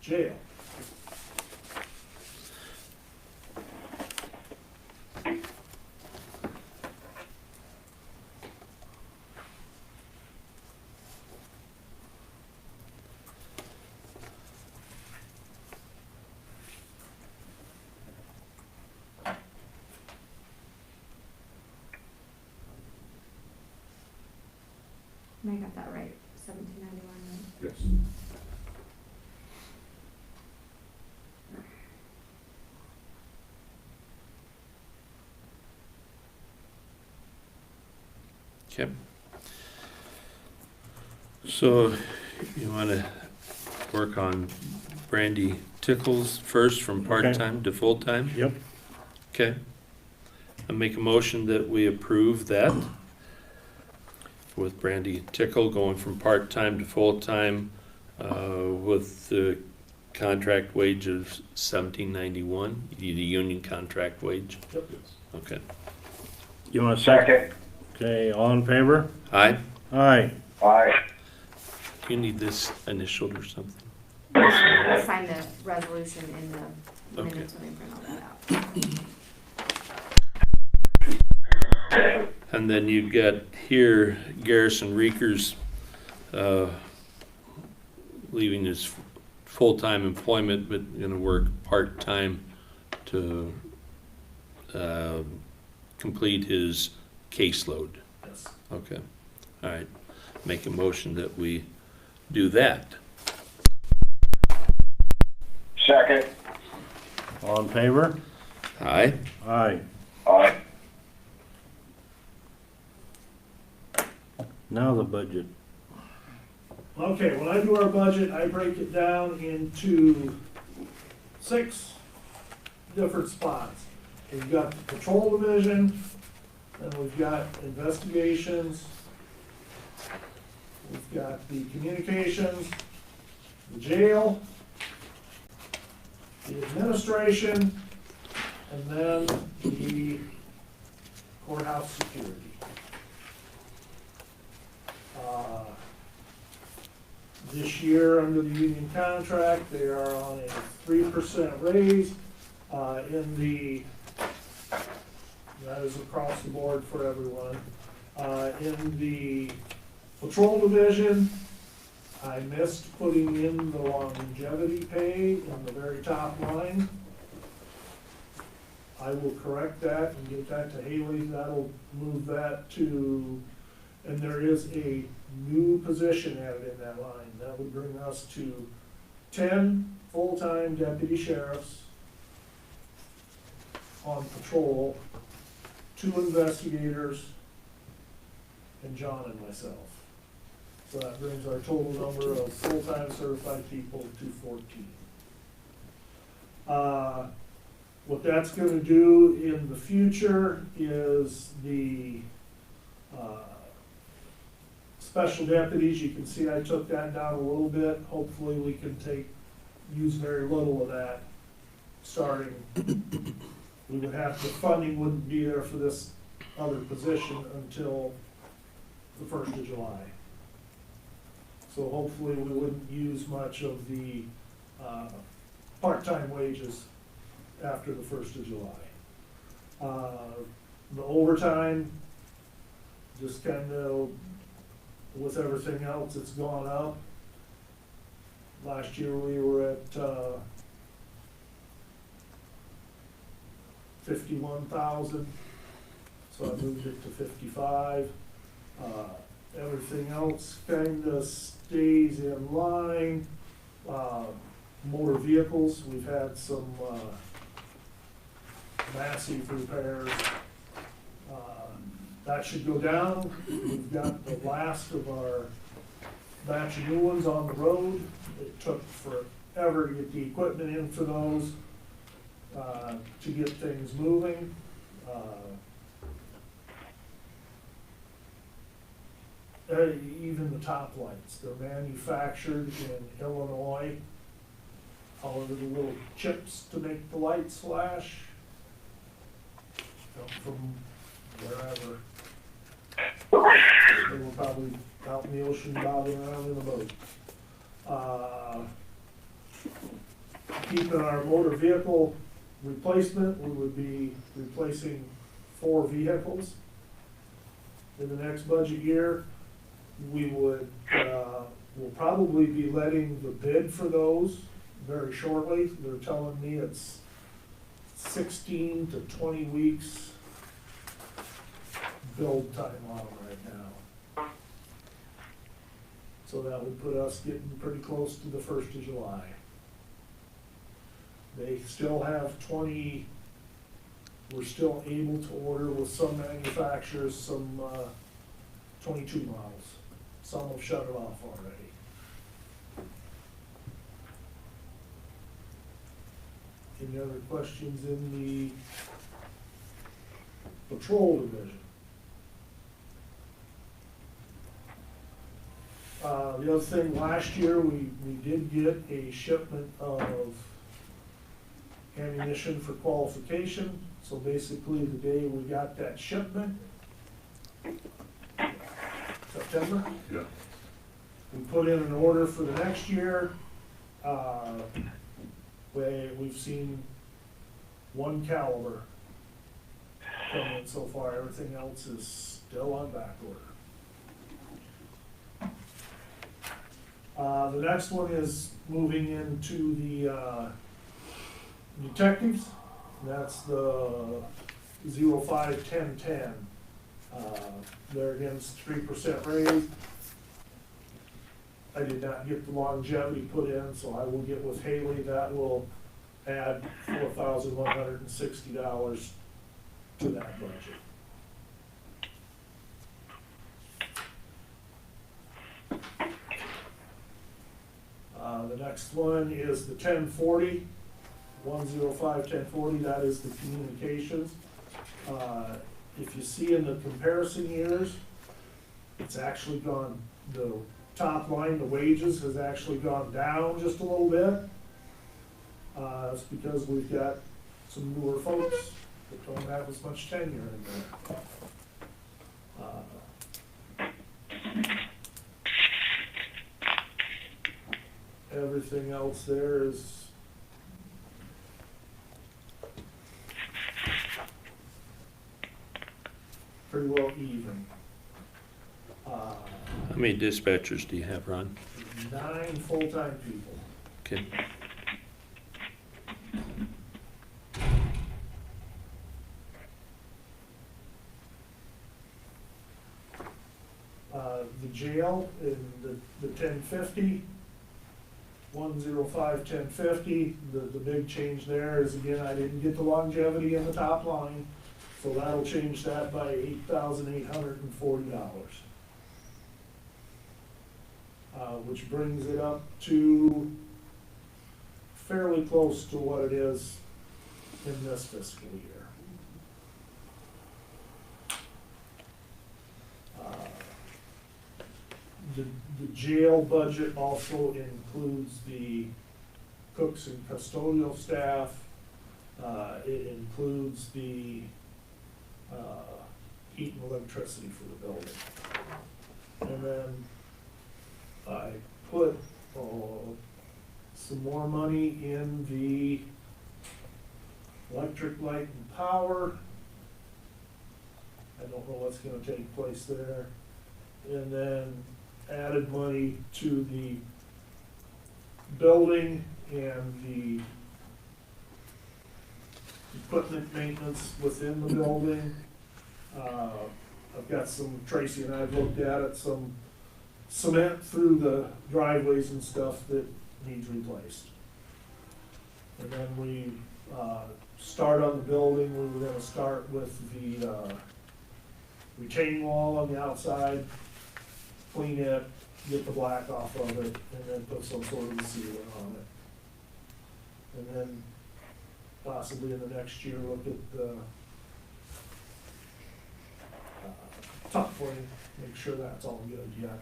jail. I got that right, 1791, right? Yes. Okay. So you want to work on Brandy Tickles first from Okay. part-time to full-time? Yep. Okay. I make a motion that we approve that with Brandy Tickle going from part-time to full-time with the contract wage of $17.91, the union contract wage. Yep. Okay. You want a second? Second. Okay, all in favor? Aye. Aye. Aye. Do you need this initialed or something? I'll sign the resolution in the Okay. minutes when we print all that out. And then you've got here Garrison Reekers leaving his full-time employment, but gonna work part-time to complete his caseload. Yes. Okay, all right. Make a motion that we do that. Second. All in favor? Aye. Aye. Aye. Now the budget. Okay, when I do our budget, I break it down into 6 different spots. We've got the patrol division, then we've got investigations, we've got the communications, the jail, the administration, and then the courthouse security. This year, under the union contract, they are on a 3% raise. That is across the board for everyone. In the patrol division, I missed putting in the longevity pay in the very top line. I will correct that and get that to Haley. That'll move that to, and there is a new position added in that line. That would bring us to 10 full-time deputy sheriffs on patrol, 2 investigators, and John and myself. So that brings our total number of full-time certified people to 14. What that's gonna do in the future is the special deputies. You can see I took that down a little bit. Hopefully we can use very little of that starting. We would have, the funding wouldn't be there for this other position until the 1st of July. So hopefully we wouldn't use much of the part-time wages after the 1st of July. The overtime, just kind of with everything else, it's gone up. Last year we were at 51,000, so I moved it to 55. Everything else kind of stays in line. Motor vehicles, we've had some massive repairs. That should go down. We've got the last of our batch of new ones on the road. It took forever to get the equipment in for those, to get things moving. Even the top lights, they're manufactured in Illinois. However, the little chips to make the lights flash come from wherever. They were probably out in the ocean bobbing around in a boat. Keeping our motor vehicle replacement, we would be replacing 4 vehicles in the next budget year. We would, we'll probably be letting the bid for those very shortly. They're telling me it's 16 to 20 weeks build time on them right now. So that would put us getting pretty close to the 1st of July. They still have 20, we're still able to order with some manufacturers some 22 models. Some have shut it off already. Any other questions in the patrol division? The other thing, last year, we did get a shipment of ammunition for qualification. So basically, the day we got that shipment, September? Yeah. We put in an order for the next year. We've seen 1 caliber come in so far. Everything else is still on back order. The next one is moving into the detectives. That's the 05-10-10. They're against 3% raise. I did not get the longevity put in, so I will get with Haley. That will add $4,160 to that budget. The next one is the 1040, 1040, that is the communications. If you see in the comparison years, it's actually gone, the top line, the wages has actually gone down just a little bit. It's because we've got some newer folks that don't have as much tenure in there. Everything else there is pretty well even. How many dispatchers do you have, Ron? 9 full-time people. Okay. The jail in the 1050, 105, 1050, the big change there is, again, I didn't get the longevity in the top line, so that'll change that by $8,840. Which brings it up to fairly close to what it is in this fiscal year. The jail budget also includes the cooks and custodial staff. It includes the heat and electricity for the building. And then I put some more money in the electric, light, and power. I don't know what's gonna take place there. And then added money to the building and the equipment maintenance within the building. I've got some, Tracy and I've looked at it, some cement through the driveways and stuff that needs replaced. And then we start on the building. We were gonna start with the retaining wall on the outside, clean it, get the black off of it, and then put some sort of sealant on it. And then possibly in the next year, look at the top frame, make sure that's all good yet.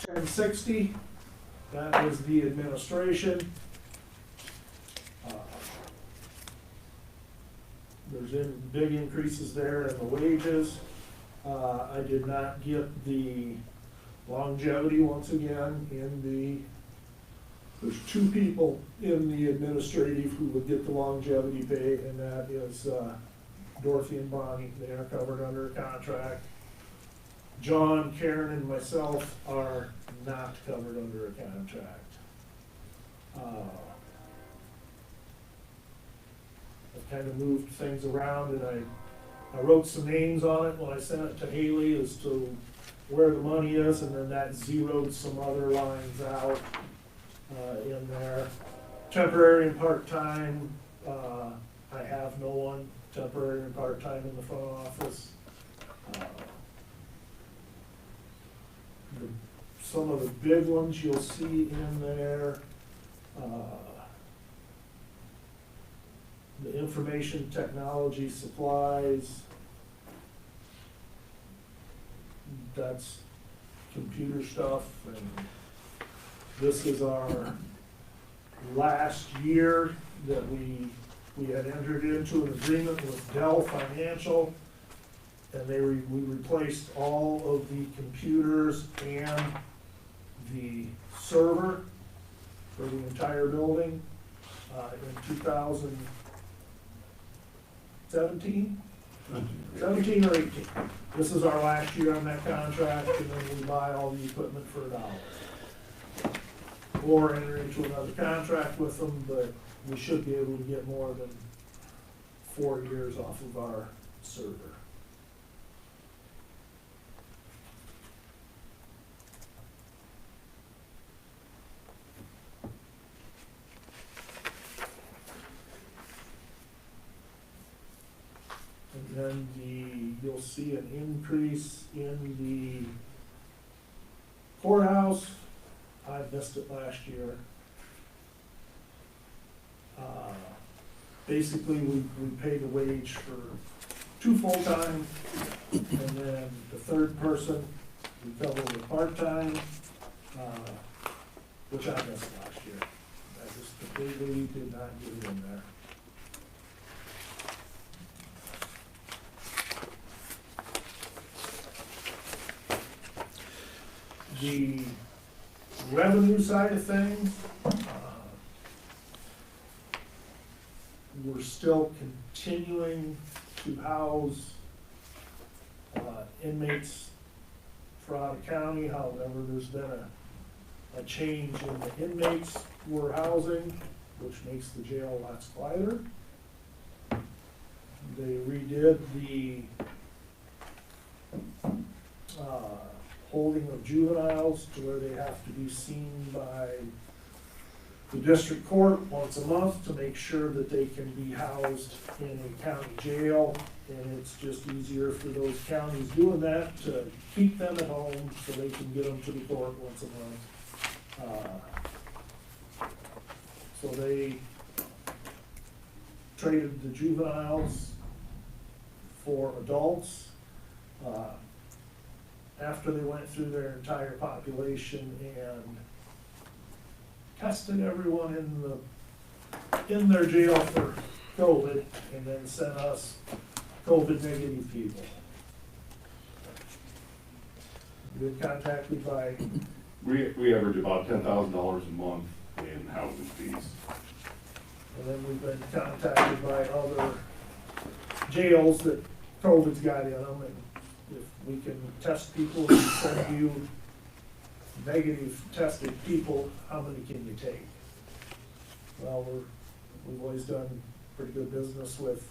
1060, that is the administration. There's big increases there in the wages. I did not get the longevity once again there's 2 people in the administrative who would get the longevity pay, and that is Dorothy and Bonnie. They are covered under a contract. John, Karen, and myself are not covered under a contract. I've kind of moved things around, and I wrote some names on it when I sent it to Haley as to where the money is, and then that zeroed some other lines out in there. Temporary and part-time, I have no one temporary and part-time in the front office. Some of the big ones you'll see in there. The information technology supplies, that's computer stuff, and this is our last year that we had entered into an agreement with Dell Financial, and we replaced all of the computers and the server for the entire building in 2017? 17 or 18. This is our last year on that contract, and then we buy all the equipment for $1. Or enter into another contract with them, but we should be able to get more than 4 years off of our server. then you'll see an increase in the courthouse. I missed it last year. Basically, we paid a wage for 2 full-time, and then the third person, we cover the part-time, which I missed last year. I just completely did not get it in there. The revenue side of things, we're still continuing to house inmates for out of county. However, there's been a change in the inmates we're housing, which makes the jail lots quieter. They redid the holding of juveniles to where they have to be seen by the district court once a month to make sure that they can be housed in a county jail. And it's just easier for those counties doing that to keep them at home so they can get them to the court once a month. So they traded the juveniles for adults. After they went through their entire population and tested everyone in their jail for COVID, and then sent us COVID negative people. We've been contacted by, We average about $10,000 a month in housing fees. and then we've been contacted by other jails that COVID's got in them, and if we can test people and send you negative tested people, how many can you take? Well, we've always done pretty good business with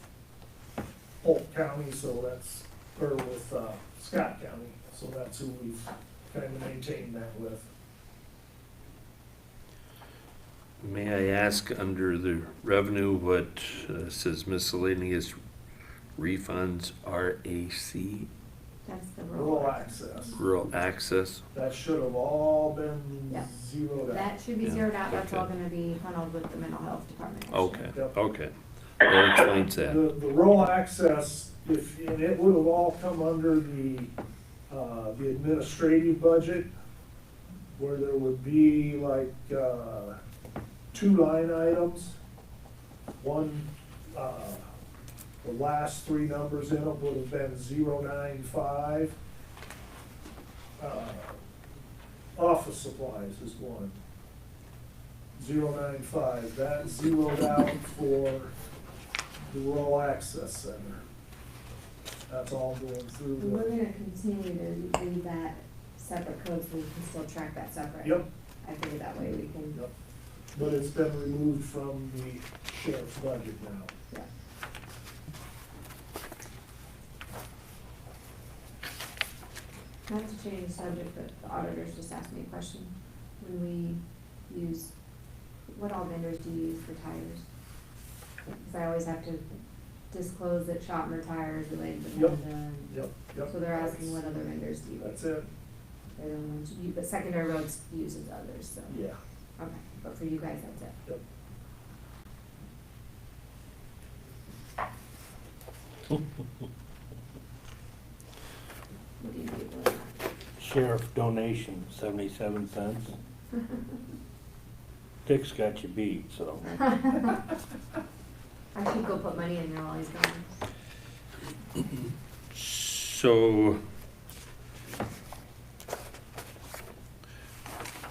Polk County, so that's, or with Scott County, so that's who we've kind of maintained that with. May I ask, under the revenue, what says miscellaneous refunds, RAC, That's the Rural access, rural access? that should have all been Yep. zeroed out. That should be Yeah, zeroed out, that's all okay. gonna be funneled with the mental health department. next Okay, year. Yep. okay. That explains that. The rural access, and it would have all come under the administrative budget, where there would be like, 2 line items. One, the last 3 numbers in it would have been 095. Office supplies is one. 095, that zeroed out for the rural access center. That's all going through And we're the, gonna continue to read that separate code so we can still track that separate. yep, I figured that way we can, yep. But it's been removed from the sheriff's budget now. yeah. Not to change the subject, but the auditors just asked me a question. When we use, what all vendors do you use for tires? Because I always have to disclose that Schottner Tire is related to Yep. Honda. and- Yep, yep. So they're asking what other vendors do you use? That's it, They're the ones you, but secondary roads uses others, so. yeah, Okay, but for you guys, that's it. yep. What do you do with that? Sheriff donation, 77 cents. Dick's got you beat, so. I should go put money in there while he's gone. So,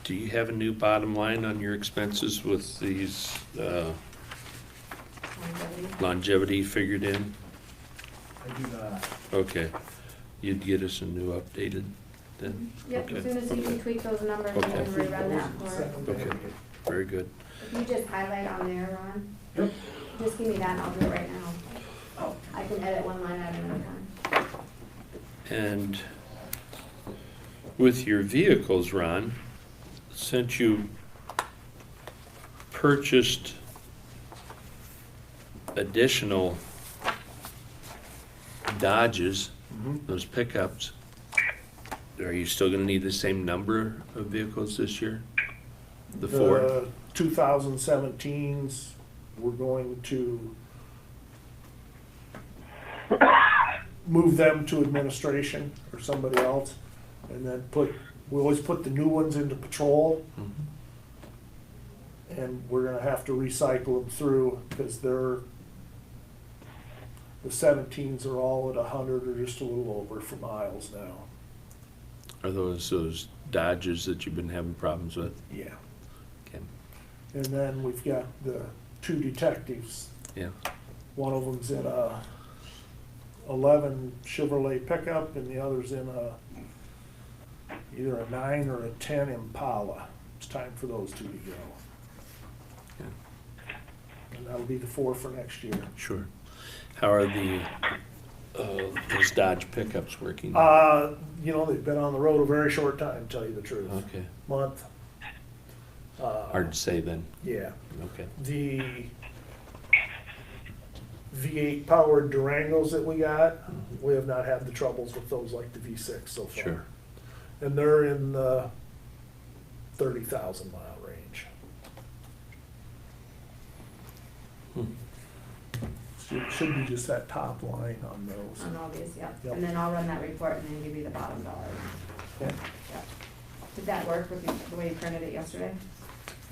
do you have a new bottom line on your expenses with these longevity figured in? I do not. Okay, you'd get us a new updated then? Yep, as Okay, soon as you can tweak those numbers, we Okay. can rerun that for it. Send them Okay. back. very good. If you just highlight on there, Ron, Yep. just give me that and I'll do it right now. I can edit one line item at a time. And with your vehicles, Ron, since you purchased additional Dodges, Mhm. those pickups, are you still gonna need the same number of vehicles this year? The four? The 2017s, we're going to move them to administration or somebody else, and then we always put the new ones into patrol, Mhm. and we're gonna have to recycle them through, because the 17s are all at 100 or just a little over for miles now. Are those Dodges that you've been having problems with? Yeah. Okay. And then we've got the 2 detectives. Yeah. One of them's in a 11 Chevrolet pickup, and the other's in either a 9 or a 10 Impala. It's time for those 2 to go. Yeah. And that'll be the 4 for next year. Sure. How are those Dodge pickups working? They've been on the road a very short time, to tell you the truth. Okay. Month. Hard to say then. Yeah. Okay. The V8 powered Durangos that we got, we have not had the troubles with those like the V6 so far. Sure. And they're in the 30,000 mile range. Should be just that top line on those. On all these, yeah. Yep. And then I'll run that report and then give you the bottom dollar. Okay. Yeah. Did that work with the way you printed it yesterday?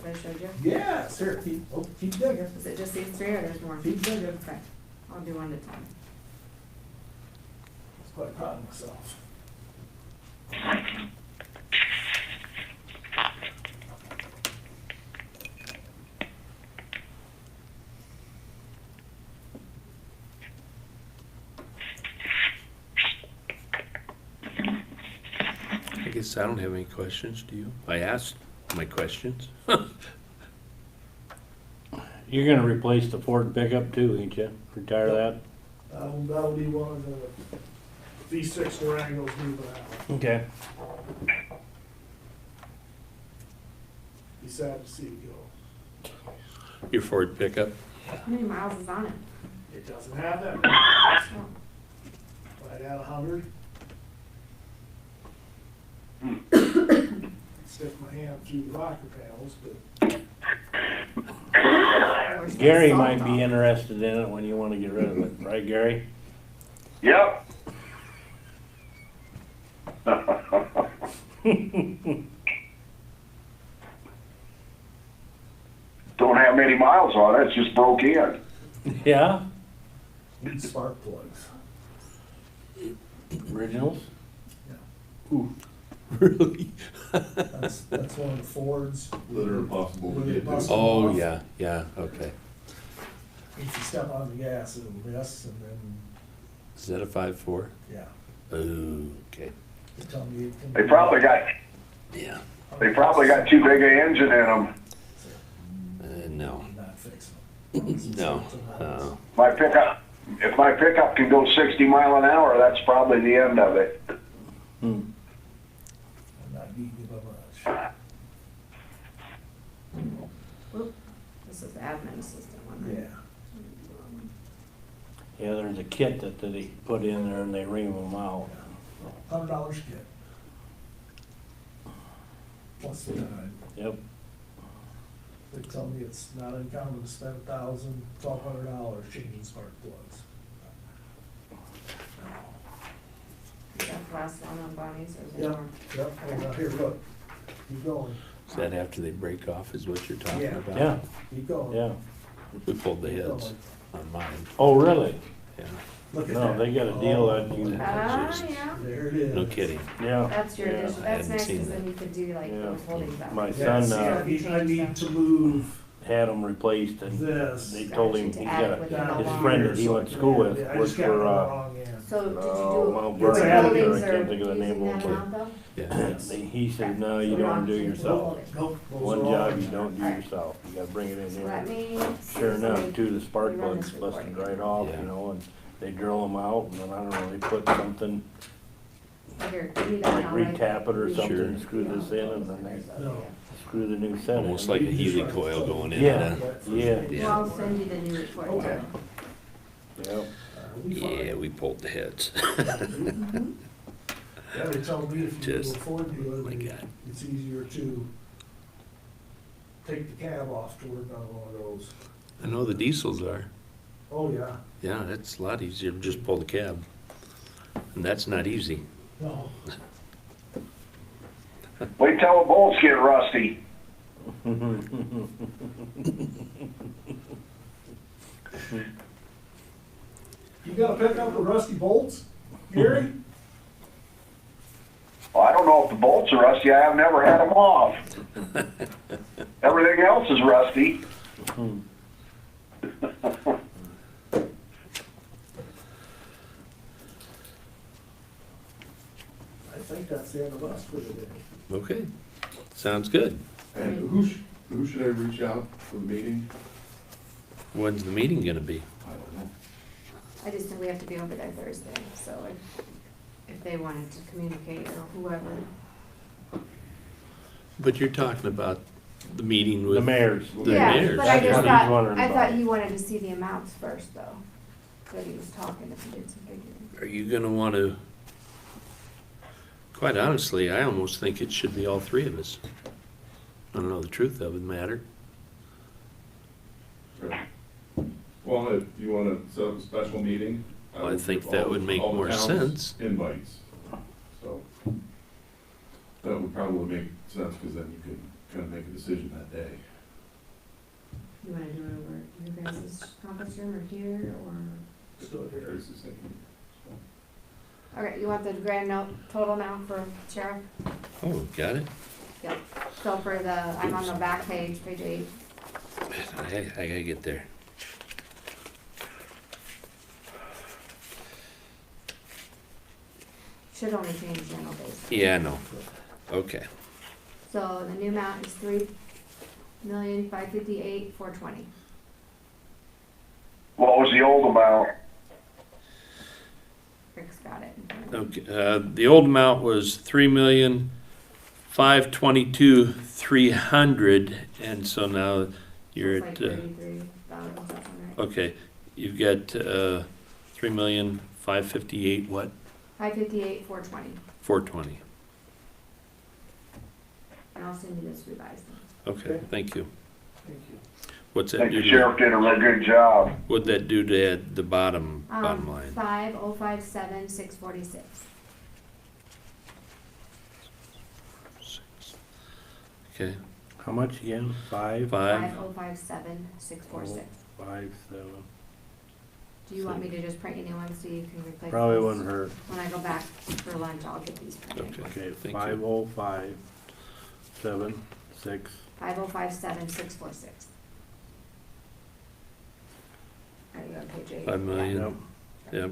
That I showed you? Yes, here, keep digging. Is it just these 3 or there's more? Keep digging. Okay, I'll do 1 at a time. It's quite proud of myself. I guess I don't have any questions, do you? I asked my questions. You're gonna replace the Ford pickup too, ain't you? Retire that? That'll be one of the V6 Durangos moving out. Okay. Be sad to see it go. Your Ford pickup? How many miles is on it? It doesn't have that many miles. Right at 100. Stick my hand through the rocker panels, but Gary might be interested in it when you wanna get rid of it, right, Gary? Yep. Don't have many miles on it, it's just broke in. Yeah, need spark plugs. originals? Ooh, Really? that's one of the Fords. That are impossible to Where they get to. bust them Oh, off. yeah, okay. If you step on the gas, it'll miss, and then, Is that a 5.4? yeah. Oh, okay. Just tell me it can They be- probably got too big an engine in them. No, Not fix them. no. If my pickup can go 60 mile an hour, that's probably the end of it. I'm not beating you by much. This is the admin assistant one, right? Yeah. Yeah, there's a kit that they put in there and they ream them out. $100 kit. Plus the time. Yep. They tell me it's not uncommon to spend $1,000, $1,200 changing spark plugs. Is that the last one on Bonnie's or is there Yep, more? yep, hold on, here, look, keep going, Is that after they break off is what you're talking Yeah. about? Yeah, keep going. yeah. We pulled the keep heads going. on mine, Oh, really? yeah. Look at No, that. they got a deal that you, Ah, Just- yeah. There it is. No kidding. yeah. That's your Yeah. addition, I that's hadn't nice, seen cause that. then you could do like Yeah. those holding back. My Yeah, son, see, I need to move had them replaced and this. they told him, To he's add got it within down the his lawn. friend that he went to school with Yeah, I worked just got it on for, the wrong end. So did you Mount do, your Vernon, Vernon, I holdings can't are think of the name using of that it. amount though? Yeah. He said, no, you So don't not do into the yourself. holding. Nope. those One are all- job you don't do yourself, you gotta bring it in Let there. me. Sure enough, see. too, the spark We run plugs this busted recording. right off, Yeah. you know, and they drill them out, and then I don't know, they put something, Here, give me that like now, right? retap it or something, Sure. and screw this in, and then they No. screw the new set in. Almost like a Healy coil going in. Yeah, yeah, Well, I'll send you the new report. Okay. yep. It'll be fine. Yeah, we pulled the heads. Yeah, they tell me if you do a Just- Ford dealer, my God. it's easier to take the cab off to work on one of those. I know the diesels are. Oh, yeah, Yeah, it's a lot easier to just pull the cab. And that's not easy. no, Wait till the bolts get rusty. you gotta pick up the rusty bolts, Gary? Well, I don't know if the bolts are rusty. I have never had them off. Everything else is rusty. I think that's the end of us for today. Okay, sounds good. And who should I reach out for the meeting? When's the meeting gonna be? I don't know. I just think we have to be over there Thursday, so if they wanted to communicate or whoever. But you're talking about the meeting with. The mayors. The Yeah, mayors. but I That's just what he's thought, wondering I thought about. he wanted to see the amounts first, though, that he was talking, if he did some figuring. Are you gonna wanna, quite honestly, I almost think it should be all three of us. I don't know the truth of the matter. Okay. Well, if you wanna set up a special meeting. Well, I will think give that all- would make all the more towns sense. Invites, so. That would probably make sense, because then you can kind of make a decision that day. You wanna do it over your guys' conference room or here, or? Still here. There's this thing. Okay, you want the grand note total now for sheriff? Oh, got it? Yep. So for the, I'm on the back page, page 8. I gotta get there. Should only change general base. Yeah, I know. Okay. So the new amount is 3,558,420. What was the old amount? Rick's got it. in front of him. Okay, the old amount was 3,522,300, and so now you're So at, it's like 33,000 something, right? okay, you've got, 3,558,000 what? 558,420. 420. And I'll send you this revised one. Okay, thank you. Thank you. What's I that think do the to, sheriff did a real good job. what'd that do to the bottom line? 5,057,646. Okay, How much again? 5? 5,057,646. 5, 7. Do you want me to just print you new ones so you can replace? Probably these? wouldn't hurt. When I go back for lunch, I'll get these printed. okay, Okay, thank you. 505, 7, 6. 5,057,646. Are you on page 8? 5 million, Yep. yep.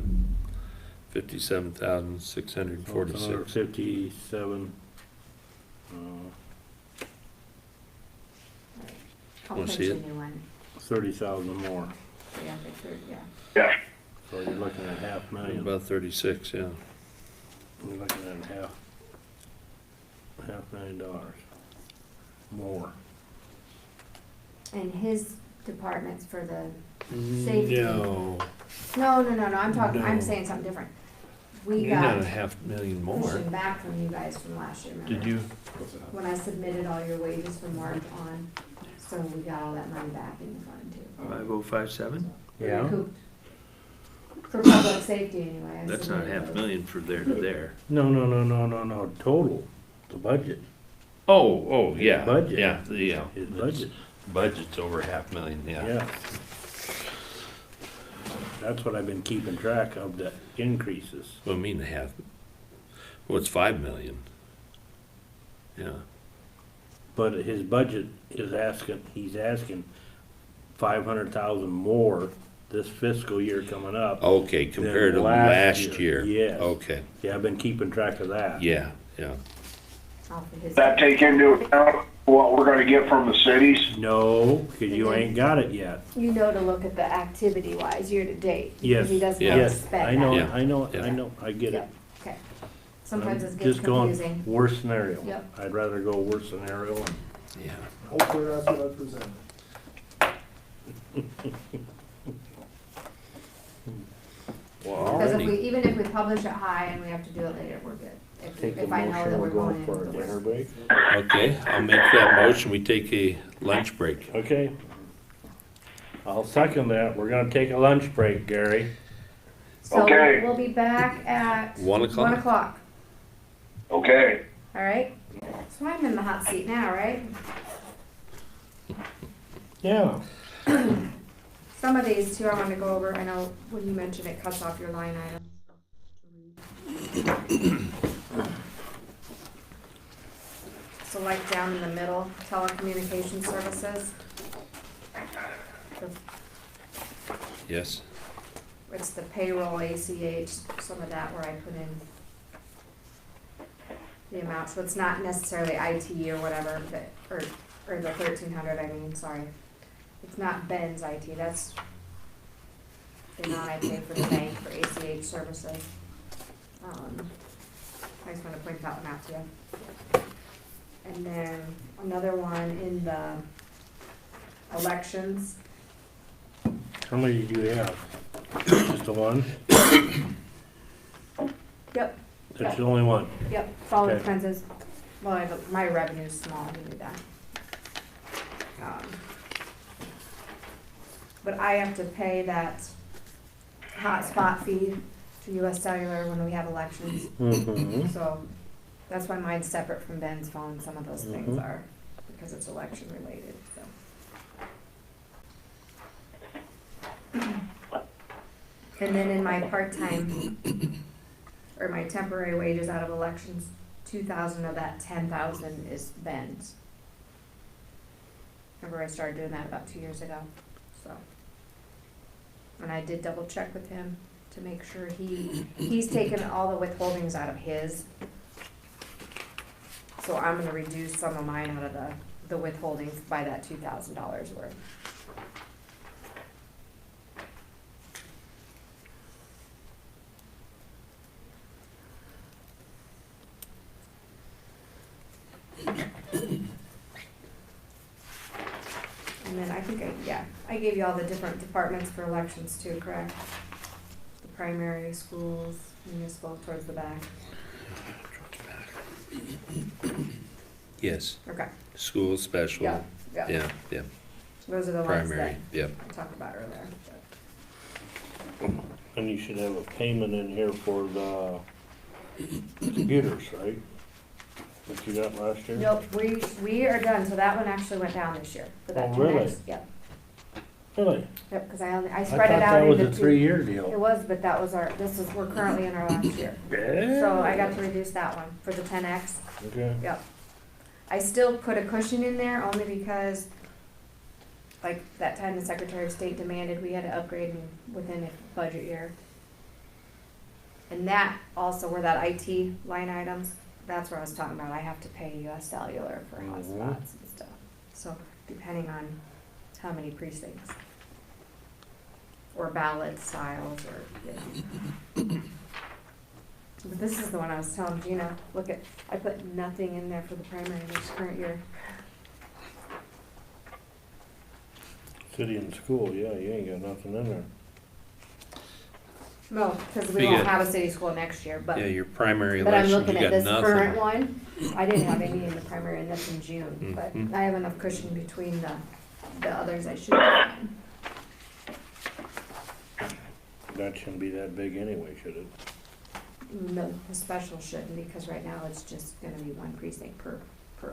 57,646. 57. I'll Wanna print see you a it? new one. 30,000 more. Yeah, for sure, yeah. Yeah. So you're looking at $500,000. About 36, yeah. You're looking at $500,000 more. And his departments for the safety. No, No, I'm talking, I'm No. saying something different. We you're not got $500,000 more. pushing back from you guys from last year, remember? Did you? What's that? When I submitted all your wages from March on, so we got all that money back in the fund too. 5057? Yeah. Recouped. For public safety anyway. I That's not submitted those. $500,000 for there to there. No, total, the budget, Oh, yeah. Budget. Yeah, his budget, Budget's over $500,000, yeah. yeah. That's what I've been keeping track of, the increases. Well, I mean, well, it's 5 million. Yeah, But his budget is he's asking 500,000 more this fiscal year coming up. okay, compared to than last year. Yes. Okay, Yeah, I've been keeping track of that. yeah. Off of his. That take into account what we're gonna get from the cities? No, cause you ain't got it yet. You know to look at the activity wise, year to date. Yes, Because he doesn't Yeah. have to yes, spend I know, that. Yeah. I know, I get it. Yep, okay. Sometimes it I'm gets just going confusing. worst scenario. Yep. I'd rather go worst scenario. Yeah. Hopefully that's what I presented. Well, Because alrighty. even if we publish it high and we have to do it later, we're good. Take the If I know motion, that we're we're going in for with a the dinner worst. break. Okay, I'll make that motion. We take a lunch break. Okay. I'll second that. We're gonna take a lunch break, Gary. So Okay. we'll be back at 1 o'clock? 1 o'clock, Okay, all right? So I'm in the hot seat now, right? Yeah. Some of these too I want to go over. I know when you mentioned it cuts off your line item. So like down in the middle, telecommunication services. Yes. It's the payroll, ACH, some of that where I put in the amount, so it's not necessarily IT or whatever, but, or the 1,300, I mean, sorry. It's not Ben's IT, that's the amount I pay for the bank for ACH services. I just wanna point that one out to you. And then another one in the elections. How many do you have? Just the one? Yep, That's the only one? yep, it's all Okay. expenses. Well, my revenue's small, you knew that. But I have to pay that hotspot fee to US Cellular when we have elections. Mm-hmm. So that's why mine's separate from Ben's phone, some of those things Mhm. are, because it's election related, so. And then in my part-time, or my temporary wages out of elections, 2,000 of that 10,000 is Ben's. Remember I started doing that about 2 years ago, so. And I did double check with him to make sure he's taken all the withholdings out of his. So I'm gonna reduce some of mine out of the withholdings by that $2,000 worth. And then I think I gave you all the different departments for elections too, correct? The primary, schools, municipal, towards the back. Yes. Okay, School, special. yeah, yeah. Yeah, yeah. Those are the ones that Primary, yep. I talked about earlier. And you should have a payment in here for the computers, right? That you got last year? Nope, we are done, so that one actually went down this year for that Oh, 10X. really? Yep, Really? yep, cause I I spread thought it out that was into a two. 3-year It deal. was, but that was we're currently in our last year. So I got to reduce that one for the 10X. Okay. Yep. I still put a cushion in there only because, like, that time the Secretary of State demanded we had to upgrade within a budget year. And that also, where that IT line items, that's where I was talking about, I have to pay US Cellular for hotspots and stuff. So depending on how many precincts. Or ballot styles or, you know. But this is the one I was telling Gina, look at, I put nothing in there for the primary this current year. City and school, yeah, you ain't got nothing in there. No, because we You won't got- have a city school next year, but, Yeah, your primary but I'm election, looking you at got this current nothing. one. I didn't have any in the primary and that's in June, but Mhm. I have enough cushion between the others I should have. That shouldn't be that big anyway, should it? No, the special shouldn't, because right now it's just gonna be one precinct per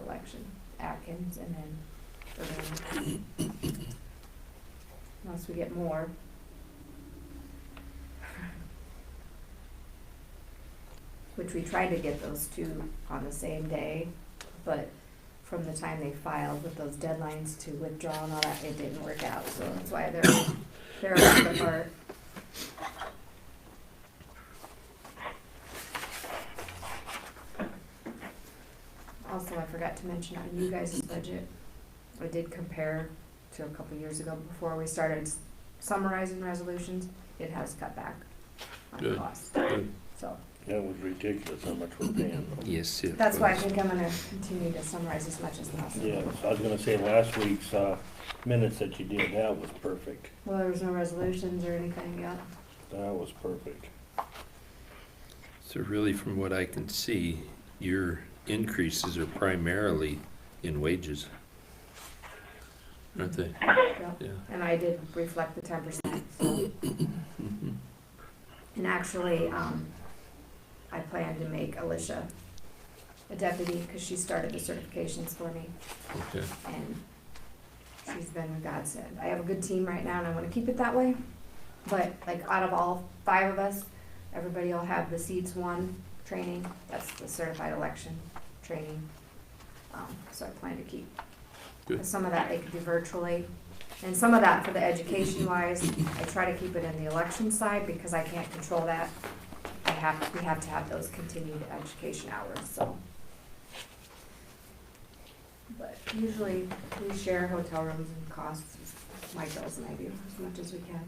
election, Atkins and then Irving. Unless we get more. Which we tried to get those two on the same day, but from the time they filed with those deadlines to withdraw and all that, it didn't work out, so that's why they're a month apart. Also, I forgot to mention on you guys' budget, I did compare to a couple years ago before we started summarizing resolutions, it has cut back on Good. costs, Good. so. That was ridiculous how much we're paying. Yes, it That's why I was. think I'm gonna continue to summarize as much as possible. Yeah, I was gonna say last week's, minutes that you did, that was perfect. Well, there was no resolutions or anything yet. That was perfect. So really, from what I can see, your increases are primarily in wages, aren't they? Yep. Yeah. And I did reflect the 10%, so. Mhm. And actually, I plan to make Alicia a deputy, cause she started the certifications for me, Okay. and she's been a godsend. I have a good team right now, and I wanna keep it that way, but like, out of all 5 of us, everybody will have the seats 1 training, that's the certified election training. So I plan to keep. Good. 'Cause some of that they could do virtually, and some of that for the education wise, I try to keep it in the election side because I can't control that. We have to have those continued education hours, so. But usually we share hotel rooms and costs, my girls and I do, as much as we can.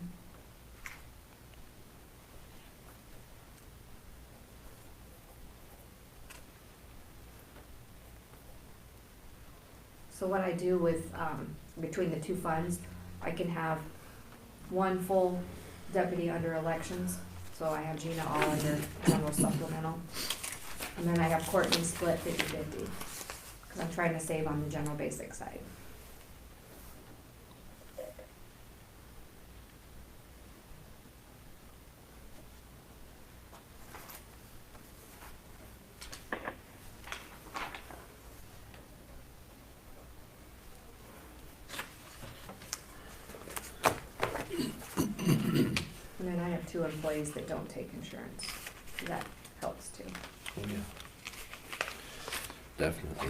So what I do with, between the 2 funds, I can have 1 full deputy under elections, so I have Gina all under general supplemental. And then I have Courtney split 50-50, cause I'm trying to save on the general basic side. And then I have 2 employees that don't take insurance, so that helps too. Oh, yeah. Definitely.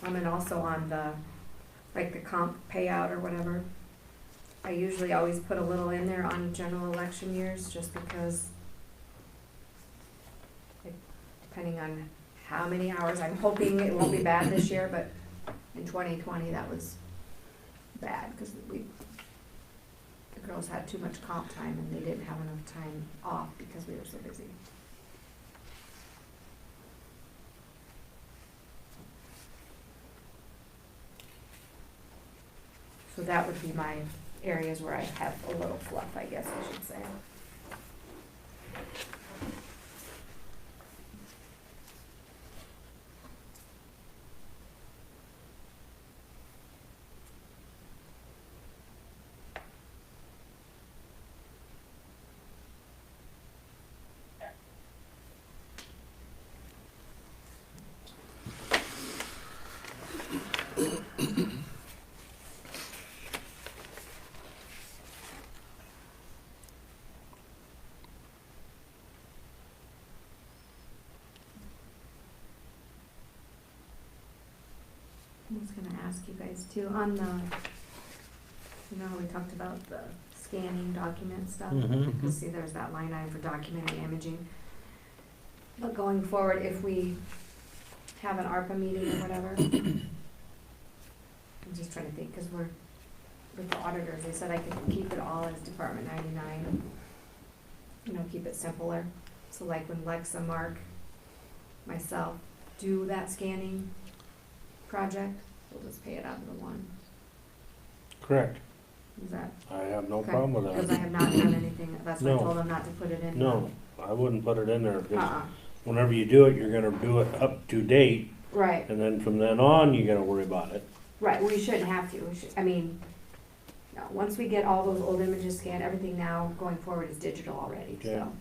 And also on the, like the comp payout or whatever, I usually always put a little in there on general election years, just because depending on how many hours, I'm hoping it won't be bad this year, but in 2020, that was bad, because the girls had too much comp time and they didn't have enough time off because we were so busy. So that would be my areas where I have a little fluff, I guess I should say. I was gonna ask you guys too, on the, you know how we talked about the scanning document stuff? Mhm. Cause see, there's that line item for document and imaging. But going forward, if we have an ARPA meeting or whatever, I'm just trying to think, cause we're, with the auditors, they said I could keep it all as Department 99. You know, keep it simpler. So like when Lexa, Mark, myself do that scanning project, we'll just pay it out of the one. Correct. Is that? I have no okay? problem with Because I that. have not done anything, that's why I No. told them not to put it in. No, I wouldn't put it in there because Uh-uh, whenever you do it, you're gonna do it up to date. right, And then from then on, you gotta worry about it. right, we shouldn't have to, we should, I mean, no, once we get all those old images scanned, everything now going forward is digital already, Yeah. so.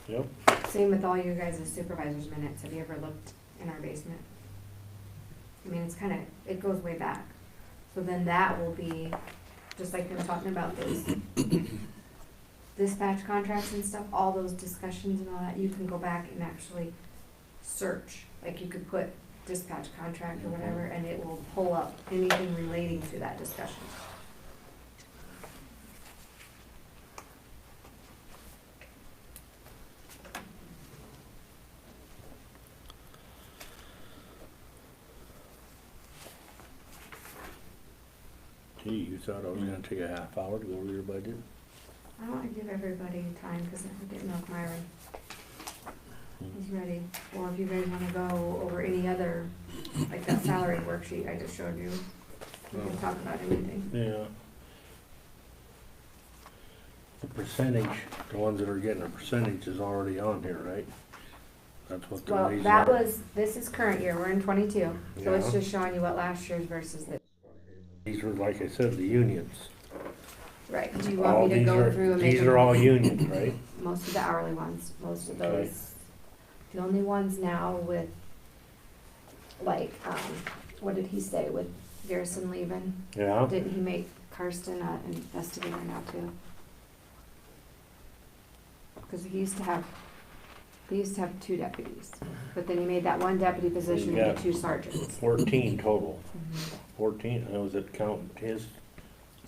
Yep. Same with all you guys' supervisors minutes, have you ever looked in our basement? I mean, it's kinda, it goes way back, so then that will be, just like them talking about those dispatch contracts and stuff, all those discussions and all that, you can go back and actually search, like you could put dispatch contract or whatever, and it will pull up anything relating to that discussion. Gee, you thought I was gonna take a half hour to go over your budget? I don't wanna give everybody time, cause I didn't know if Myron is ready, or if you guys wanna go over any other, like that salary worksheet I just showed you. We can talk about anything. Yeah. The percentage, the ones that are getting a percentage is already on here, right? That's what the Well, raises that are. was, this is current year, we're in 22, so it's Yeah. just showing you what last year's versus this. These are, like I said, the unions. Right, do you All want me to these go are- through and make These them? are all unions, right? Most of the hourly ones, most of Okay. those. The only ones now with, like, what did he say, with Garrison leaving? Yeah, Didn't he make Karsten an investigator now too? Cause he used to have 2 deputies, but then he made that one deputy position Yeah. into 2 sergeants. 14 total. 14, and was it count his,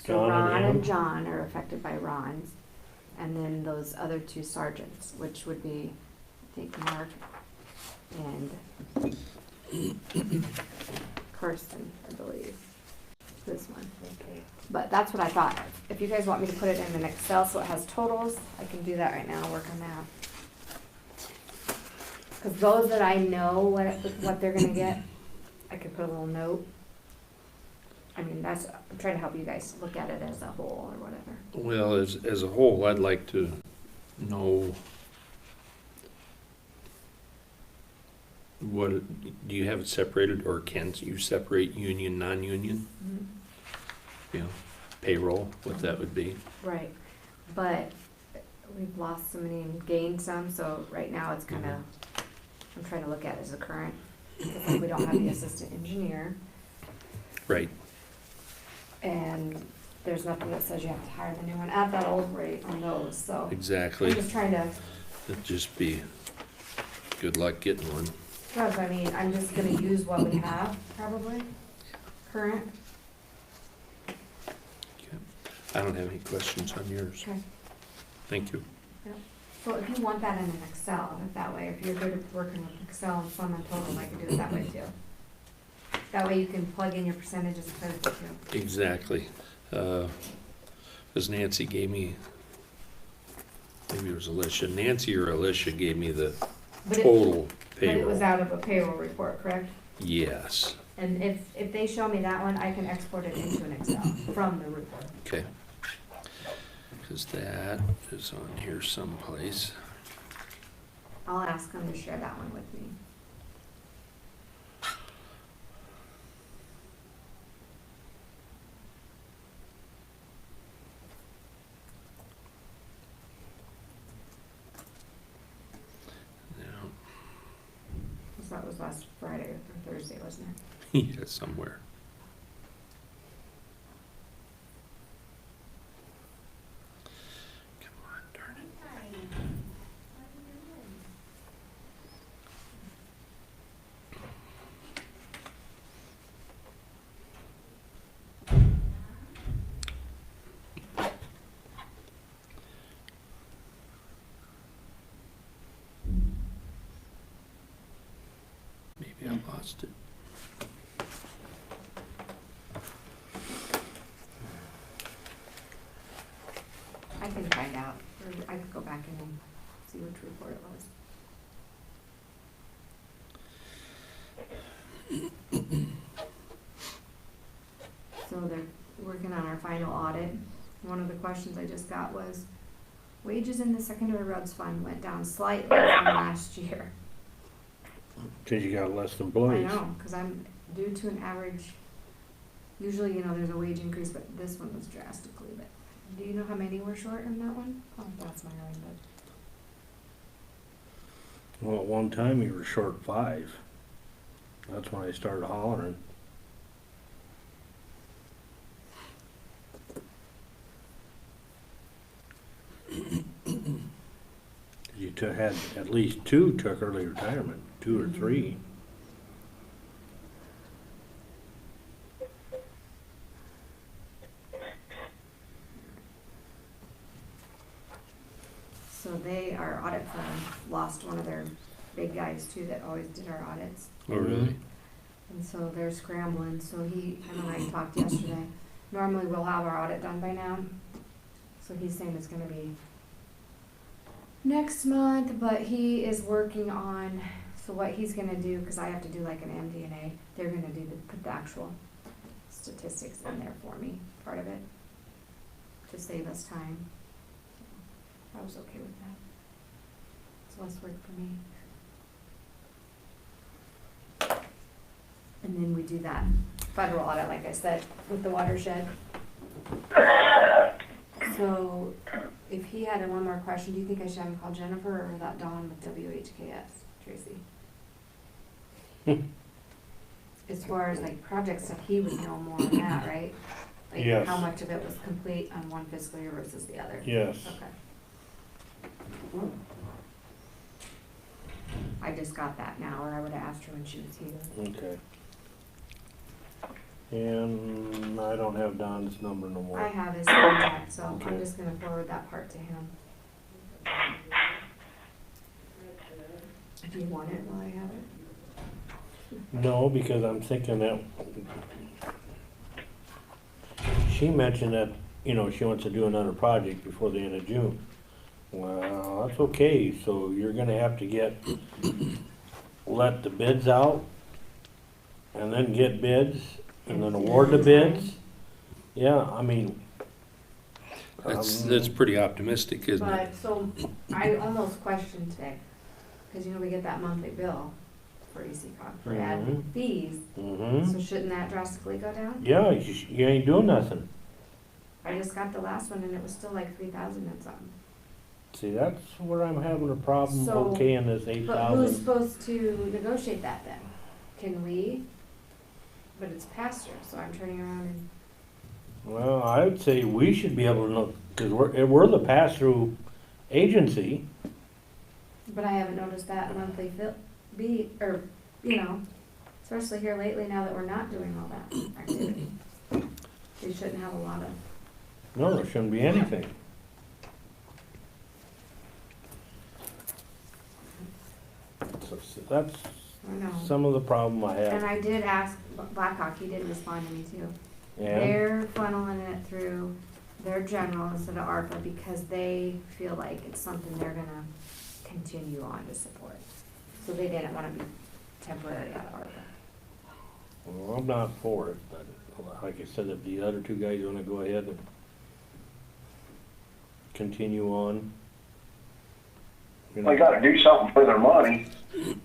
So John Ron and and him? John are affected by Ron's, and then those other 2 sergeants, which would be, I think, Mark and Kirsten, I believe. This one. But that's what I thought. If you guys want me to put it in an Excel so it has totals, I can do that right now, work on that. Cause those that I know what they're gonna get, I could put a little note. I mean, I'm trying to help you guys look at it as a whole or whatever. Well, as a whole, I'd like to know what, do you have it separated, or can you separate union, non-union? You know, payroll, what that would be. Right, but we've lost so many and gained some, so right now it's kinda, I'm trying to look at it as a current. It's like we don't have the assistant engineer, Right. and there's nothing that says you have to hire the new one at that old rate on those, so. I'm Exactly. just trying to, It'd just be good luck getting one. cause I mean, I'm just gonna use what we have, probably, current. I don't have any questions on yours. Okay. Thank you. So if you want that in an Excel, if that way, if you're good at working with Excel and sum and total, I could do it that way too. That way you can plug in your percentages and put it too. Exactly. Because Nancy gave me, maybe it was Alicia, Nancy or Alicia gave me the But it- total But it was payroll. out of a payroll report, correct? Yes. And if they show me that one, I can export it into an Excel from the report. Okay. Because that is on here someplace. I'll ask them to share that one with me. Yeah. So that was last Friday or Thursday, wasn't it? Yeah, somewhere. Come on, darn it. Maybe I lost it. I can find out, or I could go back in and see which report it was. So they're working on our final audit. One of the questions I just got was, wages in the secondary roads fund went down slightly from last year. because you got less I employees. know, cause I'm due to an average, usually, there's a wage increase, but this one was drastically, but do you know how many were short in that one? Oh, that's my line, but. Well, at one time you were short 5. That's when I started hollering. Had at least 2 took early retirement, 2 or 3. So our audit firm lost one of their big guys too that always did our audits. Oh, really? And so they're scrambling, so him and I talked yesterday. Normally we'll have our audit done by now. So he's saying it's gonna be next month, but he is working on, so what he's gonna do, cause I have to do like an MD&A, they're gonna put the actual statistics in there for me, part of it, to save us time. I was okay with that. It's less work for me. And then we do that federal audit, like I said, with the watershed. So, if he had one more question, do you think I should have him call Jennifer or that Dawn with WHKS, Tracy? As far as like project stuff, he would know more on that, right? Like Yes. how much of it was complete on one fiscal year versus the other? Yes. Okay. I just got that now, or I would have asked her when she was here. Okay. And I don't have Don's number no more. I have his contact, so Okay. I'm just gonna forward that part to him. Do you want it while I have it? No, because I'm thinking that she mentioned that, you know, she wants to do another project before the end of June. Well, that's okay, so you're gonna have to let the bids out, and then get bids, and then award the bids. Yeah, I mean. That's pretty optimistic, isn't it? But, so, I almost questioned today, cause you know, we get that monthly bill for ECOG for ad fees, so shouldn't that drastically go down? Yeah, you ain't doing nothing. I just got the last one and it was still like 3,000 and something. See, that's where I'm having a problem, So, okaying this But who's 8,000. supposed to negotiate that then? Can we? But it's pass-through, so I'm turning around and, Well, I would say we should be able to know, cause we're the pass-through agency. but I haven't noticed that monthly or, you know, especially here lately now that we're not doing all that activity. We shouldn't have a lot of, No, there shouldn't be anything. So that's I know. some of the problem I And have. I did ask Blackhawk, he did respond to me too. And, They're funneling it through their general instead of ARPA because they feel like it's something they're gonna continue on to support. So they didn't wanna be temporary out of ARPA. well, I'm not for it, but like I said, if the other two guys wanna go ahead and continue on. you know, They gotta do something for their money.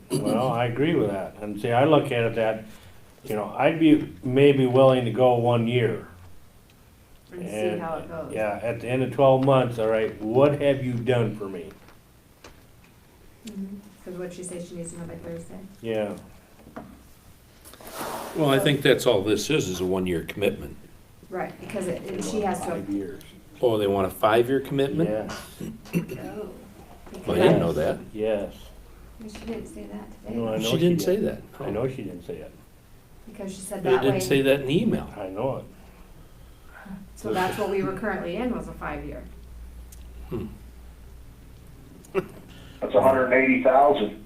Well, I agree with that. And see, I look at it that, you know, I'd be maybe willing to go 1 year. And see And, how it goes. yeah, at the end of 12 months, all right, what have you done for me? Cause what'd she say, she needs to know by Thursday? Yeah, Well, I think that's all this is a 1-year commitment. Right, because she has to. 5 years. Oh, they want a 5-year commitment? Yes, Oh. Well, I didn't know that. yes. She didn't say that No, I today, know She didn't say that. I know she didn't say it. because she said But it that way. didn't say that in the email. I know it. So that's what we were currently in, was a 5-year. That's 180,000.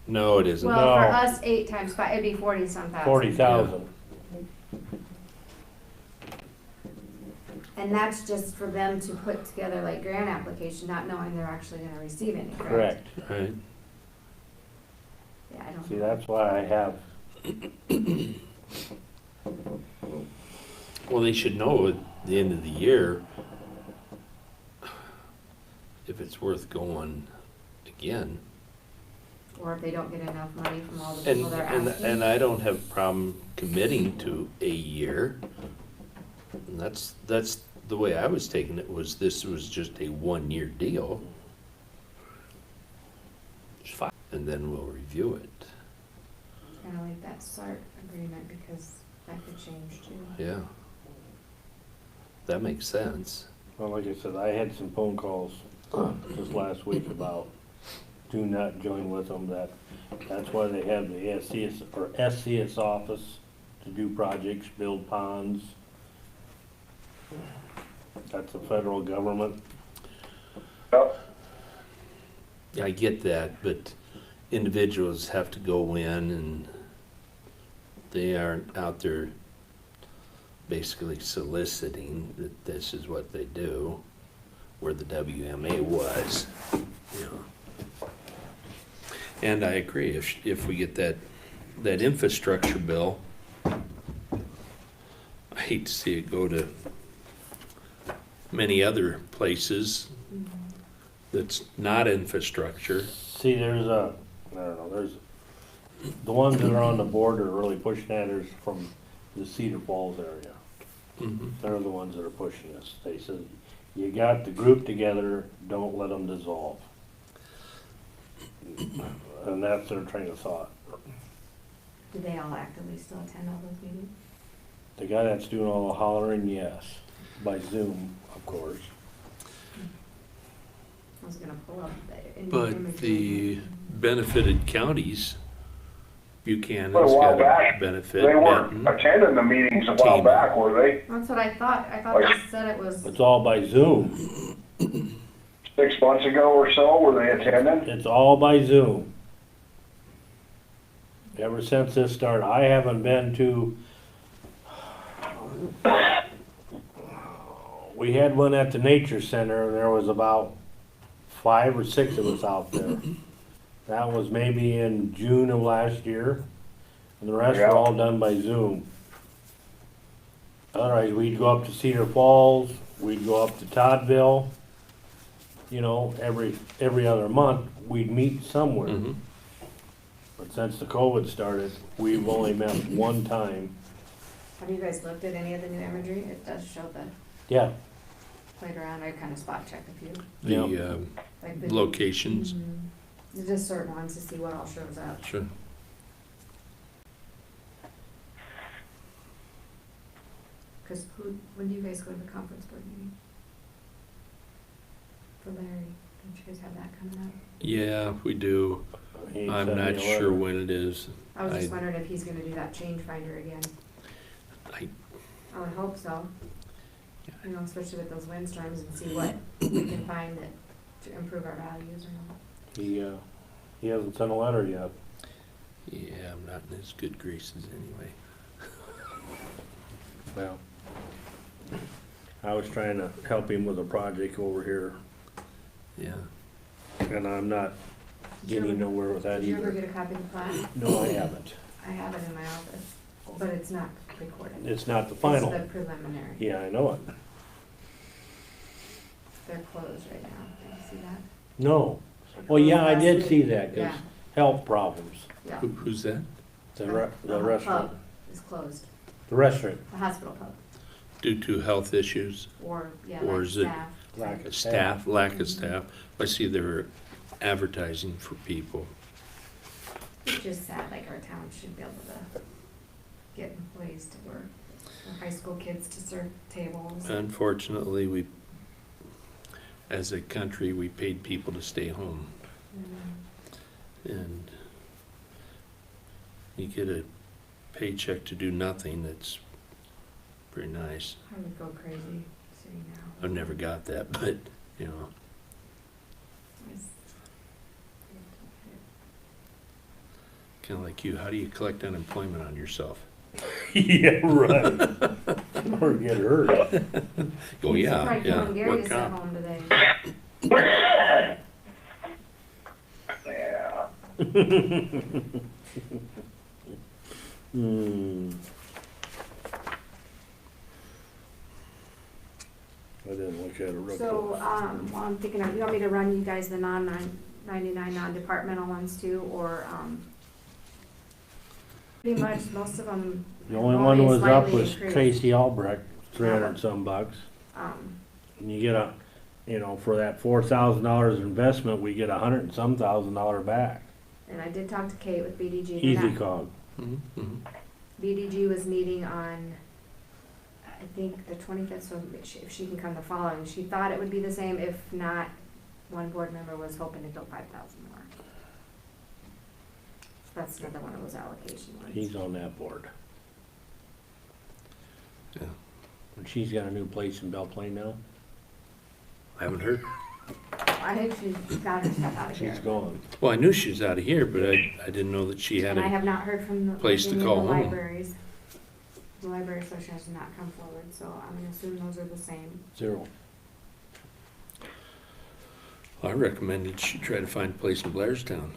No, it isn't. Well, for No. us, 8 times 5, it'd be 40-some thousand. 40,000. And that's just for them to put together like grant application, not knowing they're actually gonna receive any, correct? Correct. Right. Yeah, I don't. See, that's why I have, Well, they should know at the end of the year if it's worth going again. Or if they don't get enough money from all the And, people they're and, asking. and I don't have a problem committing to a year. And that's the way I was taking it, was this was just a 1-year deal. It's fine, and then we'll review it. Kinda like that SART agreement, because that could change too. Yeah. That makes sense. well, like I said, I had some phone calls this last week about do not join with them, that's why they have the SCS, or SCS office to do projects, build ponds. That's the federal government. Yep. Yeah, I get that, but individuals have to go in and they aren't out there basically soliciting that this is what they do. where the WMA was, you know. And I agree, if we get that infrastructure bill, I hate to see it go to many other places that's not infrastructure. See, there's I don't know, there's, the ones that are on the board are really pushing that is from the Cedar Falls area. Mhm. They're the ones that are pushing this. They said, you got the group together, don't let them dissolve. And that's their train of thought. Do they all actively still attend all those meetings? The guy that's doing all the hollering, yes, by Zoom, of course. I was gonna pull up the But imagery. the benefited counties, Buchanan's But a while got a back, benefit, They weren't Benton. attending the meetings a while Team. back, were they? That's what I thought. I thought they said it was. It's all by Zoom. 6 months ago or so, were they attending? It's all by Zoom. Ever since this started, I haven't been to, we had one at the Nature Center and there was about 5 or 6 of us out there. That was maybe in June of last year, and the rest were Yeah. all done by Zoom. Otherwise, we'd go up to Cedar Falls, we'd go up to Toddville, you know, every other month, we'd meet somewhere. Mhm. But since the COVID started, we've only met one time. Have you guys looked at any of the new imagery? It does show the, Yeah, played around, I kinda spot checked a few. The Like the. locations, There's just certain ones to see what all shows up. sure. Cause when do you guys go to the conference board meeting? For Larry, don't you guys have that coming up? Yeah, we do. he I'm sent me not a sure letter. when it is. I was just I- wondering if he's gonna do that change finder again. I would hope so. You know, especially with those windstorms and see what we can find that, to improve our values or not. He hasn't sent a letter yet. Yeah, I'm not in his good graces anyway. Well, I was trying to help him with a project over here, Yeah. and I'm not getting nowhere with that Did you ever either. get a copy of the plat? No, I haven't. I have it in my office, but it's not recorded. It's not the final. It's the preliminary. Yeah, I know it. They're closed right now. Did you see that? No. Well, yeah, I did see that, 'cause Yeah, health problems. yeah. Who's that? The The restaurant, pub is closed, the restaurant. the hospital pub, Due to health issues, or, yeah, Or like is it- staff. Lack of staff, lack of staff. I see they're advertising for people. It's just sad, like our town should be able to get employees to work, or high school kids to serve tables. Unfortunately, as a country, we paid people to stay home. And you get a paycheck to do nothing, that's pretty nice. I would go crazy sitting now. I've never got that, but, you know, kind of like you, how do you collect unemployment on yourself? Yeah, right. Or get hurt. Oh, yeah, Surprised yeah. Kevin Gary What is at comp? home today. Yeah. Hmm. I didn't look at it real So, close. well, I'm thinking, you want me to run you guys the non-99 non-departmental ones too, or, pretty much, most of them. The only one was up was increased. Casey Albrecht, 300 some bucks. Um, And you get for that $4,000 investment, we get $100 and some thousand back. and I did talk to Kate with BDG. They're Easy not- cog. Mhm. BDG was meeting on, I think, the 25th, so if she can come the following. She thought it would be the same, if not, one board member was hoping to go 5,000 more. So that's another one of those allocation ones. He's on that board. Yeah. And she's got a new place in Belle Plaine now. I haven't heard. I think she got her stuff out of here. She's gone. Well, I knew she was out of here, but I didn't know that she had And I a, have not heard from the. place to any of call the home. libraries. The library association has not come forward, so I'm gonna assume those are the same. 0. I recommended she try to find a place in Blairstown.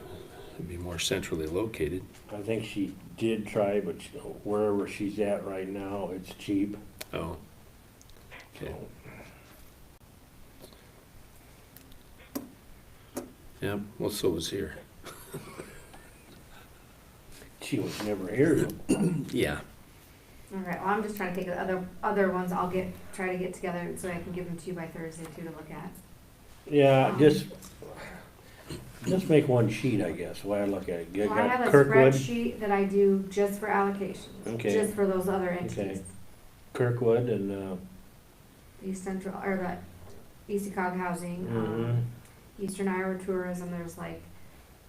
It'd be more centrally located. I think she did try, but wherever she's at right now, it's cheap. Oh. Okay. Yeah, well, so was here. She was never here. Yeah. Okay, well, I'm just trying to take the other ones, I'll try to get together so I can give them to you by Thursday too to look at. Yeah, just make one sheet, I guess, the way I look at it. You Well, I got have a Kirkwood, spreadsheet that I do just for allocations, Okay. just for those other entities. Kirkwood and, East Central, or the East Cog Housing, mhm. Eastern Iowa Tourism, there's like,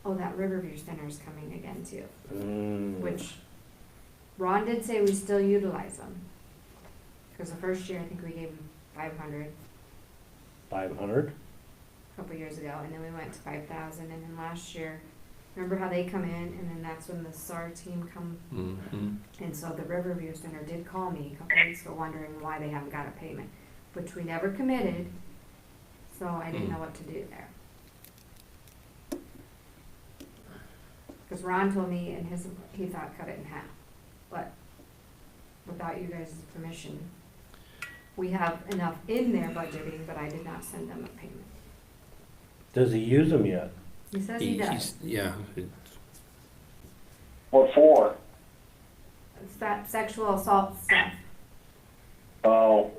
oh, that Riverview Center is coming again too, which Ron did say we still utilize them. Cause the first year, I think we gave them 500 500? a couple years ago, and then we went to 5,000, and then last year, remember how they come in, and then that's when the SAR team come, Mm-hmm. and so the Riverview Center did call me a couple weeks ago wondering why they haven't got a payment, which we never committed, so I didn't know what to do there. Cause Ron told me in he thought cut it in half, but without you guys' permission, we have enough in their budgeting, but I did not send them a payment. Does he use them yet? He says he does. Yeah. What for? It's that sexual assault stuff. Oh,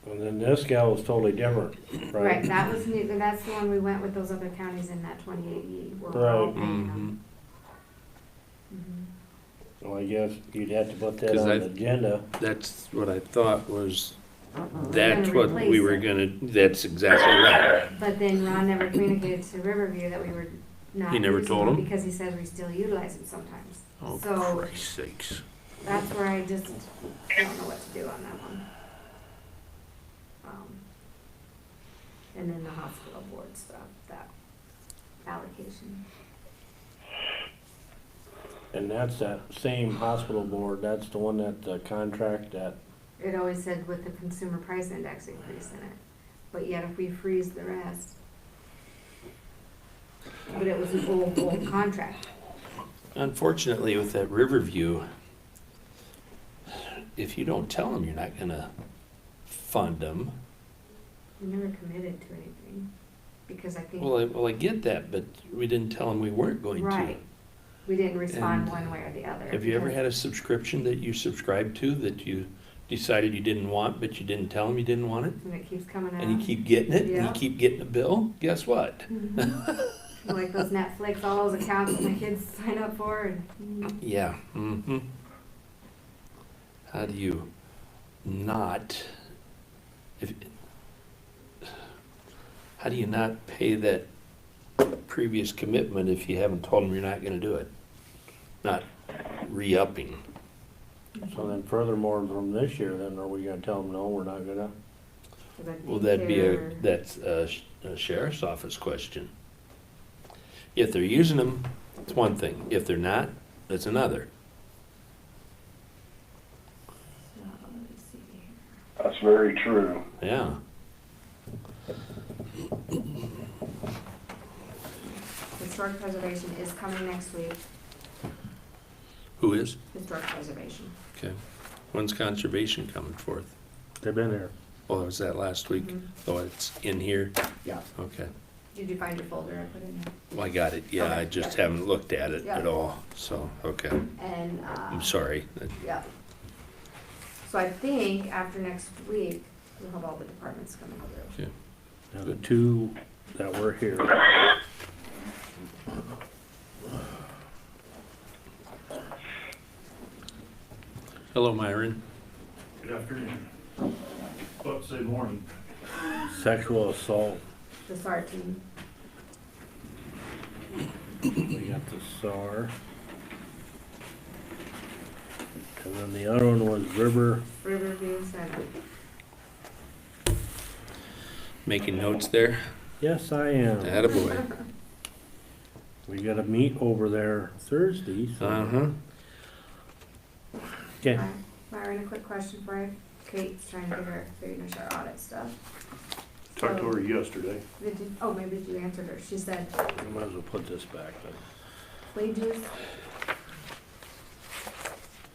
And then this gal was totally different, right? Right, that was new, that's the one we went with those other counties in that 28E, we're all Right. paying them. Mhm. Well, I guess you'd have to put that 'Cause on I- the agenda. That's what I thought was, We're that's gonna what we replace were it. gonna, that's exactly right. But then Ron never communicated to Riverview that we were not He never using told them him? because he says we still utilize them sometimes. Oh, So Christ's sakes. that's where I just don't know what to do on that one. And then the hospital board stuff, that allocation. And that's that same hospital board, that's the one that the contract that, It always said with the consumer price index increase in it, but yet if we freeze the rest. But it was an old contract. Unfortunately, with that Riverview, if you don't tell them you're not gonna fund them, We never committed to anything, because I think. well, I get that, but we didn't tell them we weren't going to. Right. We didn't respond And one way or the other. Have you ever because- had a subscription that you subscribed to that you decided you didn't want, but you didn't tell them you didn't want it? And it keeps coming out. And you keep getting it, and Yeah. you keep getting a bill? Guess what? Mhm. Like those Netflix, all those accounts that my kids sign up for and. Yeah, mm-hmm. How do you not, how do you not pay that previous commitment if you haven't told them you're not gonna do it? Not re-upping. so then furthermore from this year, then are we gonna tell them, no, we're not gonna? Well, that's a sheriff's office question. If they're using them, it's one thing. If they're not, that's another. Let me see here. that's very true. Yeah. Historic preservation is coming next week, Who is? historic preservation. Okay. When's conservation coming forth? They've been here. Oh, was that last week? Mhm. Oh, it's in here? Yeah. Okay. Did you find your folder I put in there? Well, I got it. Yeah, I Okay, just yeah. haven't looked at it Yeah. at all. So, okay. And, I'm sorry. yeah. So I think after next week, we'll have all the departments coming through. Okay. Now, the two that were here, Hello, Myron. Good afternoon. But say morning. sexual assault, The SAR team. we got the SAR. And then the other one was Riverview Center. Making notes there? Yes, I am. Attaboy. We gotta meet over there Thursday, so. Uh-huh. Okay, Myron, a quick question for you. Kate's trying to finish our audit stuff. Talked to her yesterday. Did you, oh, maybe you answered her. She said, I might as well put this back then. wages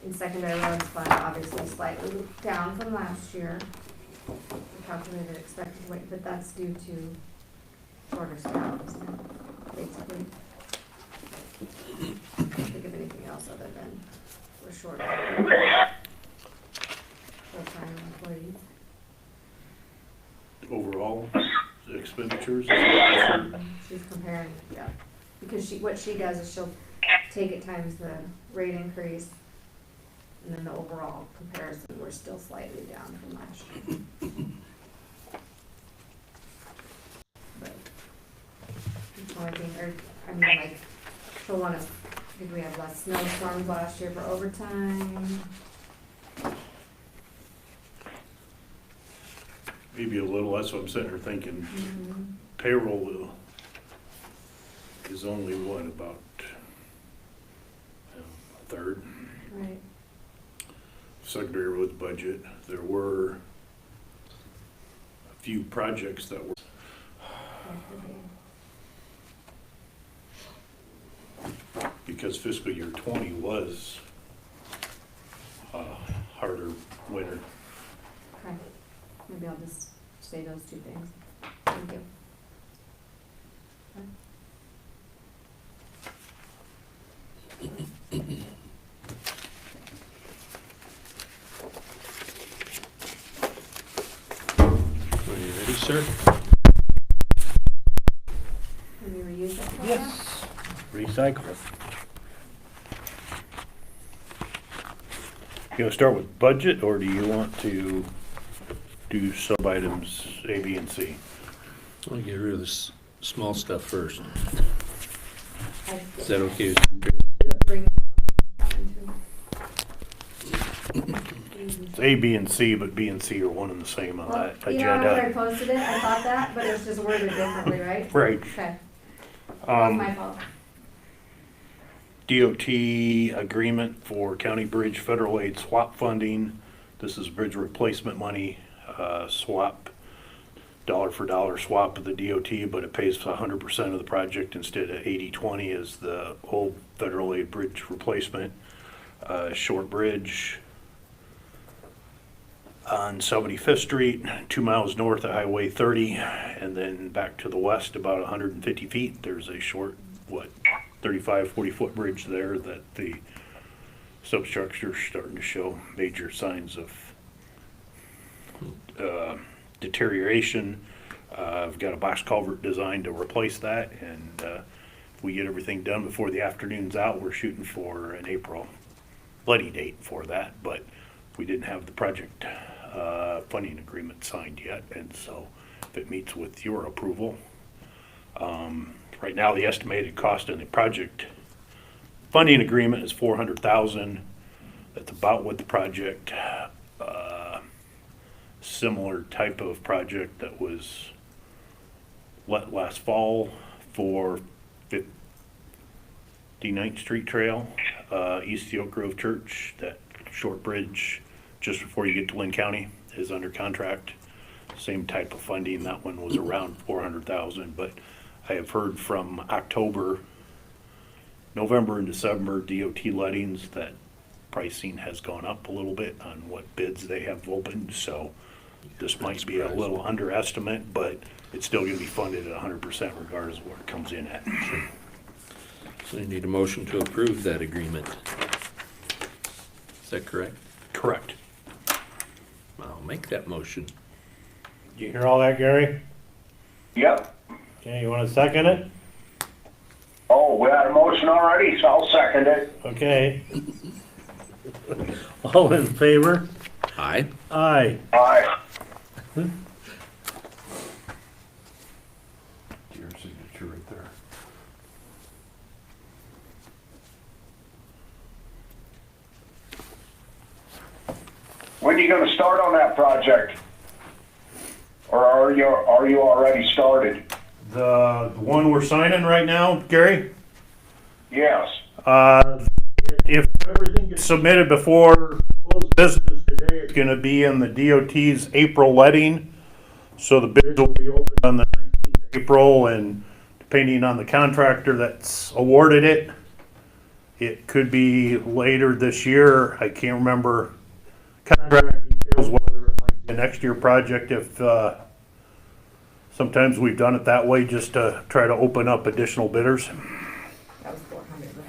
in secondary roads fund obviously slightly down from last year. The calculated expected wage, but that's due to shorter staff, isn't it? Basically. Can't think of anything else other than we're short of full-time employees. Overall, the expenditures. She's comparing, yeah, because what she does is she'll take it times the rate increase, and then the overall comparison, we're still slightly down from last year. But, the only thing, or, I mean, like, she'll wanna, did we have less snowstorms last year for overtime? Maybe a little, that's what I'm sitting here thinking. Mm-hmm. Payroll is only what, about a third? Right. Secondary roads budget, there were a few projects that were, because fiscal year 20 was a harder winter. Okay, maybe I'll just say those two things. Thank you. Are you ready, sir? Can we reuse that? photo? Yes. Recycle. You want to start with budget, or do you want to do sub-items A, B, and C? I'll get rid of this small stuff first. I- Is that okay with you? Bring that one It's A, B, and C, but B and C are one and the same on Well, that you know, when I agenda. posted it, I thought that, but it was just worded differently, right? Right. Okay. That was my Um, fault. DOT agreement for county bridge federal aid swap funding. This is bridge replacement money, swap, dollar for dollar swap of the DOT, but it pays for 100% of the project instead of 80/20 as the old federal aid bridge replacement. Short bridge on 75th Street, 2 miles north of Highway 30, and then back to the west about 150 feet. There's a short, 35, 40-foot bridge there that the substructure's starting to show major signs of deterioration. I've got a box culvert designed to replace that, and if we get everything done before the afternoon's out, we're shooting for an April bloody date for that, but we didn't have the project funding agreement signed yet, and so if it meets with your approval. Right now, the estimated cost in the project funding agreement is $400,000. That's about what the project, similar type of project that was let last fall for 59th Street Trail, east of the Oak Grove Church. That short bridge just before you get to Lynn County is under contract. Same type of funding. That one was around $400,000, but I have heard from November and December DOT lettings that pricing has gone up a little bit on what bids they have opened, so this might be a little underestimate, but it's still gonna be funded at 100% regardless of where it comes in at. So you need a motion to approve that agreement. Is that correct? Correct. I'll make that motion. Did you hear all that, Gary? Yep. Okay, you wanna second it? Oh, we had a motion already, so I'll second it. Okay. All in favor? Aye. Aye. Aye. Your signature right there. When are you gonna start on that project? Or are you already started? The one we're signing right now, Gary? Yes. If everything gets submitted before close business today, it's gonna be in the DOT's April letting. So the bids will be open on the 19th of April, and depending on the contractor that's awarded it, it could be later this year. I can't remember contract details, whether it might be a next year project if, sometimes we've done it that way just to try to open up additional bidders. That was 400, right?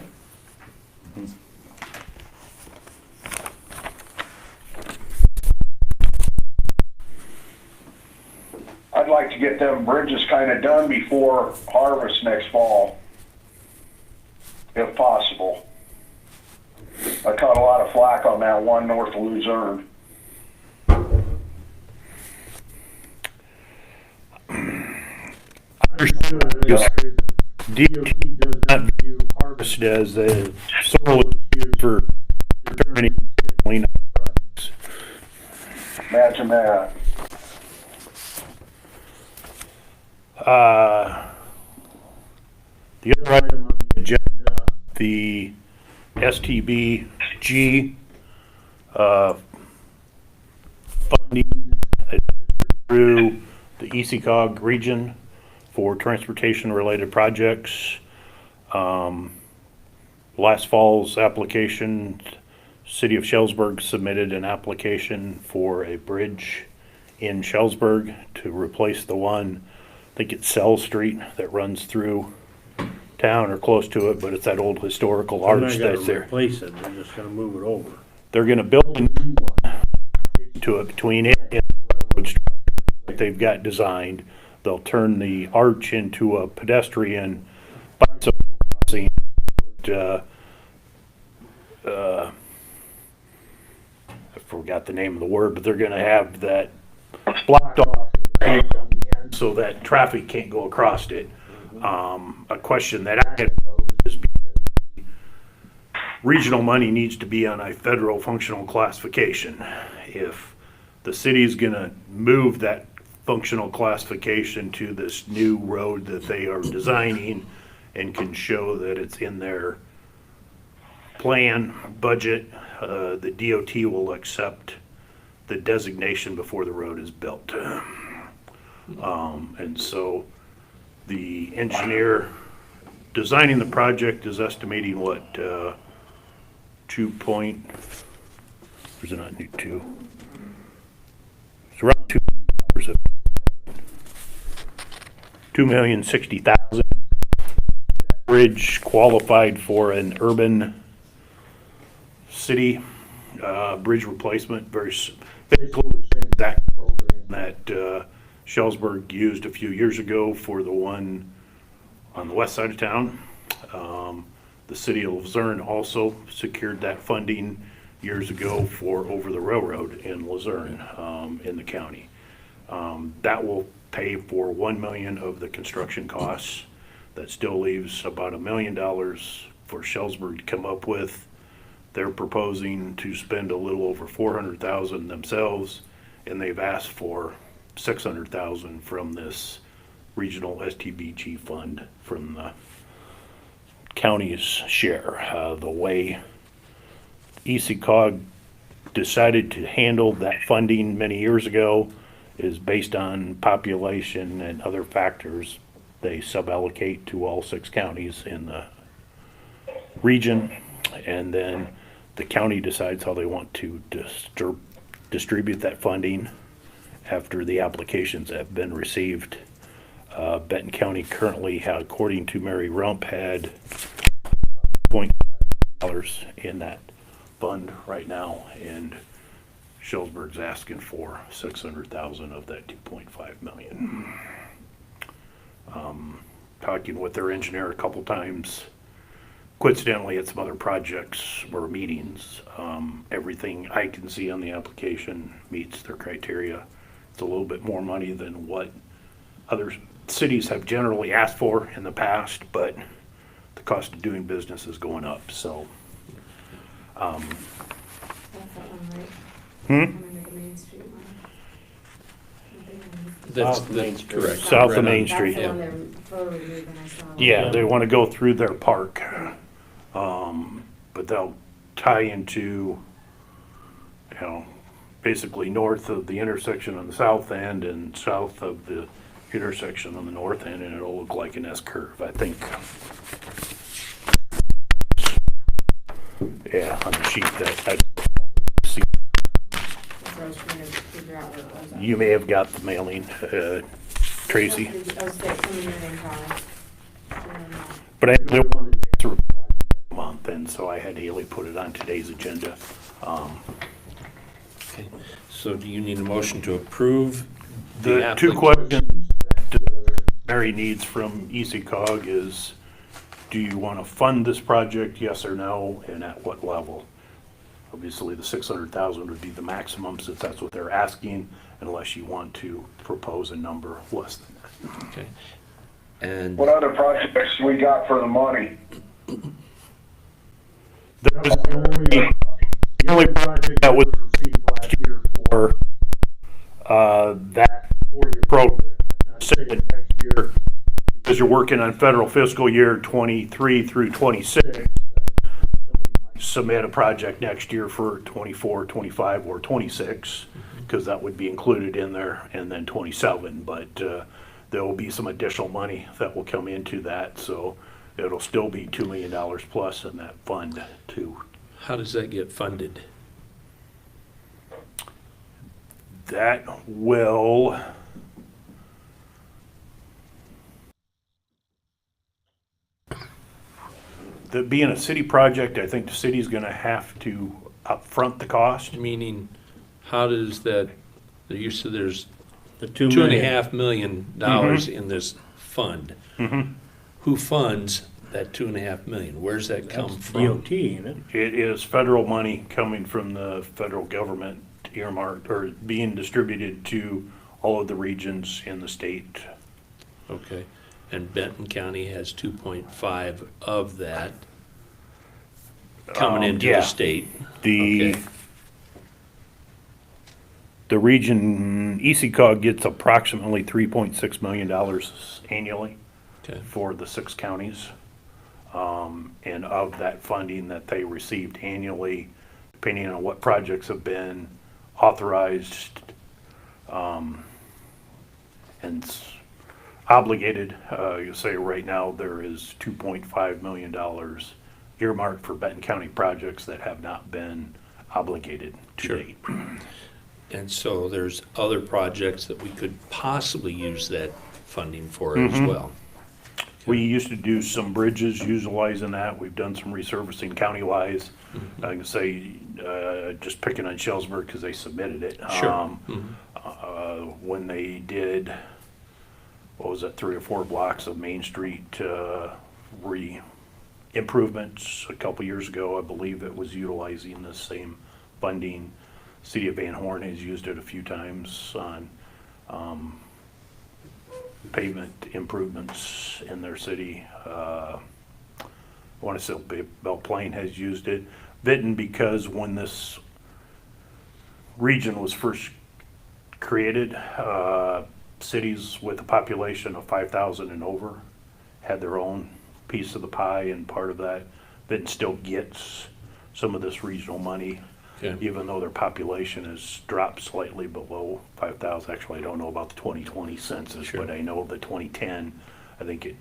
I'd like to get them bridges kind of done before harvest next fall, if possible. I caught a lot of flack on that one north of Luzerne. DOT does not view harvest as a sole issue for determining scheduling of projects. Imagine that. The other item on the agenda, the STBG funding through the ECOG region for transportation-related projects. Last fall's application, City of Shelburne submitted an application for a bridge in Shelburne to replace the one, I think it's Cell Street, that runs through town or close to it, but it's that old historical They're not arch gonna that's there. replace it, they're just gonna move it over. They're gonna build a new one to it between it and the railroad structure that they've got designed. They'll turn the arch into a pedestrian bicycle crossing. I forgot the name of the word, but they're gonna have that blocked off so that traffic can't go across it. A question that I had posed is because regional money needs to be on a federal functional classification. If the city's gonna move that functional classification to this new road that they are designing and can show that it's in their plan, budget, the DOT will accept the designation before the road is built. And so the engineer designing the project is estimating what, 2 point, or is it not new 2? It's around $2,060,000. Bridge qualified for an urban city bridge replacement, basically the exact program that Shelburne used a few years ago for the one on the west side of town. The city of Luzerne also secured that funding years ago for over the railroad in Luzerne, in the county. That will pay for $1 million of the construction costs. That still leaves about $1 million for Shelburne to come up with. They're proposing to spend a little over $400,000 themselves, and they've asked for $600,000 from this regional STBG fund from the county's share. The way ECOG decided to handle that funding many years ago is based on population and other factors. They suballocate to all 6 counties in the region, and then the county decides how they want to distribute that funding after the applications have been received. Benton County currently, according to Mary Rump, had $0.5 in that fund right now, and Shelburne's asking for $600,000 of that $2.5 million. Talking with their engineer a couple times, coincidentally at some other projects or meetings, everything I can see on the application meets their criteria. It's a little bit more money than what other cities have generally asked for in the past, but the cost of doing business is going up, so. That's that one, right? Hmm? The Main Street one. That's correct. South of Right Main on. Street, That's the yeah. one they're totally moving, I saw. Yeah, they want to go through their park, but they'll tie into, basically north of the intersection on the south end and south of the intersection on the north end, and it'll look like an S-curve, I think. Yeah, on the sheet that I see. So I was trying to figure out what it was. You may have got the mailing, Tracy. I was texting your name, Colin. But I wanted to answer a month, and so I had Haley put it on today's agenda. Okay. So do you need a motion to approve The the two application? questions that Mary needs from ECOG is, do you want to fund this project, yes or no, and at what level? Obviously, the 600,000 would be the maximum, since that's what they're asking, unless you want to propose a number less than that. Okay. And What other projects we got for the money? That was the only project that was received last year for that four-year program. Saying next year, because you're working on federal fiscal year 23 through 26, submit a project next year for 24, 25, or 26, because that would be included in there, and then 27. But there will be some additional money that will come into that, so it'll still be $2 million plus in that fund too. how does that get funded? That will, that being a city project, I think the city's gonna have to upfront the cost. Meaning, how does that, you said there's The $2.5 million in this fund. Mhm. Who funds that $2.5 million? Where's that come from? DOT, ain't it? It is federal money coming from the federal government earmarked, or being distributed to all of the regions in the state. Okay. And Benton County has 2.5 of that coming into Yeah. the state. The, Okay. the region, ECOG gets approximately $3.6 million annually Okay. for the 6 counties. And of that funding that they received annually, depending on what projects have been authorized, and obligated, you say right now there is $2.5 million earmarked for Benton County projects that have not been obligated to Sure. date. And so there's other projects that we could possibly use that funding for as well. We used to do some bridges utilizing that. We've done some resurfacing countywide. I can say, just picking on Shellsburg because they submitted it. Sure. When they did, what was it, 3 or 4 blocks of Main Street improvements a couple years ago, I believe it was utilizing the same funding. City of Van Horn has used it a few times on pavement improvements in their city. I want to say Belle Plaine has used it. Benton, because when this region was first created, cities with a population of 5,000 and over had their own piece of the pie, and part of that, Benton still gets some of this regional money. Okay. Even though their population has dropped slightly below 5,000. Actually, I don't know about the 2020 census, Sure. but I know the 2010, I think it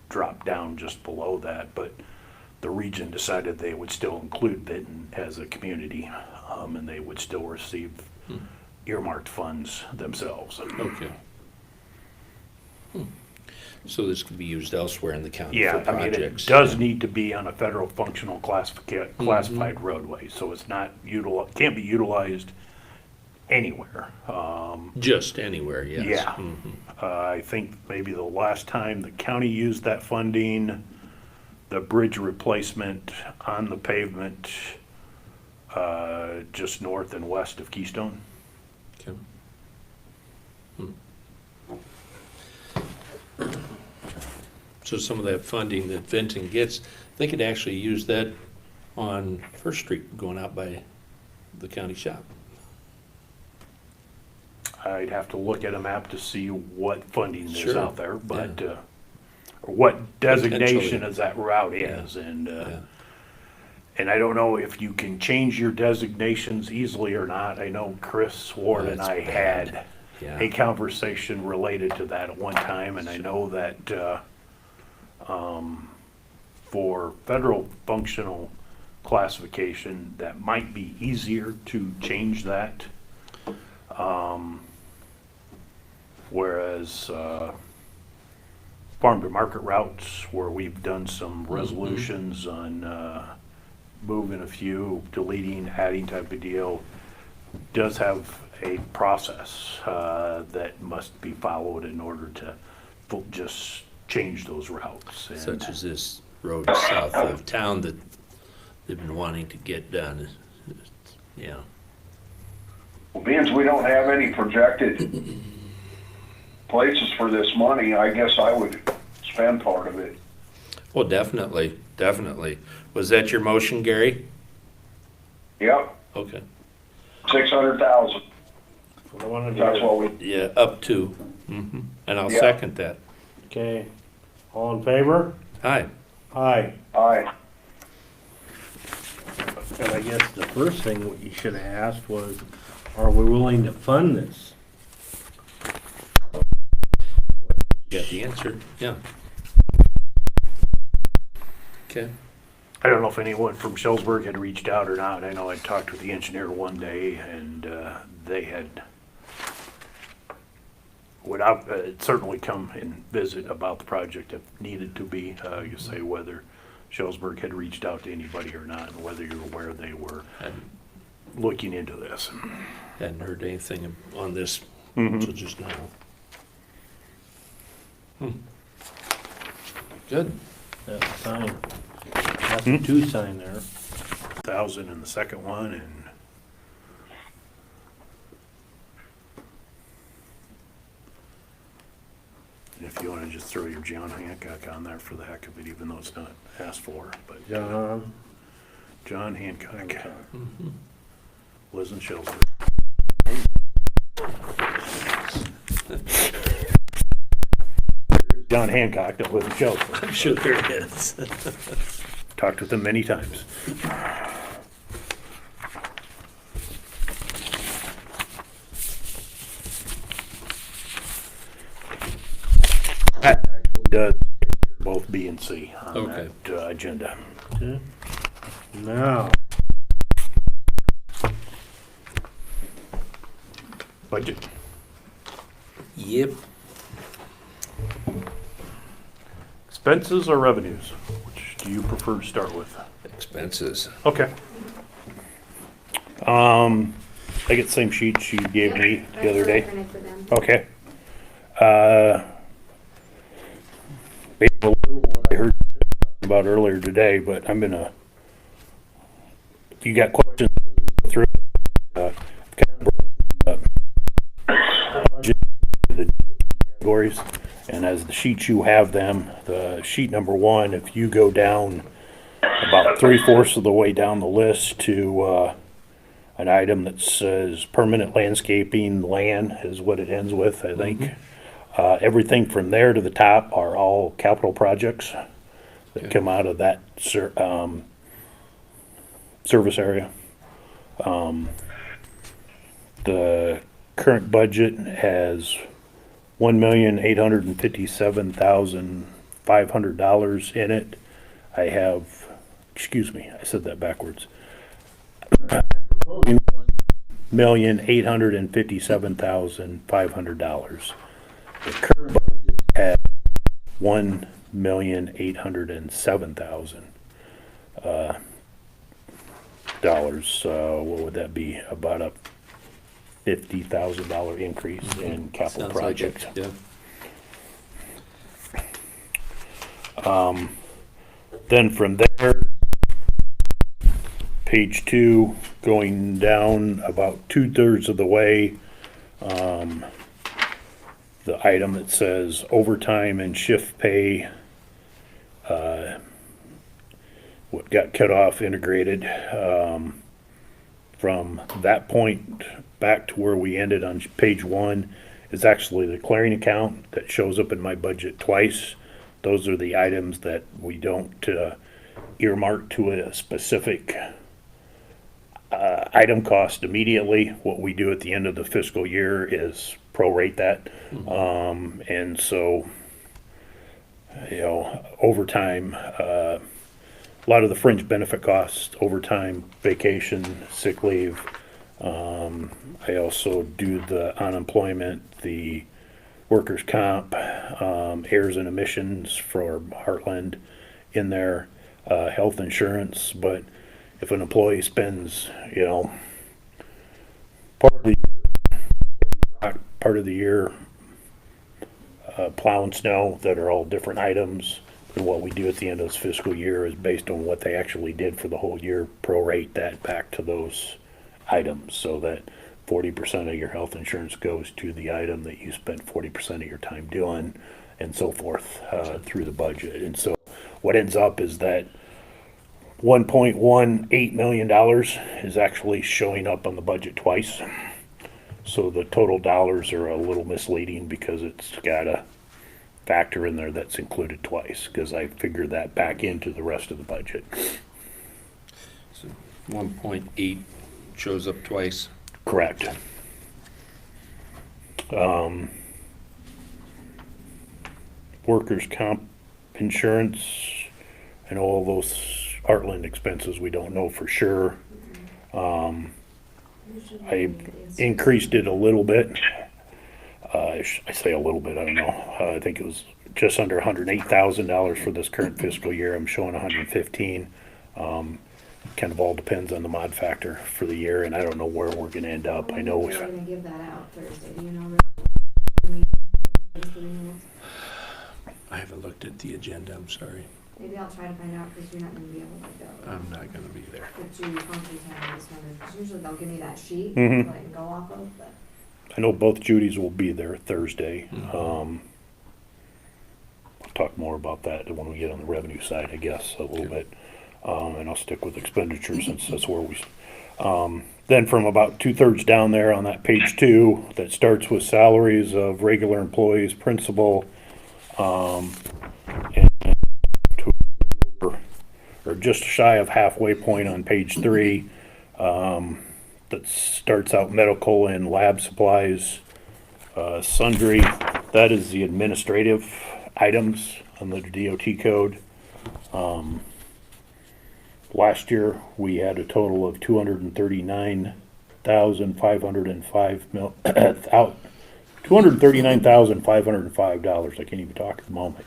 dropped down just below that. But the region decided they would still include Benton as a community, and they would still receive earmarked funds themselves. Okay. So this could be used elsewhere in the county for Yeah, I mean, it projects. does need to be on a federal functional classified roadway, so it's not can't be utilized anywhere. Just anywhere, yes. Yeah. Mhm. I think maybe the last time the county used that funding, the bridge replacement on the pavement, just north and west of Keystone. Okay. So some of that funding that Benton gets, they could actually use that on First Street going out by the county shop. I'd have to look at a map to see what funding is Sure. out there, but, or what designation Potentially. is that route is, and, Yeah. And I don't know if you can change your designations easily or not. I know Chris Ward and That's I bad. had Yeah. a conversation related to that at one time, and I know that, for federal functional classification, that might be easier to change that. Whereas, farm to market routes, where we've done some resolutions on, moving a few, deleting, adding type of deal, does have a process, that must be followed in order to just change those routes. And- Such as this road south of town that they've been wanting to get done. Yeah. Well, being as we don't have any projected places for this money, I guess I would spend part of it. Well, definitely, definitely. Was that your motion, Gary? Yep, Okay. 600,000. I wanted That's to, what we, Yeah, up to. And I'll Yeah. second that. okay, all in favor? Aye. Aye. aye. And I guess the first thing what you should have asked was, are we willing to fund this? Got the answer, yeah. Okay. I don't know if anyone from Shellsburg had reached out or not. I know I talked with the engineer one day, and they had would certainly come and visit about the project if needed to be. You say whether Shellsburg had reached out to anybody or not, and whether you're aware they were looking into this. Hadn't heard anything on this until just now. Good. That's a sign. That's a two sign there. 1,000 in the second one, and if you want to just throw your John Hancock on there for the heck of it, even though it's not asked for, but John Hancock lives in Shellsburg. John Hancock that lives in Shellsburg. I'm sure there is. Talked with him many times. That actually does both B and C on Okay. that agenda. Now. Budget. Yep. Expenses or revenues? Which do you prefer to start with? Expenses. Okay. I get the same sheet you gave me the other day. Printed for them. Okay. Based on what I heard about earlier today, but I'm gonna, if you got questions, go through, kind of broke budget into the categories, and as the sheets you have them, the sheet number one, if you go down about 3/4 of the way down the list to, an item that says permanent landscaping land is what it ends with, I think. Everything from there to the top are all capital projects that come out of that service area. The current budget has $1,857,500 in it. I have, excuse me, I said that backwards. $1,857,500. The current budget has $1,807,000 dollars. So what would that be? About a $50,000 increase in capital Sounds like it, projects. yeah. Then from there, page 2, going down about 2/3 of the way, the item that says overtime and shift pay, what got cut off, integrated, from that point back to where we ended on page 1 is actually the clearing account that shows up in my budget twice. Those are the items that we don't earmarked to a specific item cost immediately. What we do at the end of the fiscal year is prorate that. And so, overtime, a lot of the fringe benefit costs, overtime, vacation, sick leave. I also do the unemployment, the workers' comp, errors and emissions for Heartland in there, health insurance. But if an employee spends, part of the year plowing snow, that are all different items, and what we do at the end of this fiscal year is based on what they actually did for the whole year, prorate that back to those items, so that 40% of your health insurance goes to the item that you spent 40% of your time doing, and so forth, through the budget. And so what ends up is that $1.18 million is actually showing up on the budget twice. So the total dollars are a little misleading because it's got a factor in there that's included twice, because I figured that back into the rest of the budget. So 1.8 shows up twice. Correct. Workers' comp insurance and all those Heartland expenses, we don't know for sure. I increased it a little bit. I say a little bit, I don't know. I think it was just under $108,000 for this current fiscal year. I'm showing 115. Kind of all depends on the mod factor for the year, and I don't know where we're gonna end up. I know We're gonna give that out Thursday, do you know? I haven't looked at the agenda, I'm sorry. Maybe I'll try to find out, because you're not gonna be able to go. I'm not gonna be there. But Judy Funky's having this one, because usually they'll give me that sheet, Mhm. that I can go off of, but. I know both Judys will be there Thursday. I'll talk more about that when we get on the revenue side, I guess, a little bit. And I'll stick with expenditures since that's where we, then from about 2/3 down there on that page 2, that starts with salaries of regular employees, principal, and or just shy of halfway point on page 3, that starts out medical and lab supplies, sundry. That is the administrative items on the DOT code. Last year, we had a total of $239,505. I can't even talk at the moment.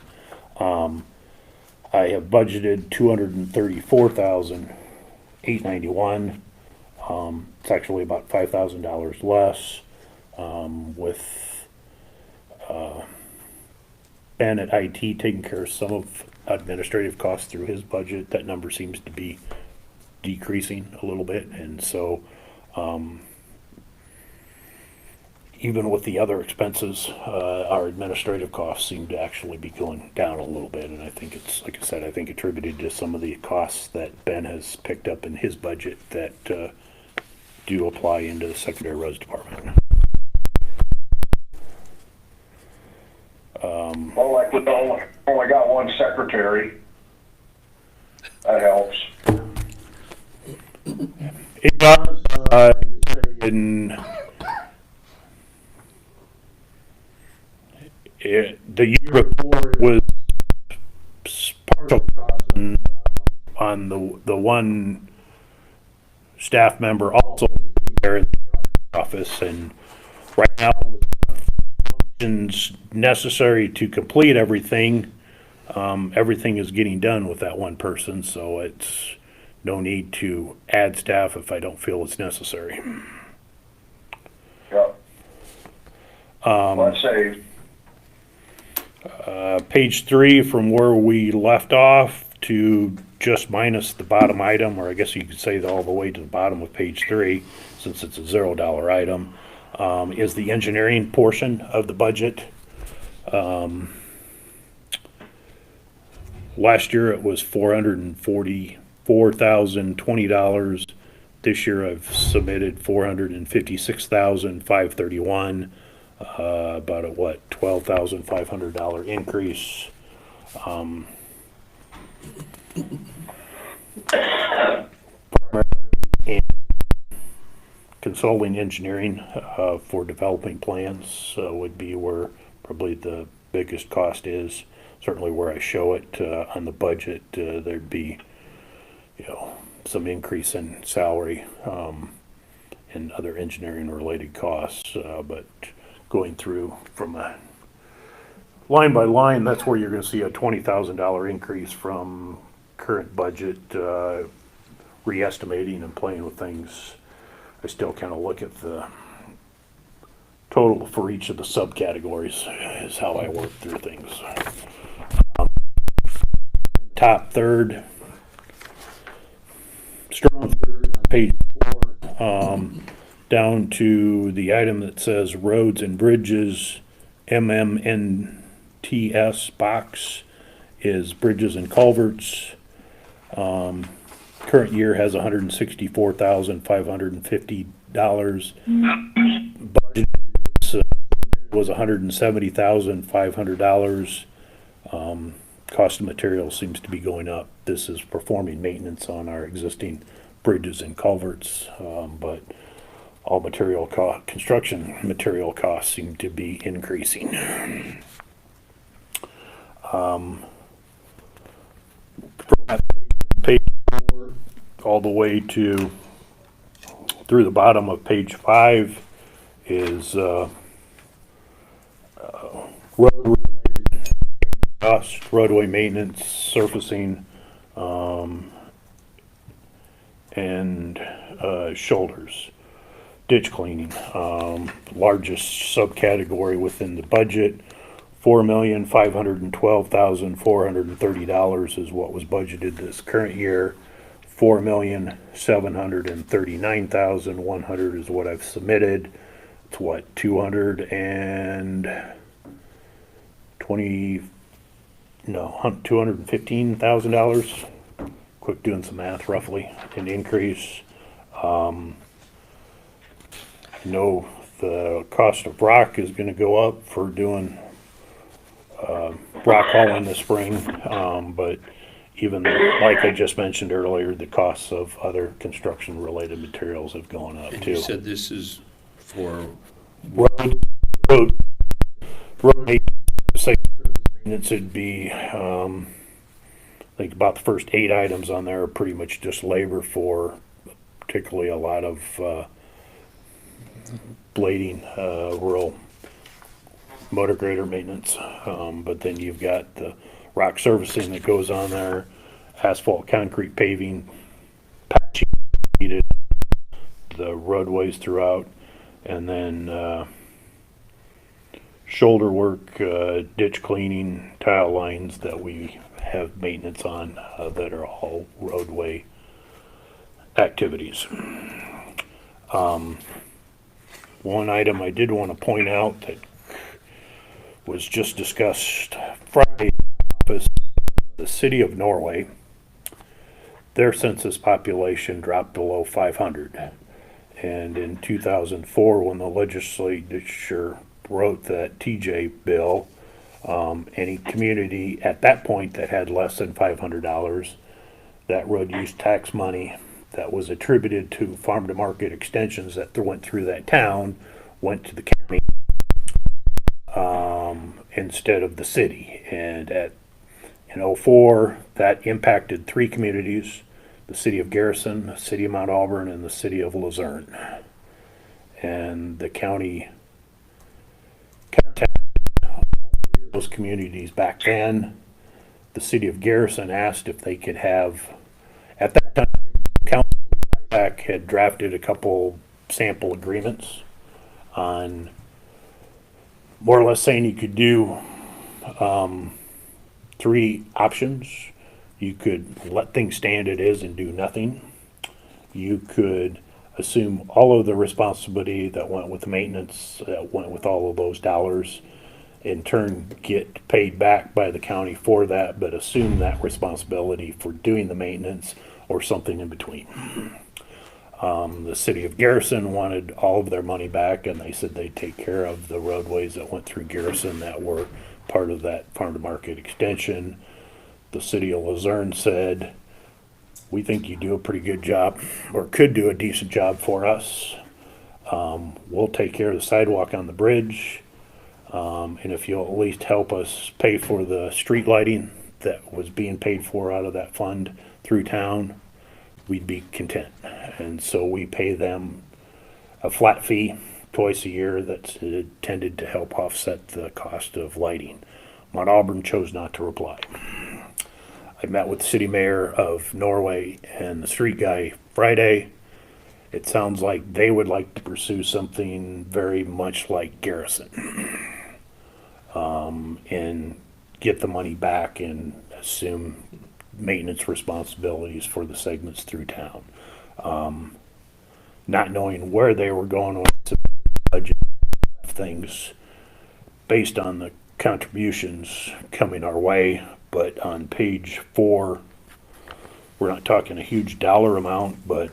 I have budgeted $234,891. It's actually about $5,000 less. With Ben at IT taking care of some of administrative costs through his budget, that number seems to be decreasing a little bit. And so even with the other expenses, our administrative costs seem to actually be going down a little bit. And I think it's, like I said, I think attributed to some of the costs that Ben has picked up in his budget that do apply into the secondary roads department. Well, like we only got one secretary. That helps. It does, in the year before, it was partial cost on the one staff member also there in the office, and right now functions necessary to complete everything, everything is getting done with that one person, so it's no need to add staff if I don't feel it's necessary. Yep. Let's say, Page 3, from where we left off to just minus the bottom item, or I guess you could say all the way to the bottom of page 3, since it's a $0 item, is the engineering portion of the budget. Last year it was $444,020. This year I've submitted $456,531. About a $12,500 increase. consulting engineering, for developing plans, would be where probably the biggest cost is. Certainly where I show it, on the budget, there'd be, some increase in salary, and other engineering related costs, but going through from a line by line, that's where you're gonna see a $20,000 increase from current budget, re-estimating and playing with things. I still kind of look at the total for each of the subcategories is how I work through things. Top third, strong third, page 4, down to the item that says roads and bridges, MMNTS box is bridges and culverts. Current year has $164,550. Budget was $170,500. Cost of materials seems to be going up. This is performing maintenance on our existing bridges and culverts, but all construction material costs seem to be increasing. Page 4 all the way to through the bottom of page 5 is roadway maintenance, surfacing, and shoulders, ditch cleaning. Largest subcategory within the budget, $4,512,430 is what was budgeted this current year. $4,739,100 is what I've submitted. It's what, $215,000. Quick doing some math, roughly an increase. I know the cost of rock is going to go up for doing rock hauling this spring, but even like I just mentioned earlier, the costs of other construction related materials have gone up And too. you said this is for, Road maintenance would be, I think about the first 8 items on there are pretty much just labor for particularly a lot of blading, rural motor grader maintenance. But then you've got the rock surfacing that goes on there, asphalt, concrete paving, patching needed, the roadways throughout, and then shoulder work, ditch cleaning, tile lines that we have maintenance on, that are all roadway activities. One item I did want to point out that was just discussed Friday, the city of Norway, their census population dropped below 500. And in 2004, when the legislature wrote that TJ bill, any community at that point that had less than $500, that road use tax money that was attributed to farm to market extensions that went through that town went to the county, instead of the city. And in 2004, that impacted 3 communities: the city of Garrison, the city of Mount Auburn, and the city of Luzerne. And the county contacted those communities back then. The city of Garrison asked if they could have, at that time, council had drafted a couple sample agreements on more or less saying you could do 3 options. You could let things stand as is and do nothing. You could assume all of the responsibility that went with maintenance, that went with all of those dollars, in turn get paid back by the county for that, but assume that responsibility for doing the maintenance, or something in between. The city of Garrison wanted all of their money back, and they said they'd take care of the roadways that went through Garrison that were part of that farm to market extension. The city of Luzerne said, we think you do a pretty good job, or could do a decent job for us. We'll take care of the sidewalk on the bridge. And if you'll at least help us pay for the street lighting that was being paid for out of that fund through town, we'd be content. And so we pay them a flat fee twice a year that's intended to help offset the cost of lighting. Mount Auburn chose not to reply. I met with the city mayor of Norway and the street guy Friday. It sounds like they would like to pursue something very much like Garrison. And get the money back and assume maintenance responsibilities for the segments through town. Not knowing where they were going with the budget things based on the contributions coming our way, but on page 4, we're not talking a huge dollar amount, but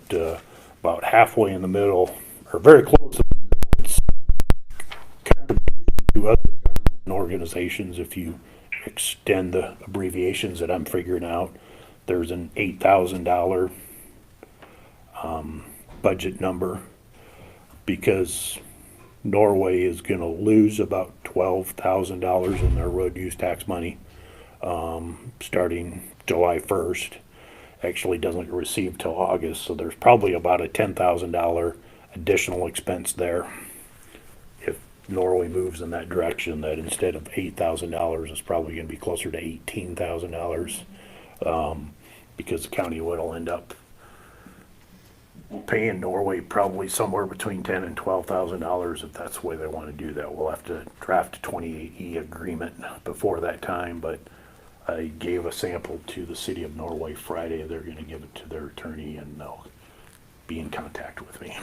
about halfway in the middle, or very close to the middle, it's contributions to other government organizations. If you extend the abbreviations that I'm figuring out, there's an $8,000 budget number because Norway is going to lose about $12,000 in their road use tax money starting July 1st. Actually doesn't get received till August, so there's probably about a $10,000 additional expense there if Norway moves in that direction, that instead of $8,000 it's probably going to be closer to $18,000 because the county will end up paying Norway probably somewhere between $10,000 and $12,000 if that's the way they want to do that. We'll have to draft a 28E agreement before that time, but I gave a sample to the city of Norway Friday. They're going to give it to their attorney and they'll be in contact with me.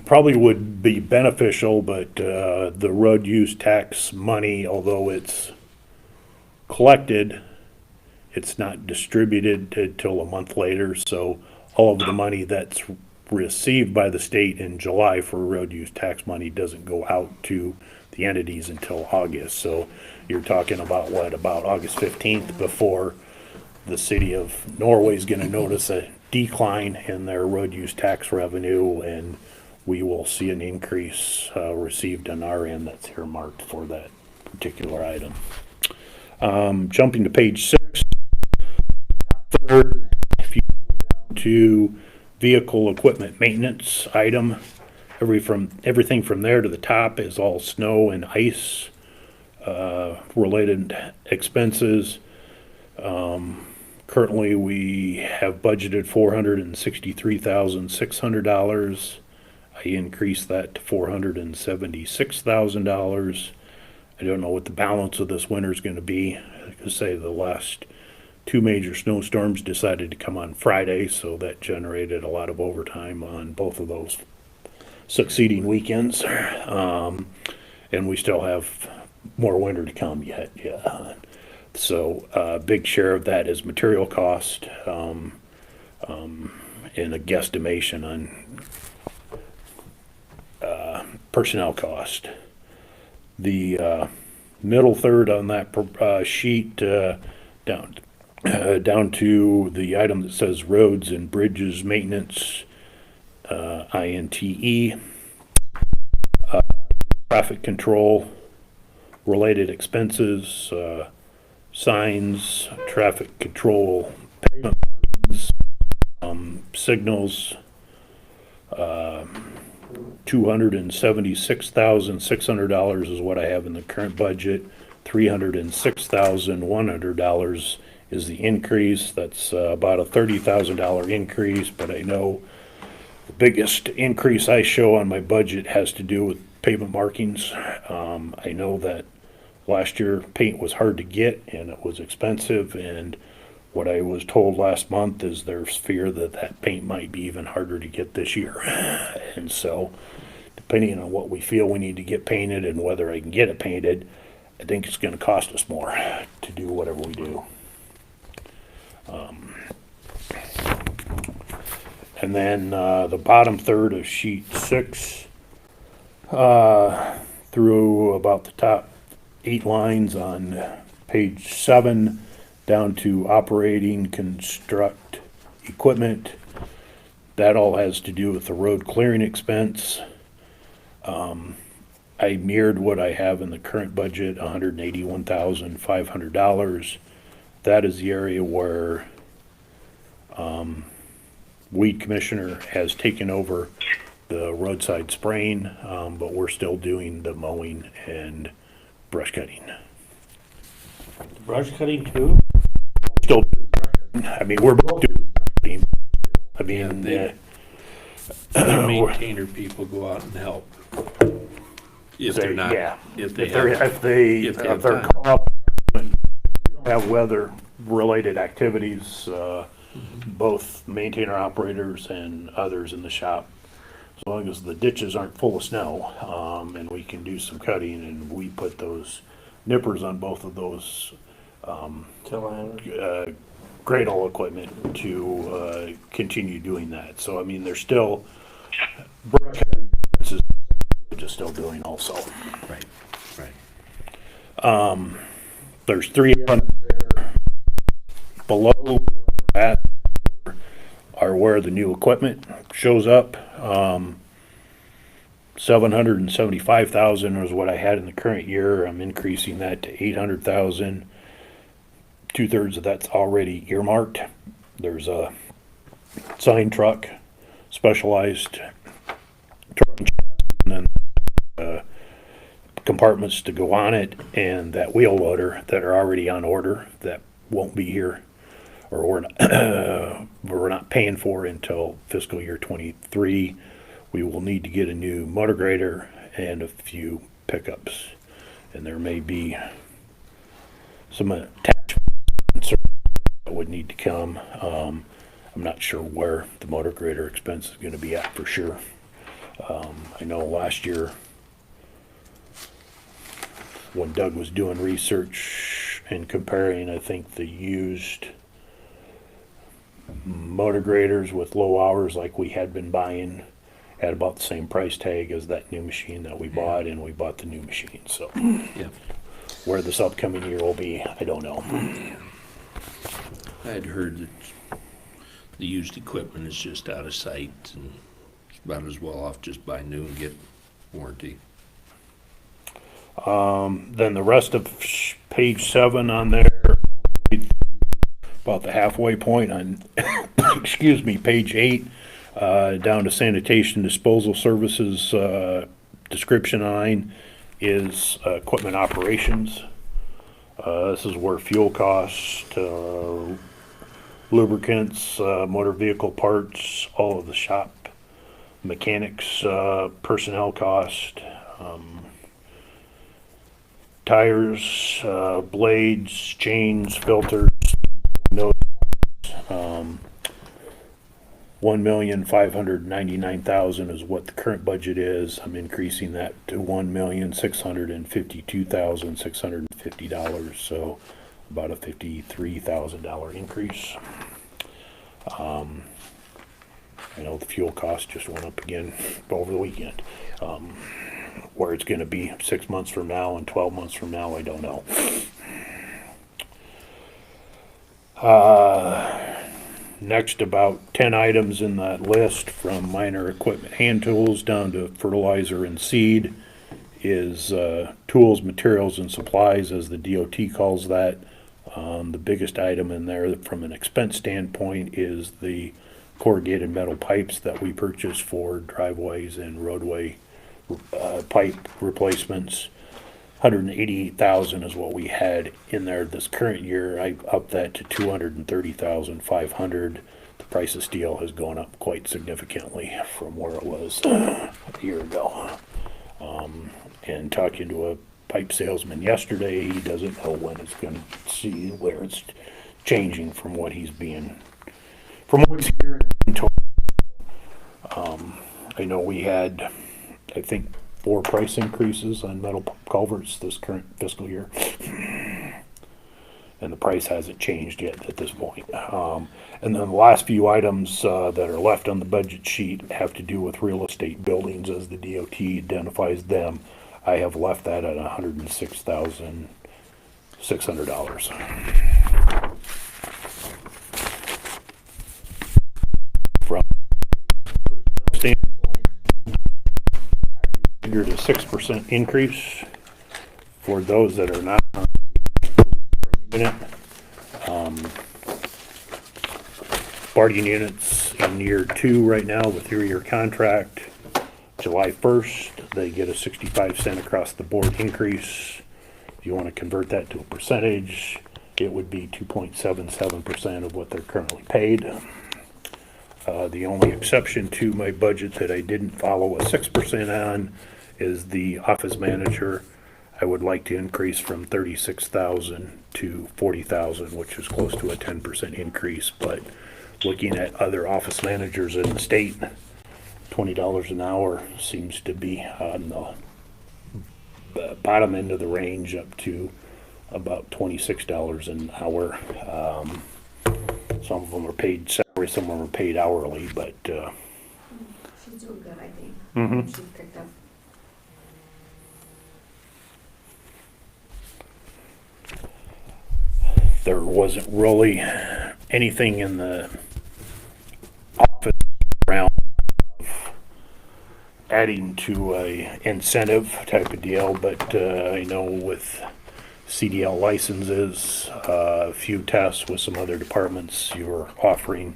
Probably would be beneficial, but the road use tax money, although it's collected, it's not distributed until a month later. So all of the money that's received by the state in July for road use tax money doesn't go out to the entities until August. So you're talking about about August 15th before the city of Norway is going to notice a decline in their road use tax revenue, and we will see an increase received on our end that's earmarked for that particular item. Jumping to page 6, third, if you go down to vehicle equipment maintenance item, everything from there to the top is all snow and ice related expenses. Currently, we have budgeted $463,600. I increased that to $476,000. I don't know what the balance of this winter is going to be. I could say the last 2 major snowstorms decided to come on Friday, so that generated a lot of overtime on both of those succeeding weekends. And we still have more winter to come yet. Yeah. So a big share of that is material cost and a guesstimation on personnel cost. The middle third on that sheet down to the item that says roads and bridges maintenance, INTE, traffic control related expenses, signs, traffic control, payment markings, signals, $276,600 is what I have in the current budget. $306,100 is the increase. That's about a $30,000 increase, but I know the biggest increase I show on my budget has to do with pavement markings. I know that last year paint was hard to get and it was expensive, and what I was told last month is there's fear that that paint might be even harder to get this year. And so depending on what we feel we need to get painted and whether I can get it painted, I think it's going to cost us more to do whatever we do. And then the bottom third of sheet 6 through about the top 8 lines on page 7 down to operating, construct, equipment. That all has to do with the road clearing expense. I mirrored what I have in the current budget, $181,500. That is the area where weed commissioner has taken over the roadside spraying, but we're still doing the mowing and brush cutting. Brush cutting too? Still, I mean, we're both doing cutting. I mean, The maintainer people go out and help. If they're not, yeah. if they If they're, have, if they, if they if have they're time. caught up, have weather-related activities, both maintainer operators and others in the shop. As long as the ditches aren't full of snow, and we can do some cutting, and we put those nippers on both of those, Gradle equipment to, continue doing that. So, I mean, there's still, brush cutting is just still doing also. right, right. There's 300 there. Below where we're at are where the new equipment shows up. 775,000 is what I had in the current year. I'm increasing that to 800,000. 2/3 of that's already earmarked. There's a sign truck, specialized truck, and then compartments to go on it, and that wheel loader that are already on order that won't be here, or we're not paying for until fiscal year 23. We will need to get a new motor grader and a few pickups, and there may be some attachments that would need to come. I'm not sure where the motor grader expense is going to be at for sure. I know last year when Doug was doing research and comparing, I think the used motor graders with low hours like we had been buying at about the same price tag as that new machine that we bought, and we bought the new machine. So Yeah. where this upcoming year will be, I don't know. I had heard that the used equipment is just out of sight, and it's about as well off just buy new and get warranty. Then the rest of page 7 on there, about the halfway point on, excuse me, page 8, down to sanitation disposal services, description line is equipment operations. This is where fuel costs, lubricants, motor vehicle parts, all of the shop mechanics, personnel cost, tires, blades, chains, filters, notes, 1,599,000 is what the current budget is. I'm increasing that to $1,652,650, so about a $53,000 increase. I know the fuel cost just went up again over the weekend. Where it's going to be 6 months from now and 12 months from now, I don't know. Next, about 10 items in that list, from minor equipment, hand tools, down to fertilizer and seed, is tools, materials, and supplies, as the DOT calls that. The biggest item in there from an expense standpoint is the corrugated metal pipes that we purchase for driveways and roadway pipe replacements. 188,000 is what we had in there this current year. I upped that to 230,500. The price of steel has gone up quite significantly from where it was a year ago. And talking to a pipe salesman yesterday, he doesn't know when it's going to see where it's changing from what he's hearing. I know we had, I think, 4 price increases on metal culverts this current fiscal year. And the price hasn't changed yet at this point. And then the last few items that are left on the budget sheet have to do with real estate buildings as the DOT identifies them. I have left that at $106,600. figured a 6% increase for those that are not on the unit. Bargaining units in year 2 right now with 3-year contract, July 1st, they get a 65-cent across the board increase. If you want to convert that to a percentage, it would be 2.77% of what they're currently paid. The only exception to my budget that I didn't follow a 6% on is the office manager. I would like to increase from 36,000 to 40,000, which is close to a 10% increase, but looking at other office managers in the state, $20 an hour seems to be on the bottom end of the range up to about $26 an hour. Some of them are paid salary, some of them are paid hourly, but She's doing good, I think. Mhm. She's picked up. there wasn't really anything in the office around adding to a incentive type of deal, but I know with CDL licenses, a few tests with some other departments, you were offering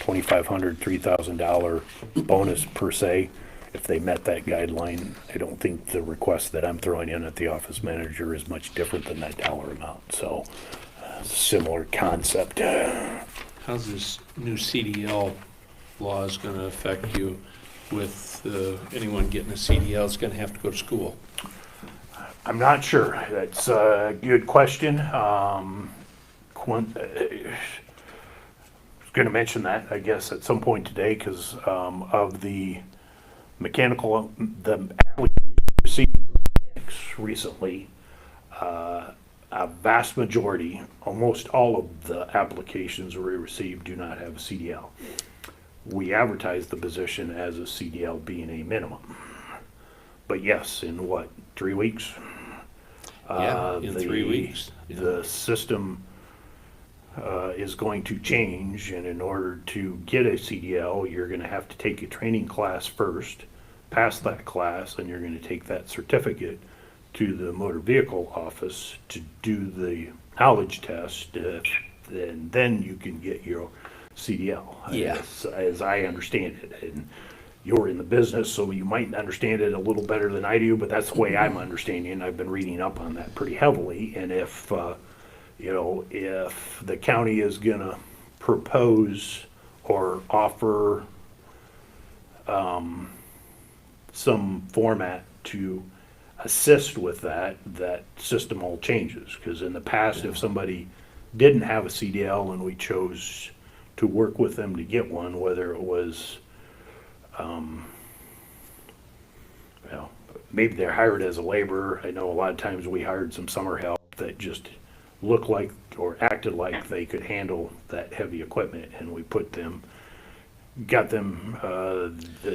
$2,500, $3,000 bonus per se. If they met that guideline, I don't think the request that I'm throwing in at the office manager is much different than that dollar amount. So, similar concept. How's this new CDL law is gonna affect you with anyone getting a CDL is gonna have to go to school? I'm not sure. That's a good question. I was going to mention that, I guess, at some point today because of the mechanical, the application received recently, a vast majority, almost all of the applications we received do not have a CDL. We advertised the position as a CDL being a minimum. But yes, in what, 3 weeks? Yeah, in 3 weeks. The system is going to change, and in order to get a CDL, you're going to have to take a training class first, pass that class, and you're going to take that certificate to the motor vehicle office to do the knowledge test, and then you can get your CDL, Yeah. as I understand it. And you're in the business, so you might understand it a little better than I do, but that's the way I'm understanding it. I've been reading up on that pretty heavily, and if if the county is gonna propose or offer some format to assist with that, that system all changes. Because in the past, if somebody didn't have a CDL and we chose to work with them to get one, whether it was well, maybe they're hired as a laborer. I know a lot of times we hired some summer help that just looked like or acted like they could handle that heavy equipment, and we got them the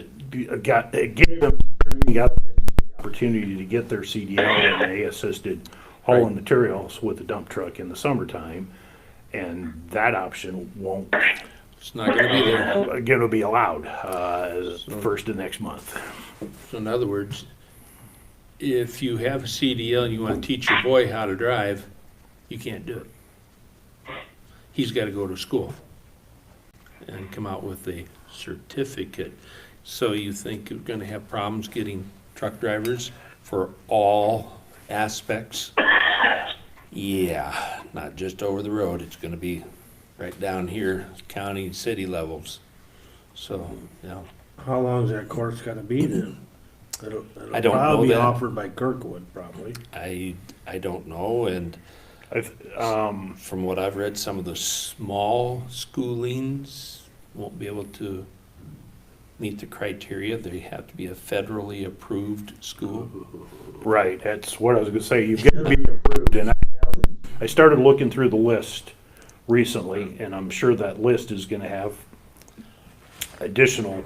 opportunity to get their CDL, and they assisted hauling materials with the dump truck in the summertime, and that option won't. It's not gonna be there. Gonna be allowed first of next month. So in other words, if you have a CDL and you wanna teach your boy how to drive, you can't do it. He's gotta go to school and come out with a certificate. So you think you're gonna have problems getting truck drivers for all aspects? Yeah, not just over the road, it's gonna be right down here, county and city levels. So, yeah. How long's that course gotta be then? It'll I don't know probably be that. offered by Kirkwood, probably. I don't know, and I've, from what I've read, some of the small schoolings won't be able to meet the criteria. They have to be a federally approved school. Right, that's what I was gonna say. You've got to be approved, and I started looking through the list recently, and I'm sure that list is gonna have additional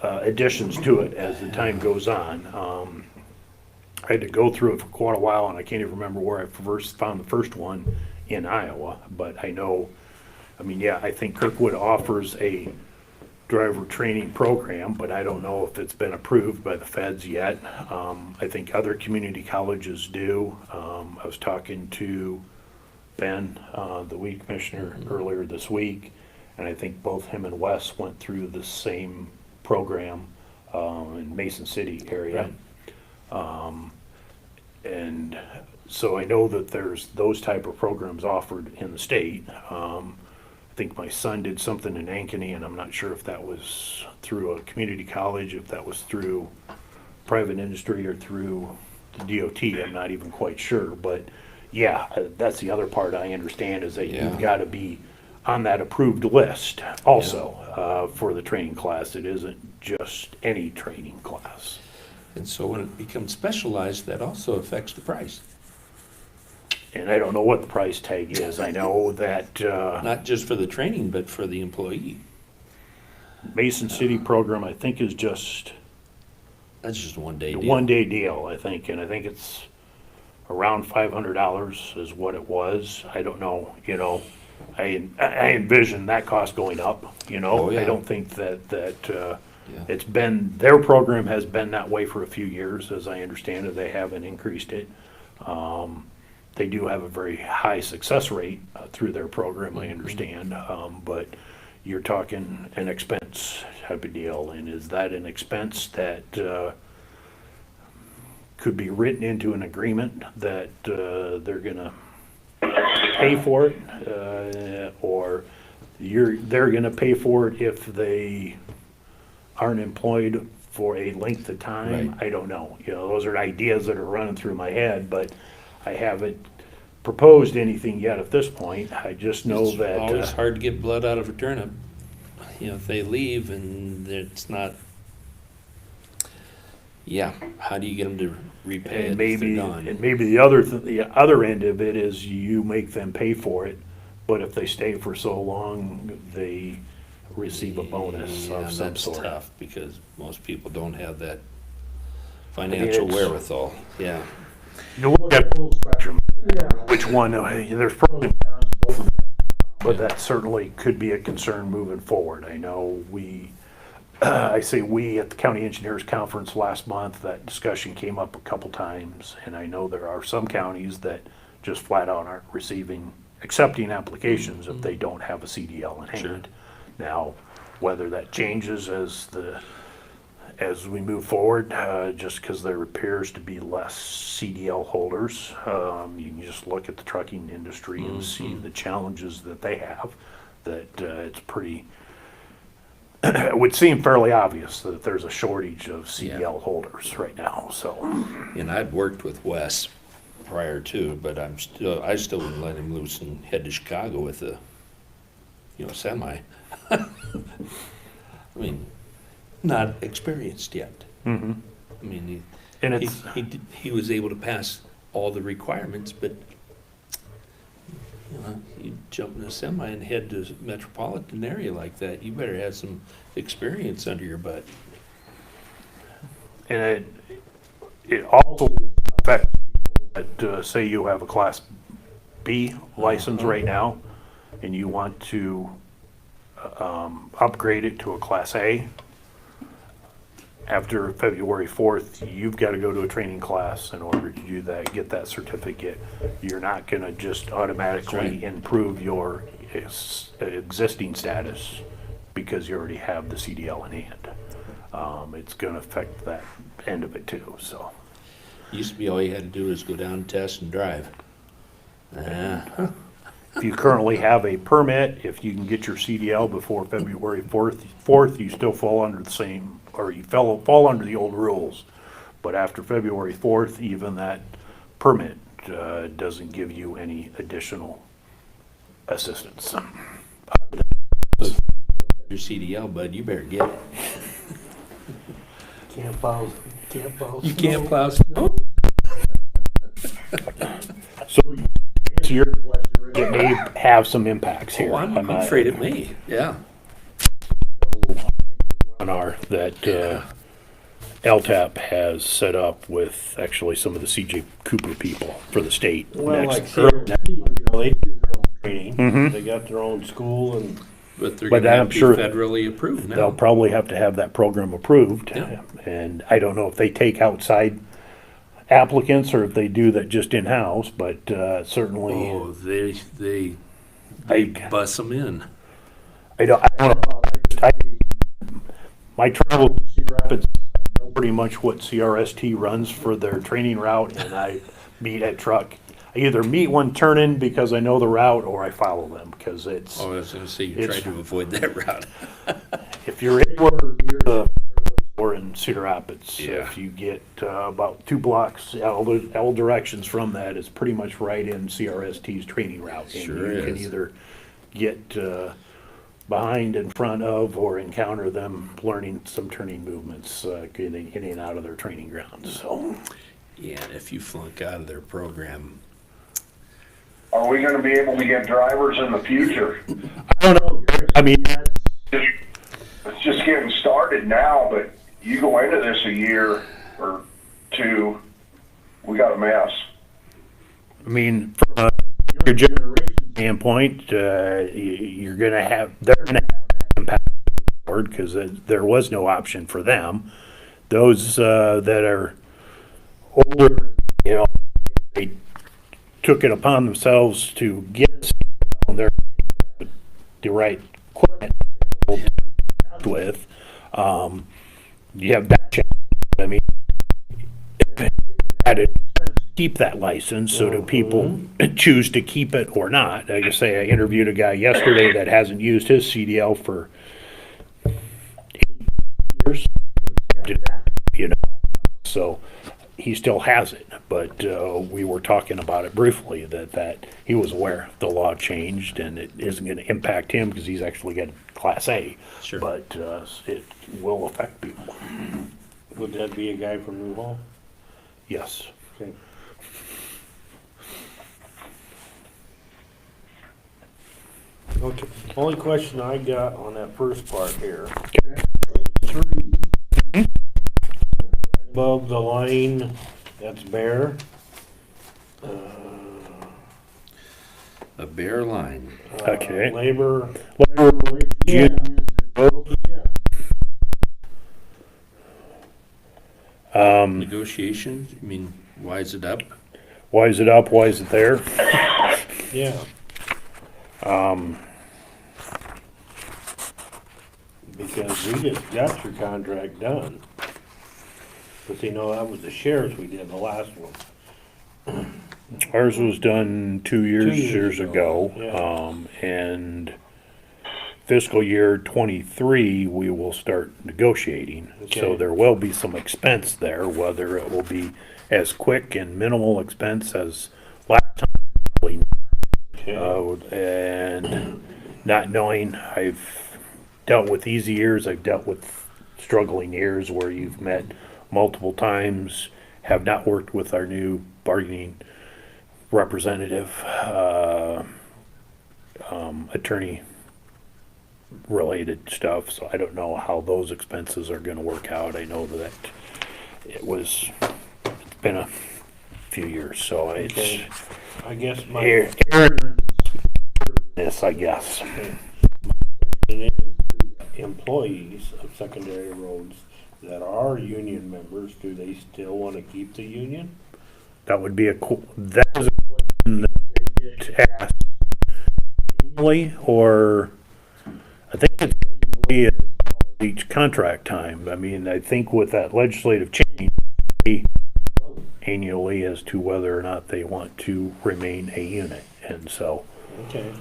additions to it as the time goes on. I had to go through it for quite a while, and I can't even remember where I first found the first one in Iowa, but I know, I mean, yeah, I think Kirkwood offers a driver training program, but I don't know if it's been approved by the feds yet. I think other community colleges do. I was talking to Ben, the weed commissioner, earlier this week, and I think both him and Wes went through the same program in Mason City area. And so I know that there's those type of programs offered in the state. I think my son did something in Ankeny, and I'm not sure if that was through a community college, if that was through private industry or through the DOT. I'm not even quite sure, but yeah, that's the other part I understand is that you've got to be on that approved list also for the training class. It isn't just any training class. And so when it becomes specialized, that also affects the price. And I don't know what the price tag is. I know that Not just for the training, but for the employee. Mason City program, I think, is just That's just a one-day a deal. one-day deal, I think, and I think it's around $500 is what it was. I don't know, you know, I envision that cost going up, you know. Oh, yeah. I don't think that it's been, their program has been that way for a few years, as I understand it. They haven't increased it. They do have a very high success rate through their program, I understand, but you're talking an expense type of deal, and is that an expense that could be written into an agreement that they're gonna pay for it, or they're gonna pay for it if they aren't employed for a length of time? Right. I don't know. You know, those are ideas that are running through my head, but I haven't proposed anything yet at this point. I just know It's that. always hard to get blood out of a turnip. You know, if they leave and it's not, how do you get them to repay it And if they're maybe, gone? and maybe the other end of it is you make them pay for it, but if they stay for so long, they receive a bonus of some sort. That's tough, because most people don't have that financial wherewithal, yeah. You look at full spectrum, which one, there's pros and cons to both of them, but that certainly could be a concern moving forward. I know I say we at the County Engineers Conference last month, that discussion came up a couple times, and I know there are some counties that just flat out aren't accepting applications if they don't have a CDL in hand. Now, whether that changes as we move forward, just because there appears to be less CDL holders, you can just look at the trucking industry and see the challenges that they have, that it's pretty, it would seem fairly obvious that there's a shortage of CDL holders right now, so. And I'd worked with Wes prior to, but I still wouldn't let him loose and head to Chicago with a, semi. I mean, not experienced yet. Mm-hmm. I mean, And he was able to pass all the requirements, but you jump in a semi and head to a metropolitan area like that, you better have some experience under your butt. And it also affects people that, say you have a Class B license right now, and you want to upgrade it to a Class A. After February 4th, you've got to go to a training class in order to do that, get that certificate. You're not going to just automatically improve your existing status because you already have the CDL in hand. It's going to affect that end of it too, so. Used to be all you had to do is go down, test, and drive. If you currently have a permit, if you can get your CDL before February 4th, you still fall under the same, or you fall under the old rules. But after February 4th, even that permit doesn't give you any additional assistance. Your CDL, bud, you better get it. Can't plow. You can't plow snow? So, to answer your question, it may have some impacts here. Oh, I'm afraid it may, yeah. That LTAP has set up with actually some of the CJ Cooper people for the state. Well, next like, they do their own training, Mhm. they got their own school, and But they're But gonna have I'm to be sure federally approved they'll now. probably have to have that program approved. Yeah. And I don't know if they take outside applicants or if they do that just in-house, but certainly, Oh, they I, bus them in. I don't know. My travel to Cedar Rapids, I know pretty much what CRST runs for their training route, and I meet at truck. I either meet one turn-in because I know the route, or I follow them, because it's, Oh, I was gonna say, you It's- try to avoid that route. if you're anywhere near the, or in Cedar Rapids, Yeah. if you get about 2 blocks, all directions from that is pretty much right in CRST's training route. And Sure you can is. either get behind, in front of, or encounter them learning some turning movements, getting in and out of their training grounds, so. Yeah, and if you flunk out of their program, Are we gonna be able to get drivers in the future? I don't know, I mean, It's just getting started now, but you go into this a year or two, we got a mess. from a younger generation standpoint, you're gonna have, they're gonna have that impact board, because there was no option for them. Those that are older, they took it upon themselves to get their the right equipment with. You have that challenge. I mean, had to keep that license, so do people choose to keep it or not? Like I say, I interviewed a guy yesterday that hasn't used his CDL for 8 years, so he still has it, but we were talking about it briefly, that he was aware the law changed and it isn't gonna impact him because he's actually got Class A. Sure. But it will affect people, Would that be a guy from New Hall? yes. Okay. Okay, only question I got on that first part here. Above the line, that's bare. a bare line. Okay. Labor. Yeah. Negotiations, you mean, why is it up? Why is it up? Why is it there? Yeah. Because we just got your contract done. But you know, that was the sheriff's we did, the last one. Ours was done 2 years, 2 years years ago, ago, yeah. and fiscal year '23, we will start negotiating. So Okay. there will be some expense there, whether it will be as quick and minimal expense as last time, probably not. And not knowing, I've dealt with easy years, I've dealt with struggling years where you've met multiple times, have not worked with our new bargaining representative, attorney related stuff, so I don't know how those expenses are gonna work out. I know that it's been a few years, so it's Okay. I guess my Aaron, this, I guess. employees of secondary roads that are union members, do they still want to keep the union? That would be that is a question that they get asked annually, or I think it's annually at each contract time. I mean, I think with that legislative change, they vote annually as to whether or not they want to remain a unit, and so. Okay.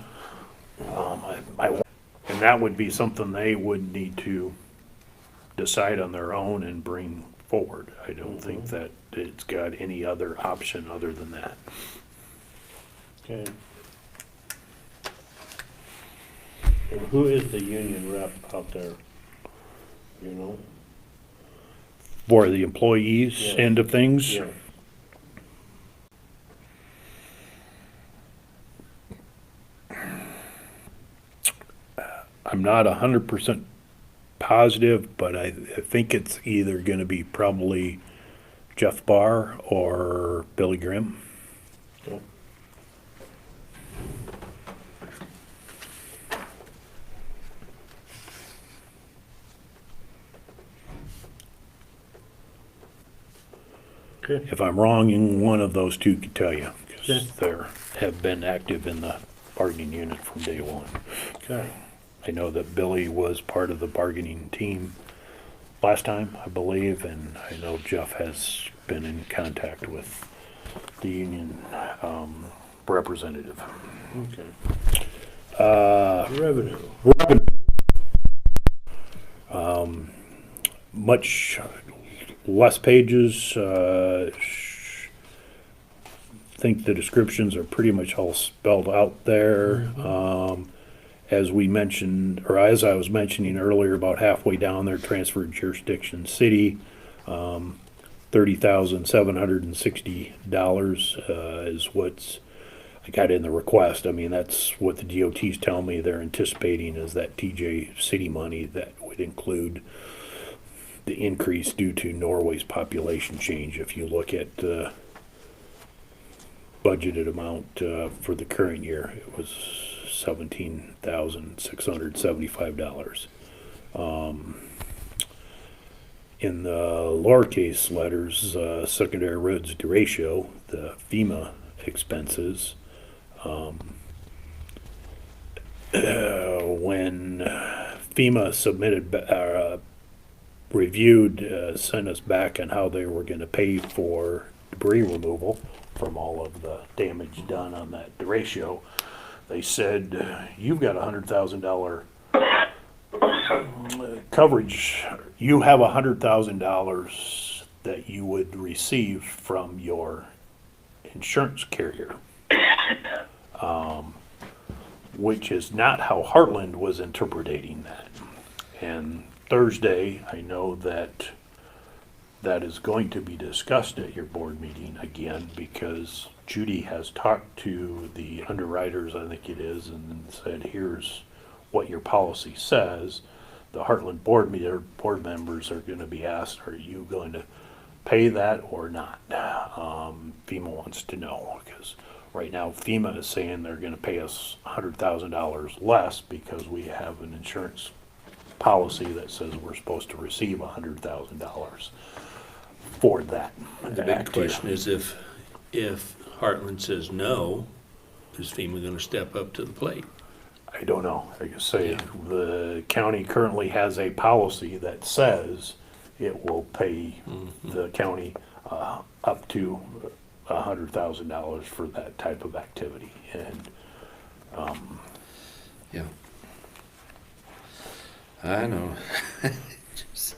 And that would be something they would need to decide on their own and bring forward. I don't think that it's got any other option other than that. Okay. And who is the union rep out there? You know? For the employees Yeah. end of things, Yeah. I'm not 100% positive, but I think it's either gonna be probably Jeff Barr or Billy Grimm. Okay. Okay. If I'm wrong, in one of those two could tell you, Okay. because they have been active in the bargaining unit from day one. Okay. I know that Billy was part of the bargaining team last time, I believe, and I know Jeff has been in contact with the union representative. Okay. Revenue. Revenue. Much less pages. Think the descriptions are pretty much all spelled out there. As we mentioned, or as I was mentioning earlier, about halfway down there, transferred jurisdiction city, $30,760 is what's I got in the request. I mean, that's what the DOT's telling me they're anticipating is that TJ city money that would include the increase due to Norway's population change. If you look at the budgeted amount for the current year, it was $17,675. In the lowercase letters, secondary roads derecho, the FEMA expenses, when FEMA submitted, reviewed, sent us back on how they were going to pay for debris removal from all of the damage done on that derecho, they said, you've got $100,000 coverage. You have $100,000 that you would receive from your insurance carrier, which is not how Heartland was interpreting that. And Thursday, I know that that is going to be discussed at your board meeting again, because Judy has talked to the underwriters, I think it is, and said, here's what your policy says. The Heartland board members are going to be asked, are you going to pay that or not? FEMA wants to know, because right now FEMA is saying they're going to pay us $100,000 less because we have an insurance policy that says we're supposed to receive $100,000 for that. The big question is if Heartland says no, is FEMA gonna step up to the plate? I don't know. Like I say, the county currently has a policy that says it will pay the county up to $100,000 for that type of activity. And Yeah. I know. Just,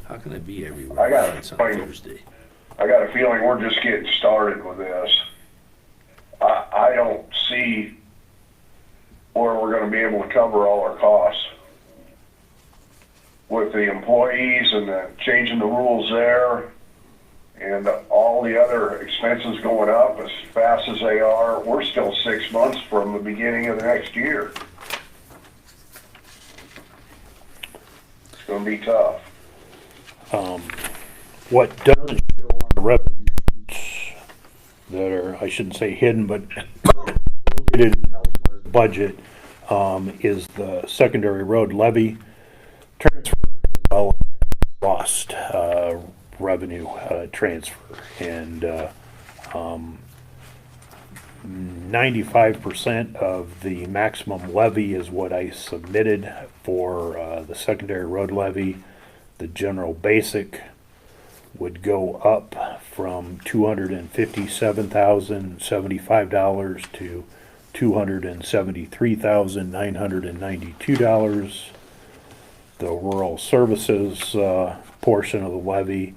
how can it be everywhere I got it's on Thursday? I got a feeling we're just getting started with this. I don't see where we're gonna be able to cover all our costs. With the employees and the changing the rules there and all the other expenses going up as fast as they are, we're still 6 months from the beginning of the next year. It's gonna be tough. what doesn't show on the revenue sheets that are, I shouldn't say hidden, but located in elsewhere budget, is the secondary road levy transfer as well as lost revenue transfer. And 95% of the maximum levy is what I submitted for the secondary road levy. The general basic would go up from $257,075 to $273,992. The rural services portion of the levy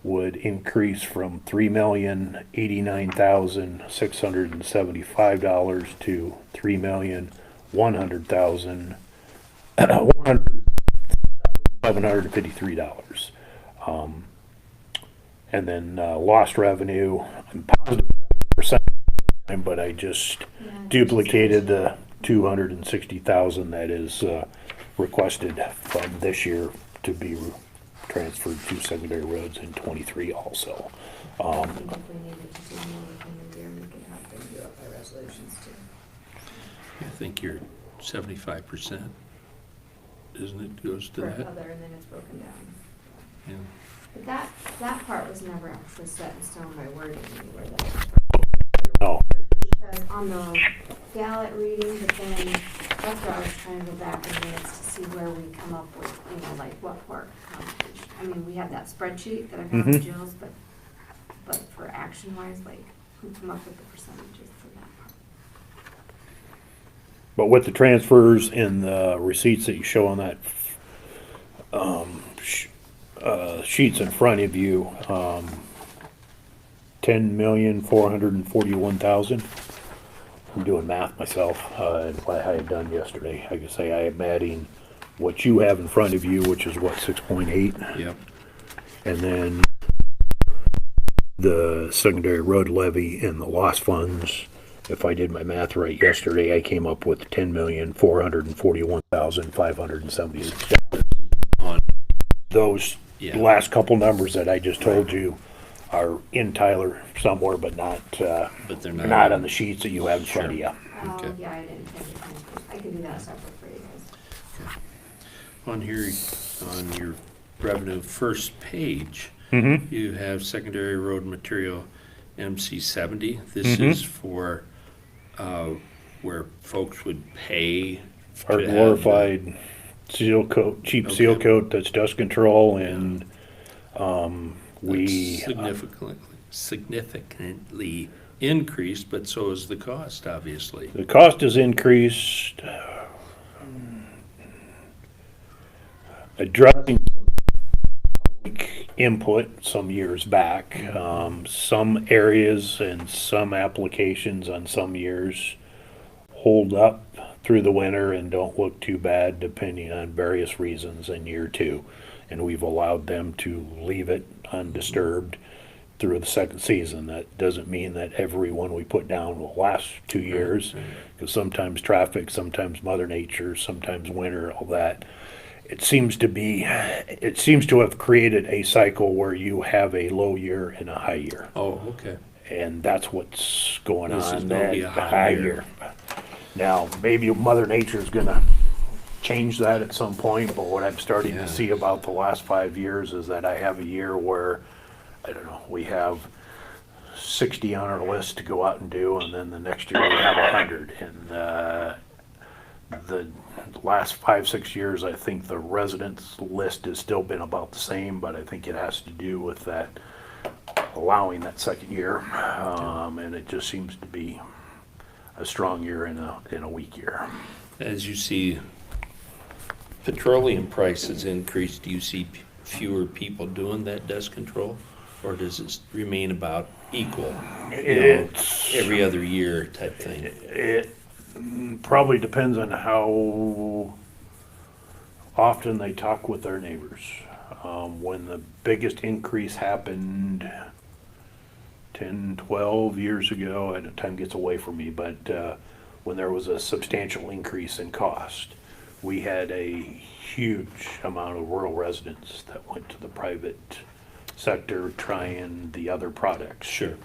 would increase from $3,089,675 to $3,100,753. And then lost revenue, I'm positive percent, but I just duplicated the 260,000 that is requested from this year to be transferred to secondary roads in 23 also. I think if we needed to do more within the year, we could have them do it by resolutions too. I think you're 75%, isn't it, goes to For that? other, and then it's broken down. Yeah. But that part was never actually set in stone by wording anywhere though. No, Because on the ballot reading, but then that's where I was trying to go back in minutes to see where we come up with, like what part contribution. I mean, we have that spreadsheet that I got on Jill's, but for action wise, like who come up with the percentages for that part? but with the transfers and the receipts that you show on that, sheets in front of you, 10,441,000. I'm doing math myself, and what I had done yesterday. I could say I am adding what you have in front of you, which is what, 6.8? Yep. And then the secondary road levy and the lost funds. If I did my math right yesterday, I came up with 10,441,576. On, Those yeah. last couple numbers that I just told you are in Tyler somewhere, but not, But they're not. not on the sheets that you have in front of you. Oh, Okay. yeah, I didn't think of it. I could do that separate for you guys. On here, on your revenue first page, Mm-hmm. you have secondary road material MC 70. This is for where folks would pay. Our to have glorified seal coat, cheap seal Okay. coat that's dust control, and, That's significantly increased, but so is the cost, obviously. the cost has increased, addressing public input some years back. Some areas and some applications on some years hold up through the winter and don't look too bad depending on various reasons in year two. And we've allowed them to leave it undisturbed through the second season. That doesn't mean that every one we put down will last 2 years, because sometimes traffic, sometimes Mother Nature, sometimes winter, all that. It seems to have created a cycle where you have a low year and a high year. Oh, okay. And that's what's going This is on, gonna be that a high high year. year. Now, maybe Mother Nature's gonna change that at some point, but what I'm starting Yeah. to see about the last 5 years is that I have a year where, I don't know, we have 60 on our list to go out and do, and then the next year we have 100. And the last 5, 6 years, I think the residents list has still been about the same, but I think it has to do with that, allowing that second year. And it just seems to be a strong year and a weak year. As you see petroleum prices increase, do you see fewer people doing that dust control? Or does it remain about equal? It's Every other year type thing? It probably depends on how often they talk with their neighbors. When the biggest increase happened 10, 12 years ago, and time gets away from me, but when there was a substantial increase in cost, we had a huge amount of rural residents that went to the private sector trying the other products. Sure.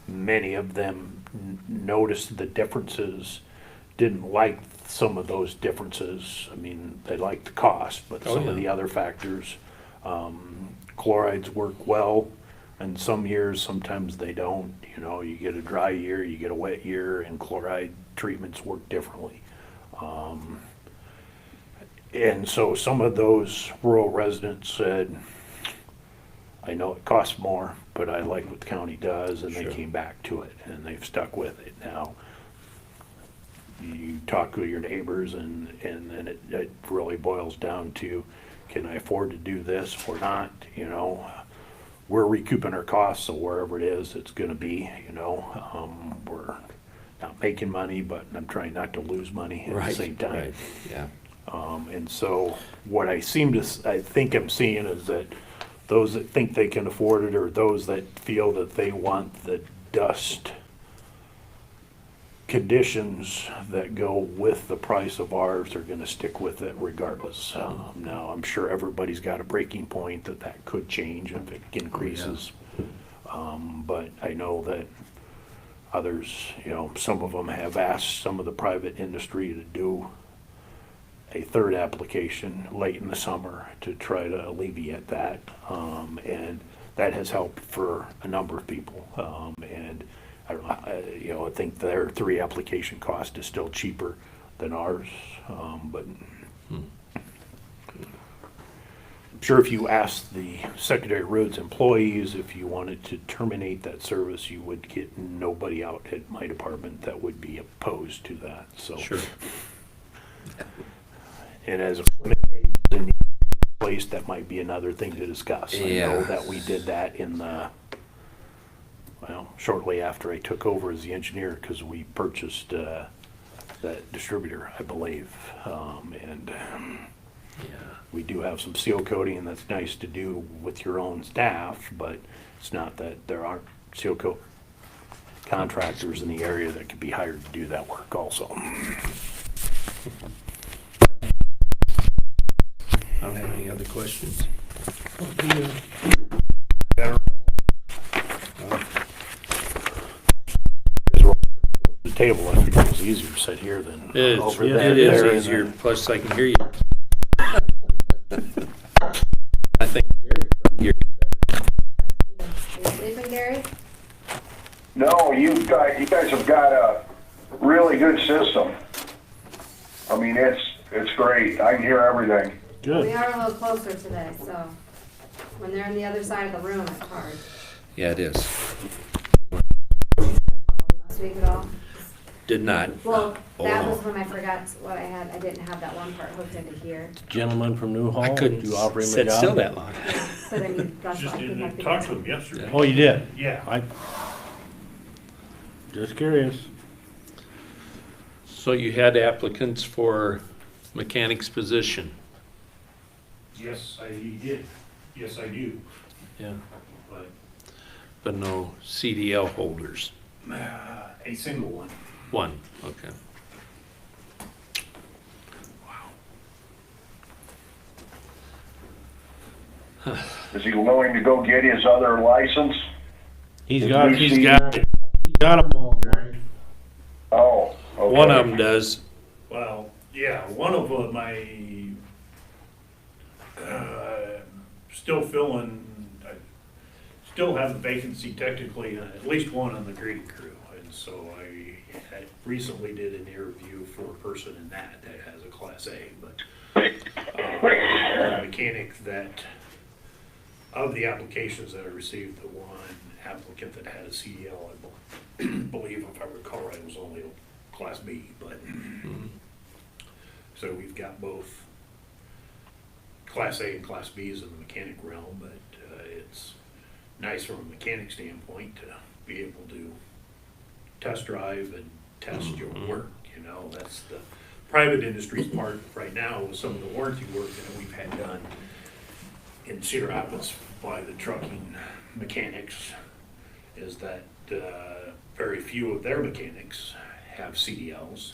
Many of them noticed the differences, didn't like some of those differences. I mean, they liked the cost, but Oh, some of yeah. the other factors, chlorides work well in some years, sometimes they don't. You know, you get a dry year, you get a wet year, and chloride treatments work differently. And so some of those rural residents said, I know it costs more, but I like what the county does, and Sure. they came back to it, and they've stuck with it. Now, you talk to your neighbors, and then it really boils down to, can I afford to do this or not, you know? We're recouping our costs, so wherever it is, it's gonna be, you know? We're not making money, but I'm trying not to lose money at the same time. Right, yeah. And so what I think I'm seeing is that those that think they can afford it, or those that feel that they want the dust conditions that go with the price of ours, are gonna stick with it regardless. Now, I'm sure everybody's got a breaking point that could change if it increases. But I know that others, you know, some of them have asked some of the private industry to do a third application late in the summer to try to alleviate that. And that has helped for a number of people. And I don't know, I think their 3 application cost is still cheaper than ours. But I'm sure if you asked the secondary roads employees if you wanted to terminate that service, you would get nobody out at my department that would be opposed to that, so. Sure. And as a place, that might be another thing to discuss. I know Yeah. that we did that shortly after I took over as the engineer, because we purchased that distributor, I believe. We do have some seal coating, and that's nice to do with your own staff, but it's not that there aren't seal coat contractors in the area that could be hired to do that work also. I don't have any other questions. The table, I figured it was easier to sit here than over there. It there, is and easier, then- plus I can hear you. I think Gary. You sleeping, Gary? No, you guys have got a really good system. I mean, it's great. I can hear everything. We are a little closer today, so when they're on the other side of the room, it's hard. Yeah, it is. Last week at all? Did not. Well, that Oh. was when I forgot what I had. I didn't have that one part hooked into here. Gentleman from Newhall. I couldn't do you offer him a sit job? still that long. But I mean, that's Just what I think I didn't figured. talk to him yesterday. Oh, you did? Yeah. Just curious. So you had applicants for mechanic's position? Yes, I did. Yes, I do. Yeah. But But no CDL holders? a single one. One, okay. Is he willing to go get his other license? He's His got new them CD? all, Gary. Oh, okay. One of them does. Well, yeah, one of them still filling, I still have a vacancy technically, at least one on the grading crew. And so I recently did an interview for a person in that has a Class A, but the mechanic that, of the applications that I received, the one applicant that had a CDL, I believe, if I recall right, was only a Class B, but, so we've got both Class A and Class Bs in the mechanic realm, but it's nice from a mechanic standpoint to be able to test drive and test your work, that's the private industry's part right now with some of the warranty work that we've had done in Cedar Rapids by the trucking mechanics, is that very few of their mechanics have CDLs,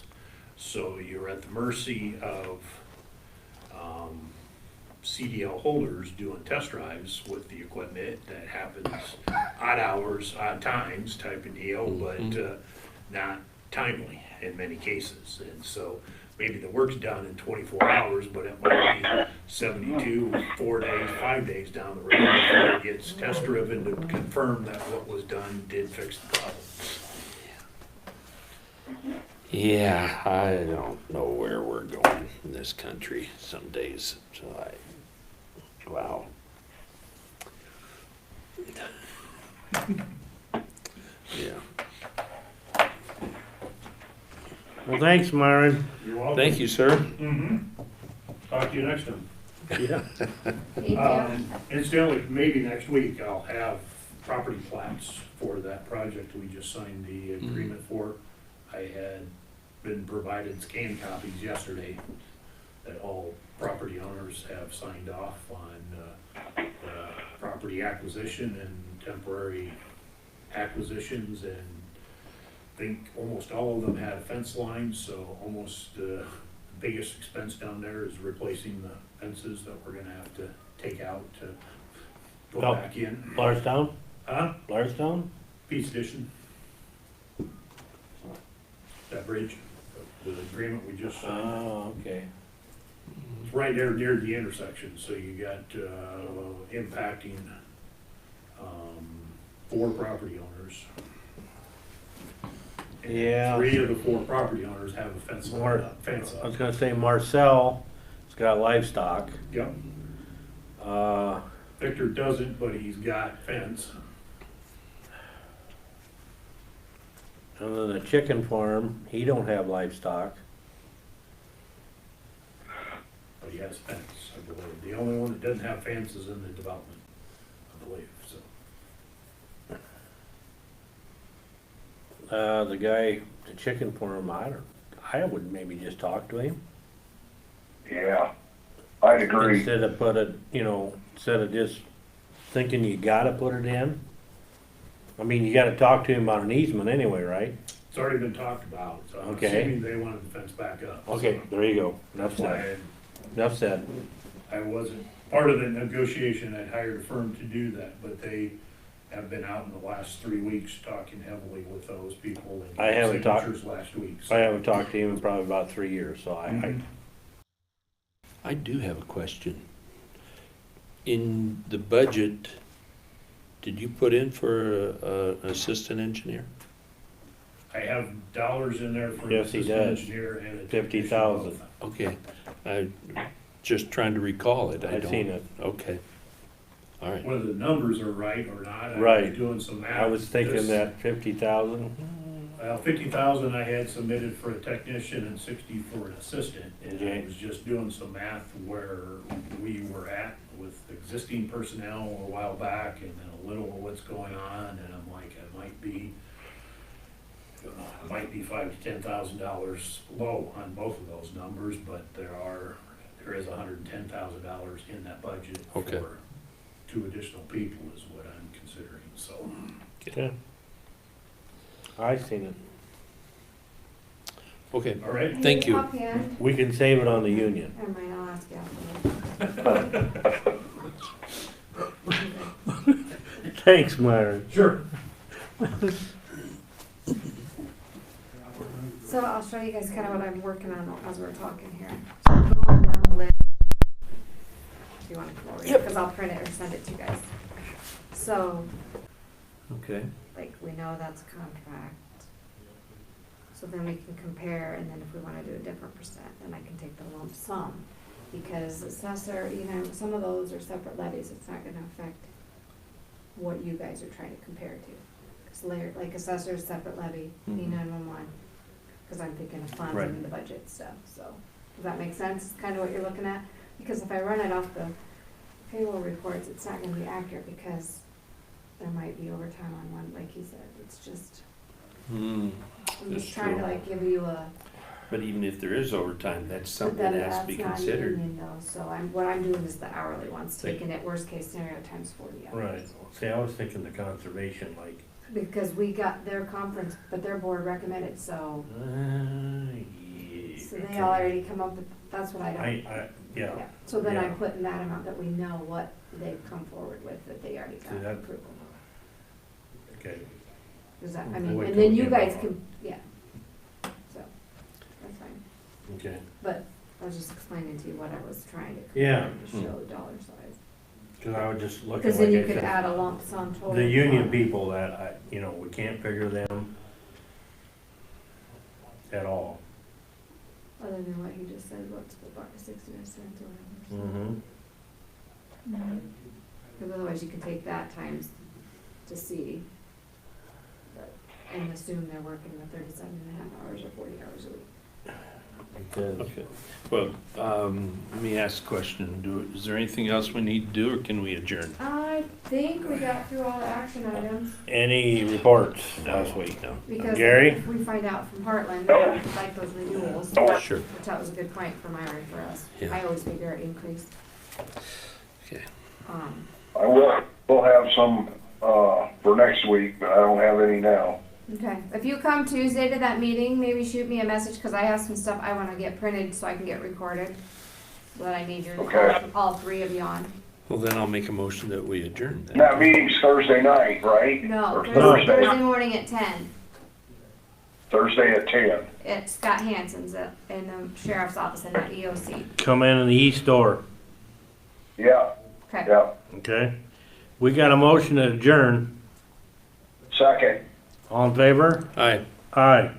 so you're at the mercy of CDL holders doing test drives with the equipment that happens odd hours, odd times type of deal, but not timely in many cases. And so maybe the work's done in 24 hours, but it might be 72, 4 days, 5 days down the road before it gets test driven to confirm that what was done did fix the problem. Yeah, I don't know where we're going in this country some days, so wow. Yeah. Well, thanks, Myron. You're welcome. Thank you, sir. Mm-hmm. Talk to you next time. Yeah. Thank you. Incidentally, maybe next week I'll have property plats for that project we just signed the agreement for. I had been provided scanned copies yesterday that all property owners have signed off on property acquisition and temporary acquisitions, and I think almost all of them had fence lines, so almost the biggest expense down there is replacing the fences that we're gonna have to take out to go Oh. back in. Blairstown? Huh? Blairstown? Pete's Edition. That bridge, the agreement we just signed. Oh, okay. right there near the intersection, so you got, impacting, 4 property owners. And Yeah. 3 of the 4 property owners have a fence Mar- fence I was up. gonna say Marcel, has got livestock. Yep, Uh, Victor doesn't, but he's got fence. and then the chicken farm, he don't have livestock. But he has fence, I believe. The only one that doesn't have fence is in the development, I believe, so. The guy, the chicken farm, I would maybe just talk to him. Yeah, I'd agree. Instead of instead of just thinking you gotta put it in. I mean, you gotta talk to him about an easement anyway, right? It's already been talked about, so I'm Okay. assuming they wanted the fence back up. Okay, there you go. Enough So said. Enough said. I wasn't, part of the negotiation, I hired a firm to do that, but they have been out in the last 3 weeks talking heavily with those people and I haven't talked- signatures last week. I haven't talked to him in probably about 3 years, so I do have a question. In the budget, did you put in for an assistant engineer? I have dollars in there for an Yes, he assistant does. engineer and a 50,000. Okay, I just trying to recall it. I I've don't. seen it. Okay, all right. Whether the numbers are right or not, I Right. was doing some math. I was thinking This- that 50,000. Well, 50,000 I had submitted for a technician and 60 for an assistant. And I Okay. was just doing some math where we were at with existing personnel a while back and then a little of what's going on, and I'm like, it might be $5,000 to $10,000 low on both of those numbers, but there is $110,000 in that budget Okay. for 2 additional people is what I'm considering, so. Okay. I seen it. Okay, All right, thank you. Offhand, We can save it on the union. never mind, I'll ask you afterwards. Thanks, Myron. sure. So I'll show you guys kind of what I'm working on as we're talking here. So I'm going down the list. If you want to come over here, because I'll print it or send it to you guys. So, Okay. like, we know that's a contract. So then we can compare, and then if we want to do a different percent, then I can take the lump sum. Because assessor, some of those are separate levies, it's not gonna affect what you guys are trying to compare to. Because like assessor is separate levy, Mhm. E911, because I'm thinking of funds Right. and the budget stuff, so. Does that make sense? It's kind of what you're looking at? Because if I run it off the payroll reports, it's not gonna be accurate because there might be overtime on one, like he said, it's just, Hmm, I'm That's just trying to true. like give you a. but even if there is overtime, that's But something then that has to be that's not considered. union though, so what I'm doing is the hourly ones, Think- taking it worst case scenario times 40 hours. Right. See, I was thinking the conservation, like, Because we got their conference, but their board recommended, so yeah. they already come up with, that's what I don't. Yeah. Yeah, so then I Yeah. put in that amount that we know what they've come forward with, that they already See, got that- approval. Okay. Does that, I I'll mean, wait and till then we you get guys more. can, yeah. So, that's fine. Okay. But I was just explaining to you what I was trying to Yeah. compare to show the dollar size. Because I was just looking, Because like then you I could said, add a lump sum total. the union people that, we can't figure them at all. Other than what you just said, what's the bar, 69 cents or whatever. Mm-hmm. Because otherwise you can take that times to see. And assume they're working the 37.5 hours or 40 hours a week. Because, Okay, well, let me ask a question. Is there anything else we need to do, or can we adjourn? I think we got through all the action items. any reports last week? No. Because Gary? if we find out from Heartland, they would like those renewals. Sure. Which that was a good point for Myron for us. Yeah. I always figure it increased. Okay. We'll have some, for next week, but I don't have any now. Okay, if you come Tuesday to that meeting, maybe shoot me a message, cause I have some stuff I wanna get printed so I can get recorded. That I need your, Okay. all 3 of you on. Well, then I'll make a motion that we adjourn then. That meeting's Thursday night, right? No, Or Thursday morning at 10. Thursday at 10. At Scott Hansen's in the sheriff's office in the EOC. Come in the east door, Yeah, Okay. yeah. okay? We got a motion to adjourn. Second. All in favor? Aye. Aye.